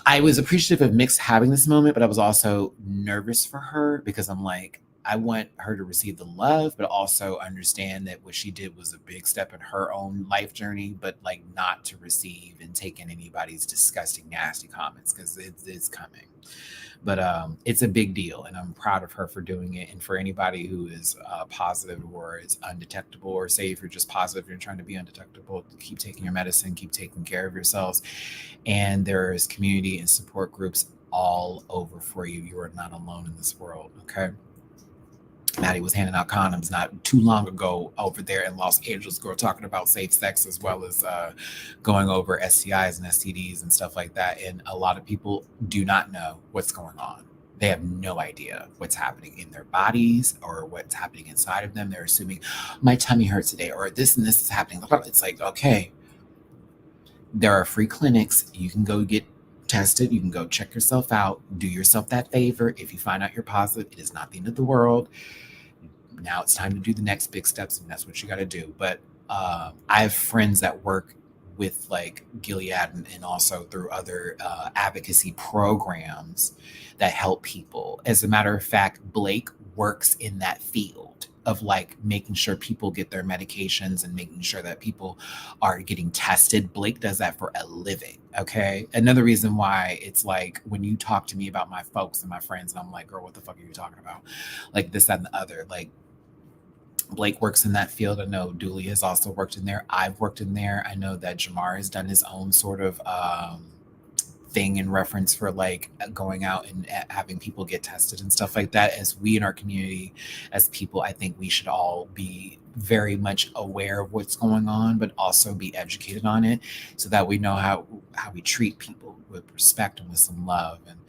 I was appreciative of Mix having this moment, but I was also nervous for her because I'm like, I want her to receive the love, but also understand that what she did was a big step in her own life journey, but like not to receive and take in anybody's disgusting, nasty comments, because it's coming. But it's a big deal, and I'm proud of her for doing it. And for anybody who is positive or is undetectable, or say if you're just positive, you're trying to be undetectable, keep taking your medicine, keep taking care of yourselves. And there is community and support groups all over for you. You are not alone in this world, okay? Matty was handing out condoms not too long ago over there in Los Angeles, girl, talking about safe sex, as well as going over STIs and STDs and stuff like that. And a lot of people do not know what's going on. They have no idea what's happening in their bodies or what's happening inside of them. They're assuming my tummy hurts today, or this and this is happening. It's like, okay, there are free clinics. You can go get tested. You can go check yourself out. Do yourself that favor. If you find out you're positive, it is not the end of the world. Now it's time to do the next big steps, and that's what you got to do. But I have friends that work with like Gilead and also through other advocacy programs that help people. As a matter of fact, Blake works in that field of like making sure people get their medications and making sure that people are getting tested. Blake does that for a living. Okay. Another reason why it's like when you talk to me about my folks and my friends, and I'm like, girl, what the fuck are you talking about? Like this, that, and the other. Like, Blake works in that field. I know Dooley has also worked in there. I've worked in there. I know that Jamar has done his own sort of thing in reference for like going out and having people get tested and stuff like that. As we in our community, as people, I think we should all be very much aware of what's going on, but also be educated on it so that we know how we treat people with respect and with some love. And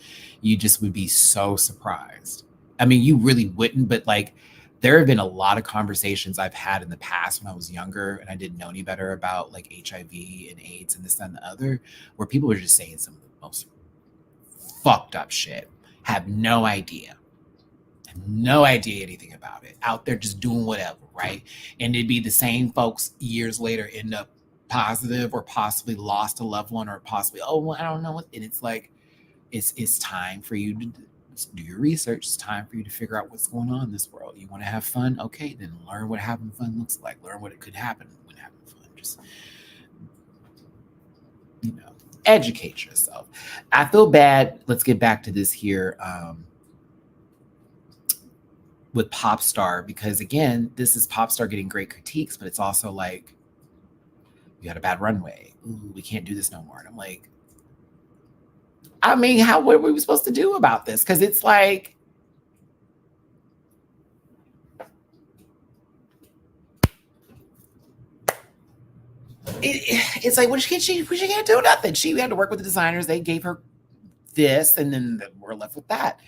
you just would be so surprised. I mean, you really wouldn't, but like, there have been a lot of conversations I've had in the past when I was younger and I didn't know any better about like HIV and AIDS and this, that, and the other, where people were just saying some of the most fucked up shit, have no idea anything about it, out there just doing whatever, right? And it'd be the same folks years later end up positive or possibly lost a loved one or possibly, oh, well, I don't know what, and it's like, it's time for you to do your research. It's time for you to figure out what's going on in this world. You want to have fun? Okay, then learn what having fun looks like. Learn what it could happen when having fun. Just, educate yourself. I feel bad. Let's get back to this here with Popstar, because again, this is Popstar getting great critiques, but it's also like, you had a bad runway. Ooh, we can't do this no more. And I'm like, I mean, what were we supposed to do about this? Because it's like, it's like, she can't do nothing. She had to work with the designers. They gave her this, and then we're left with that.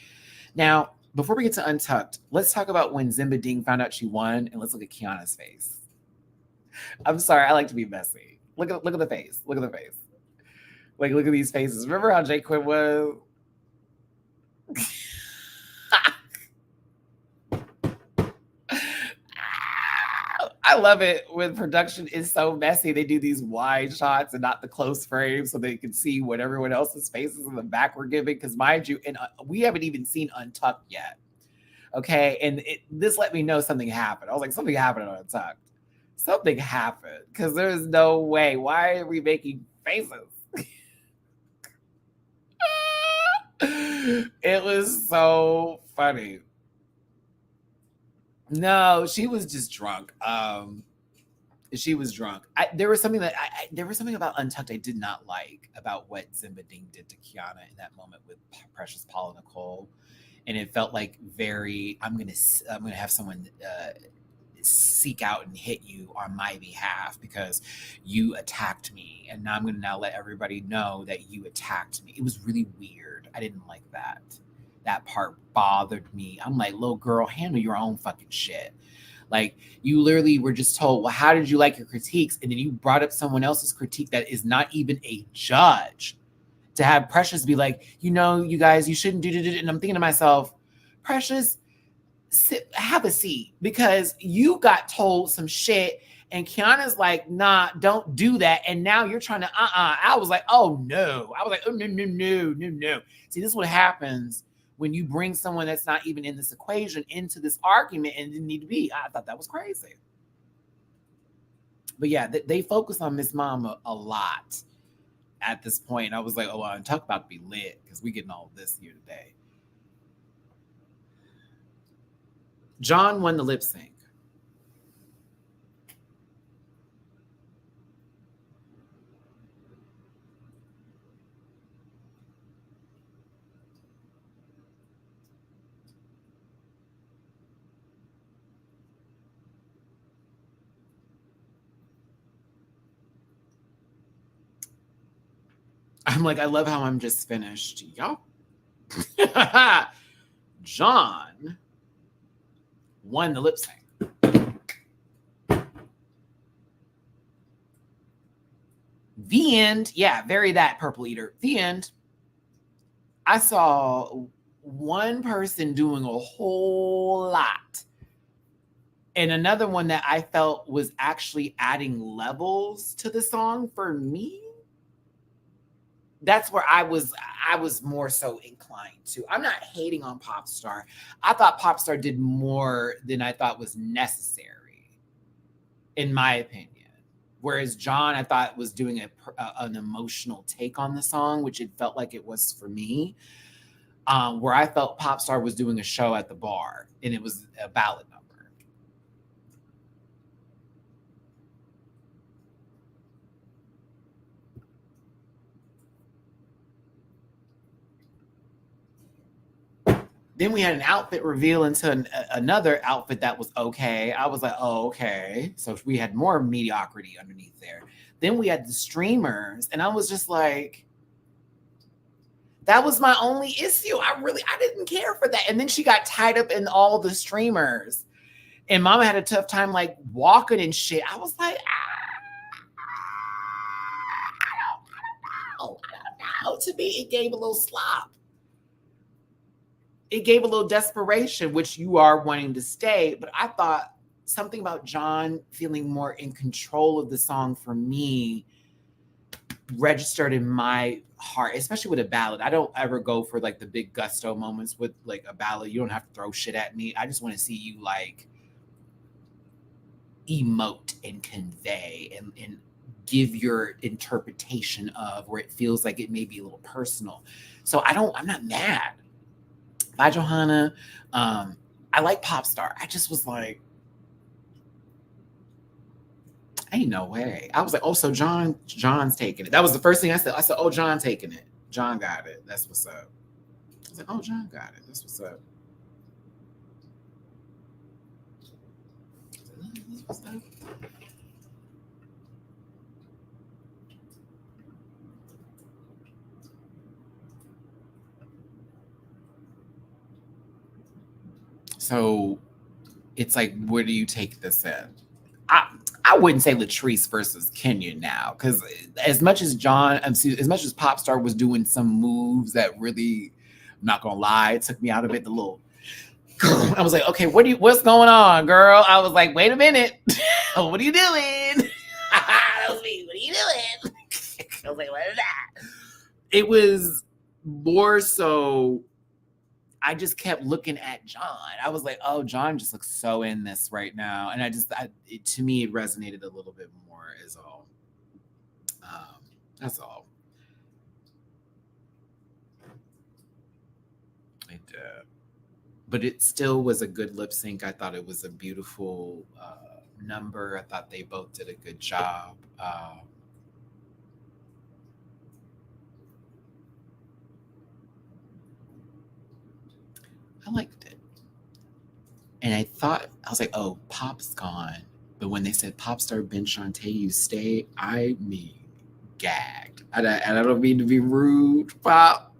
Now, before we get to Untucked, let's talk about when Zimba Ding found out she won, and let's look at Kiana's face. I'm sorry, I like to be messy. Look at the face. Look at the face. Like, look at these faces. Remember how Jay Quinn was? I love it when production is so messy. They do these wide shots and not the close frames so they can see what everyone else's faces in the back were giving. Because mind you, and we haven't even seen Untucked yet. Okay. And this let me know something happened. I was like, something happened on Untucked. Something happened because there's no way. Why are we making faces? It was so funny. No, she was just drunk. She was drunk. There was something about Untucked I did not like about what Zimba Ding did to Kiana in that moment with Precious Paul and Nicole, and it felt like I'm gonna have someone seek out and hit you on my behalf because you attacked me, and now I'm gonna let everybody know that you attacked me. It was really weird. I didn't like that. That part bothered me. I'm like, little girl, handle your own fucking shit. Like, you literally were just told, well, how did you like your critiques? And then you brought up someone else's critique that is not even a judge, to have Precious be like, you guys, you shouldn't do it. And I'm thinking to myself, Precious, have a seat, because you got told some shit and Kiana's like, nah, don't do that. And now you're trying to, I was like, oh no. I was like, oh, no. See, this is what happens when you bring someone that's not even in this equation into this argument and didn't need to be. I thought that was crazy. But yeah, they focus on Miss Mama a lot at this point. I was like, oh, I'm talking about to be lit because we getting all this here today. John won the lip sync. I'm like, I love how I'm just finished. Y'all. John won the lip sync. The end. Yeah, very that, Purple Eater. The end. I saw one person doing a whole lot, and another one that I felt was actually adding levels to the song for me. That's where I was more so inclined to. I'm not hating on Popstar. I thought Popstar did more than I thought was necessary, in my opinion. Whereas John, I thought, was doing an emotional take on the song, which it felt like it was for me. Where I felt Popstar was doing a show at the bar, and it was a ballad number. Then we had an outfit reveal into another outfit that was okay. I was like, oh, okay. So we had more mediocrity underneath there. Then we had the streamers, and I was just like, that was my only issue. I didn't care for that. And then she got tied up in all the streamers, and Mama had a tough time like walking and shit. I was like, I don't know. To me, it gave a little slop. It gave a little desperation, which you are wanting to stay. But I thought something about John feeling more in control of the song for me registered in my heart, especially with a ballad. I don't ever go for like the big gusto moments with like a ballad. You don't have to throw shit at me. I just want to see you like emote and convey and give your interpretation of where it feels like it may be a little personal. So I'm not mad. Bye, Johanna. I like Popstar. I just was like, ain't no way. I was like, oh, so John's taking it. That was the first thing I said. I said, oh, John taking it. John got it. That's what's up. I was like, oh, John got it. That's what's up. That's what's up. So it's like, where do you take this in? I wouldn't say Latrice versus Kenya now, because as much as Popstar was doing some moves that really, I'm not gonna lie, it took me out of it. I was like, okay, what's going on, girl? I was like, wait a minute, what are you doing? That was me. What are you doing? I was like, what is that? It was more so I just kept looking at John. I was like, oh, John just looks so in this right now. And to me, it resonated a little bit more is all. That's all. It but it still was a good lip sync. I thought it was a beautiful number. I thought they both did a good job. I liked it. And I was like, oh, Pop's gone. But when they said Pop star Ben Shantae, you stay, I mean, gagged. And I don't mean to be rude, Pop.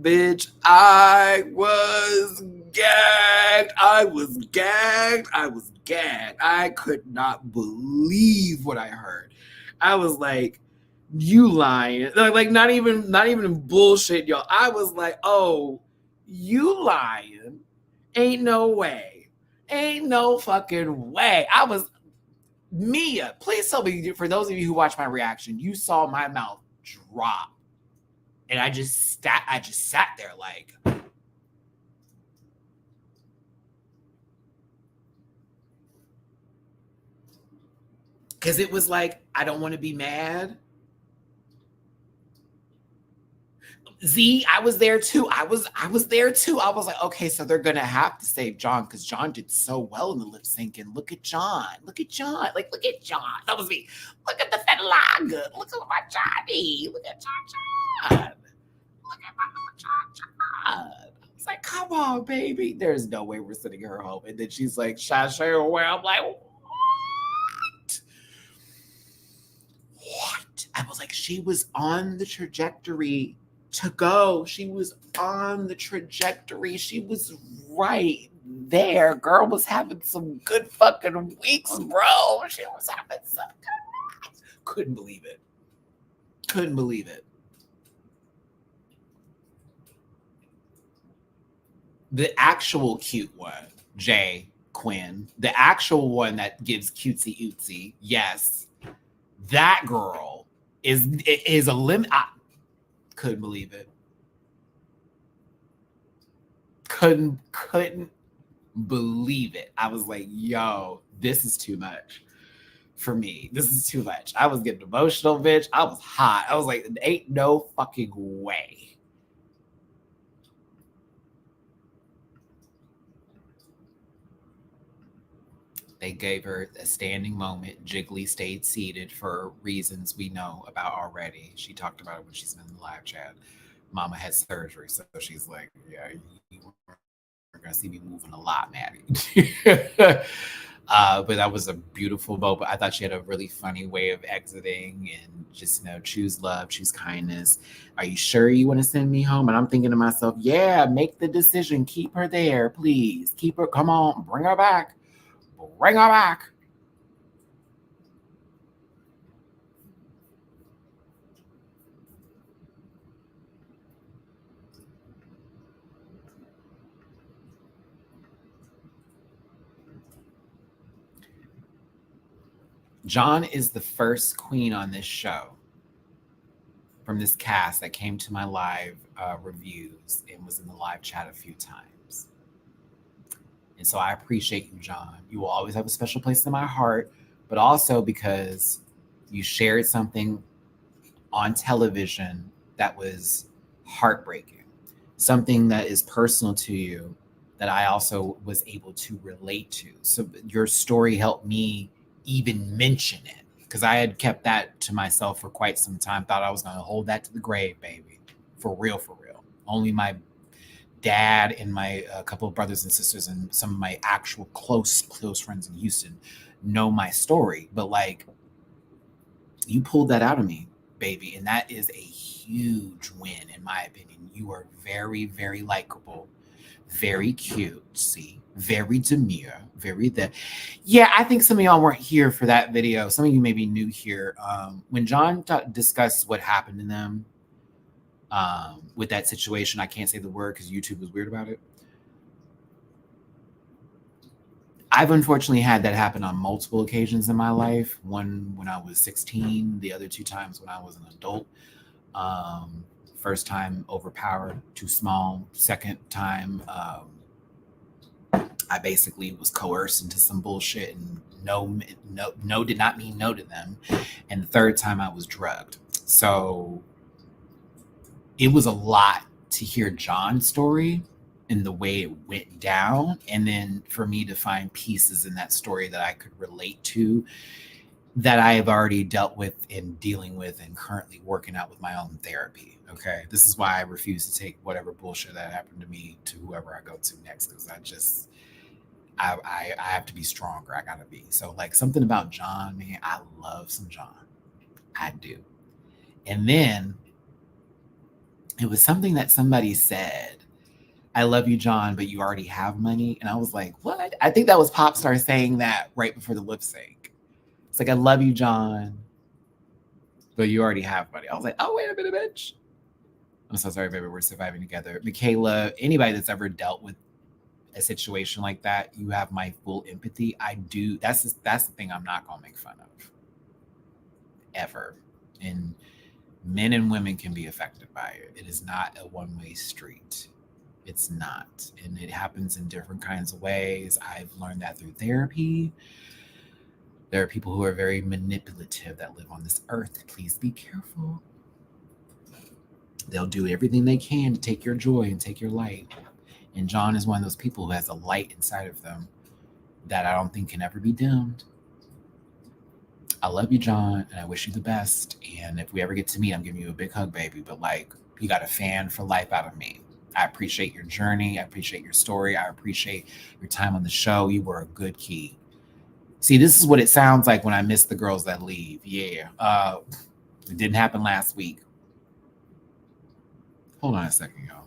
Bitch, I was gagged. I was gagged. I was gagged. I could not believe what I heard. I was like, you lying. Like not even bullshit, y'all. I was like, oh, you lying. Ain't no way. Ain't no fucking way. I was Mia. Please tell me, for those of you who watched my reaction, you saw my mouth drop. And I just sat there like, because it was like, I don't want to be mad. Z, I was there too. I was there too. I was like, okay, so they're gonna have to save John because John did so well in the lip sync. And look at John. Look at John. Like, look at John. That was me. Look at the Fetalaga. Look at my Johnny. Look at John. Look at my little John. I was like, come on, baby. There's no way we're sending her home. And then she's like, sashay away. I'm like, what? What? I was like, she was on the trajectory to go. She was on the trajectory. She was right there. Girl was having some good fucking weeks, bro. She was having some good weeks. Couldn't believe it. Couldn't believe it. The actual cute one, Jay Quinn, the actual one that gives cutesy ootsy, yes, that girl is a limit. Couldn't believe it. Couldn't believe it. I was like, yo, this is too much for me. This is too much. I was getting emotional, bitch. I was hot. I was like, ain't no fucking way. They gave her a standing moment. Jiggly stayed seated for reasons we know about already. She talked about it when she's been in the live chat. Mama had surgery, so she's like, yeah, you're going to see me moving a lot, Matty. But that was a beautiful moment. I thought she had a really funny way of exiting and just, choose love, choose kindness. Are you sure you want to send me home? And I'm thinking to myself, yeah, make the decision. Keep her there, please. Keep her. Come on, bring her back. Bring her back. John is the first queen on this show from this cast that came to my live reviews and was in the live chat a few times. And so I appreciate you, John. You will always have a special place in my heart, but also because you shared something on television that was heartbreaking, something that is personal to you that I also was able to relate to. So your story helped me even mention it because I had kept that to myself for quite some time. Thought I was going to hold that to the grave, baby. For real, for real. Only my dad and my couple of brothers and sisters and some of my actual close friends in Houston know my story. But like, you pulled that out of me, baby. And that is a huge win, in my opinion. You are very, very likable, very cute, very demure, very that. Yeah, I think some of y'all weren't here for that video. Some of you may be new here. When John discussed what happened to them with that situation, I can't say the word because YouTube was weird about it. I've unfortunately had that happen on multiple occasions in my life. One when I was 16, the other two times when I was an adult. First time overpowered, too small. Second time, I basically was coerced into some bullshit, and no did not mean no to them. And the third time I was drugged. So it was a lot to hear John's story and the way it went down. And then for me to find pieces in that story that I could relate to, that I have already dealt with and dealing with and currently working out with my own therapy. Okay. This is why I refuse to take whatever bullshit that happened to me to whoever I go to next. Because I have to be stronger. I gotta be. So like something about John, man, I love some John. I do. And then it was something that somebody said, I love you, John, but you already have money. And I was like, what? I think that was Popstar saying that right before the lip sync. It's like, I love you, John, but you already have money. I was like, oh, wait a minute, bitch. I'm so sorry, baby. We're surviving together. Michaela, anybody that's ever dealt with a situation like that, you have my full empathy. I do. That's the thing I'm not going to make fun of. Ever. And men and women can be affected by it. It is not a one-way street. It's not. And it happens in different kinds of ways. I've learned that through therapy. There are people who are very manipulative that live on this earth. Please be careful. They'll do everything they can to take your joy and take your light. And John is one of those people who has a light inside of them that I don't think can ever be dimmed. I love you, John, and I wish you the best. And if we ever get to meet, I'm giving you a big hug, baby. But like, you got a fan for life out of me. I appreciate your journey. I appreciate your story. I appreciate your time on the show. You were a good key. See, this is what it sounds like when I miss the girls that leave. Yeah. It didn't happen last week. Hold on a second, y'all.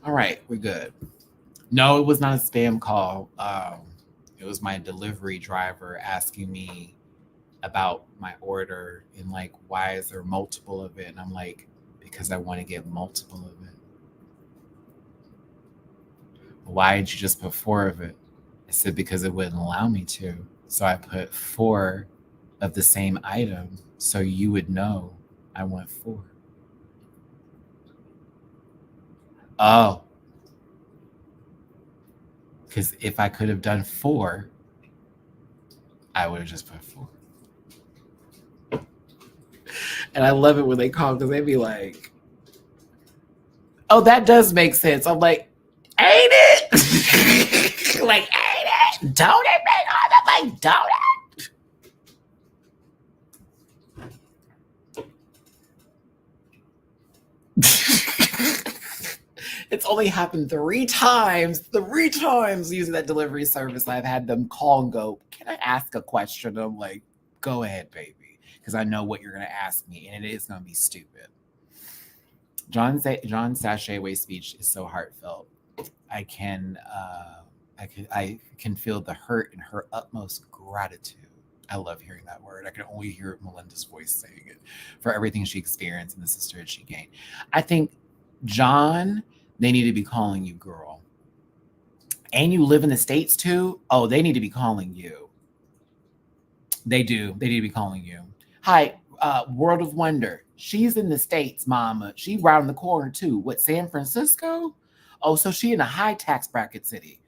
All right, we're good. No, it was not a spam call. It was my delivery driver asking me about my order and like, why is there multiple of it? And I'm like, because I want to get multiple of it. Why did you just put 4 of it? I said, because it wouldn't allow me to. So I put 4 of the same item so you would know I want 4. Oh, because if I could have done 4, I would have just put 4. And I love it when they call because they be like, oh, that does make sense. I'm like, ain't it? Like, ain't it? Don't it make all that? Like, don't it? It's only happened 3 times. 3 times using that delivery service. I've had them call and go, can I ask a question? And I'm like, go ahead, baby. Because I know what you're going to ask me. And it is going to be stupid. John's Sacheway speech is so heartfelt. I can feel the hurt in her utmost gratitude. I love hearing that word. I can only hear Melinda's voice saying it for everything she experienced and the sisterhood she gained. I think, John, they need to be calling you girl. And you live in the States too? Oh, they need to be calling you. They do. They need to be calling you. Hi, World of Wonder. She's in the States, mama. She around the corner too. What, San Francisco? Oh, so she in a high tax bracket city.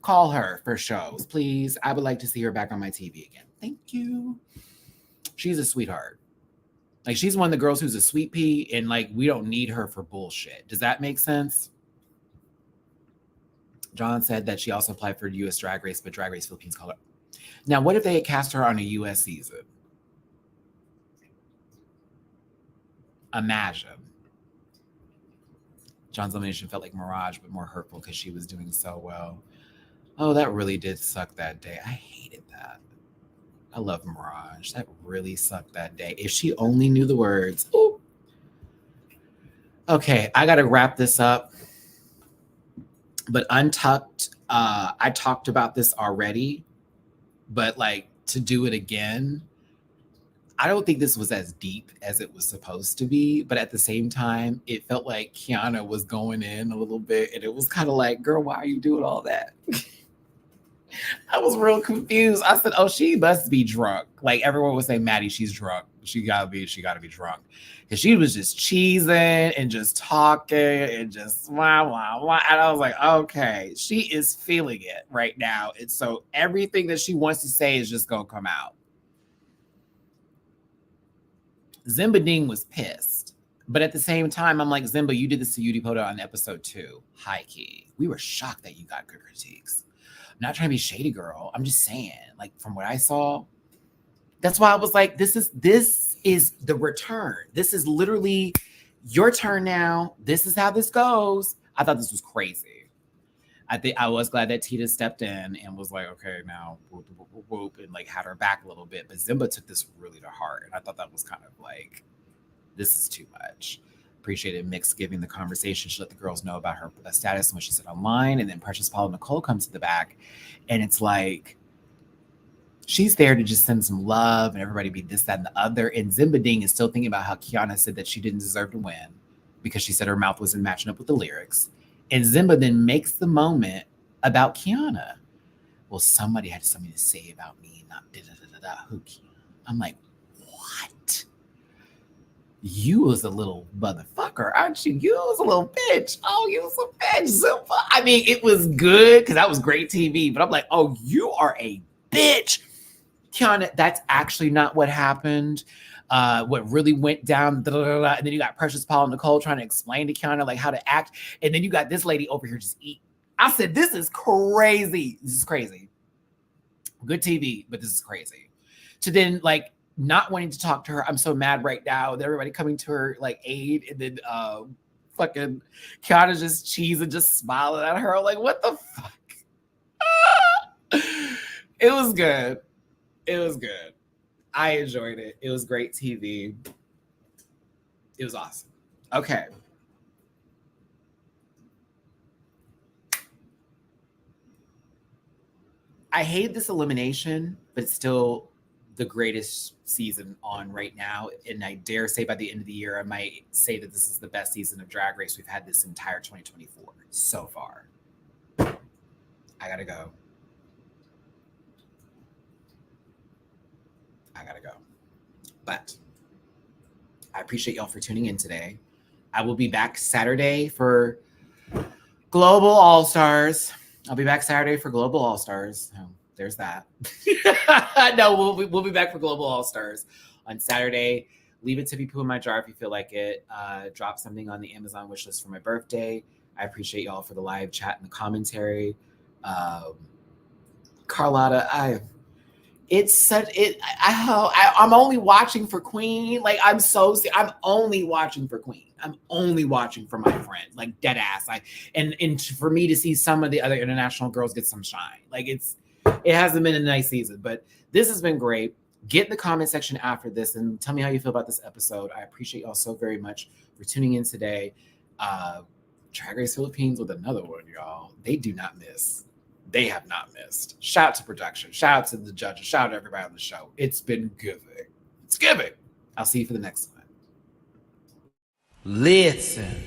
Call her for shows, please. I would like to see her back on my TV again. Thank you. She's a sweetheart. Like, she's one of the girls who's a sweet pea, and like, we don't need her for bullshit. Does that make sense? John said that she also applied for U.S. Drag Race, but Drag Race Philippines called her. Now, what if they had cast her on a U.S. season? Imagine. John's elimination felt like Mirage, but more hurtful because she was doing so well. Oh, that really did suck that day. I hated that. I love Mirage. That really sucked that day. If she only knew the words. Ooh. Okay, I got to wrap this up. But Untucked, I talked about this already, but like to do it again, I don't think this was as deep as it was supposed to be. But at the same time, it felt like Kiana was going in a little bit, and it was kind of like, girl, why are you doing all that? I was real confused. I said, oh, she must be drunk. Like everyone was saying, Maddie, she's drunk. She gotta be drunk. Because she was just cheesing and just talking and just wah, wah, wah. And I was like, okay, she is feeling it right now. And so everything that she wants to say is just gonna come out. Zimba Ding was pissed. But at the same time, I'm like, Zimba, you did this to Udipota on episode 2. High key. We were shocked that you got good critiques. Not trying to be shady, girl. I'm just saying, like from what I saw, that's why I was like, this is the return. This is literally your turn now. This is how this goes. I thought this was crazy. I was glad that Tita stepped in and was like, okay, now whoop, whoop, whoop, whoop, and like had her back a little bit. But Zimba took this really to heart, and I thought that was kind of like, this is too much. Appreciated Mix giving the conversation. She let the girls know about her status and what she said online. And then Precious Paul and Nicole comes to the back. And it's like, she's there to just send some love and everybody be this, that, and the other. And Zimba Ding is still thinking about how Kiana said that she didn't deserve to win because she said her mouth wasn't matching up with the lyrics. And Zimba then makes the moment about Kiana. Well, somebody had something to say about me, not da-da-da-da-da. Who Kiana? I'm like, what? You was a little motherfucker, aren't you? You was a little bitch. Oh, you was a bitch, Zimba. I mean, it was good because that was great TV. But I'm like, oh, you are a bitch. Kiana, that's actually not what happened. What really went down, and then you got Precious Paul and Nicole trying to explain to Kiana like how to act. And then you got this lady over here just eat. I said, this is crazy. This is crazy. Good TV, but this is crazy. To then like, not wanting to talk to her. I'm so mad right now with everybody coming to her like aid, and then fucking Kiana just cheesing, just smiling at her. Like, what the fuck? It was good. It was good. I enjoyed it. It was great TV. It was awesome. Okay. I hate this elimination, but it's still the greatest season on right now. And I dare say by the end of the year, I might say that this is the best season of Drag Race we've had this entire 2024 so far. I gotta go. But I appreciate y'all for tuning in today. I will be back Saturday for Global All-Stars. I'll be back Saturday for Global All-Stars. Oh, there's that. No, we'll be back for Global All-Stars on Saturday. Leave a tippy poo in my jar if you feel like it. Drop something on the Amazon wish list for my birthday. I appreciate y'all for the live chat and the commentary. Carlotta, I'm only watching for Queen. Like I'm only watching for Queen. I'm only watching for my friend, like dead ass. And for me to see some of the other international girls get some shine. Like it hasn't been a nice season, but this has been great. Get in the comment section after this and tell me how you feel about this episode. I appreciate y'all so very much for tuning in today. Drag Race Philippines with another one, y'all. They do not miss. They have not missed. Shout out to production. Shout out to the judges. Shout out to everybody on the show. It's been giving. It's giving. I'll see you for the next one. Listen.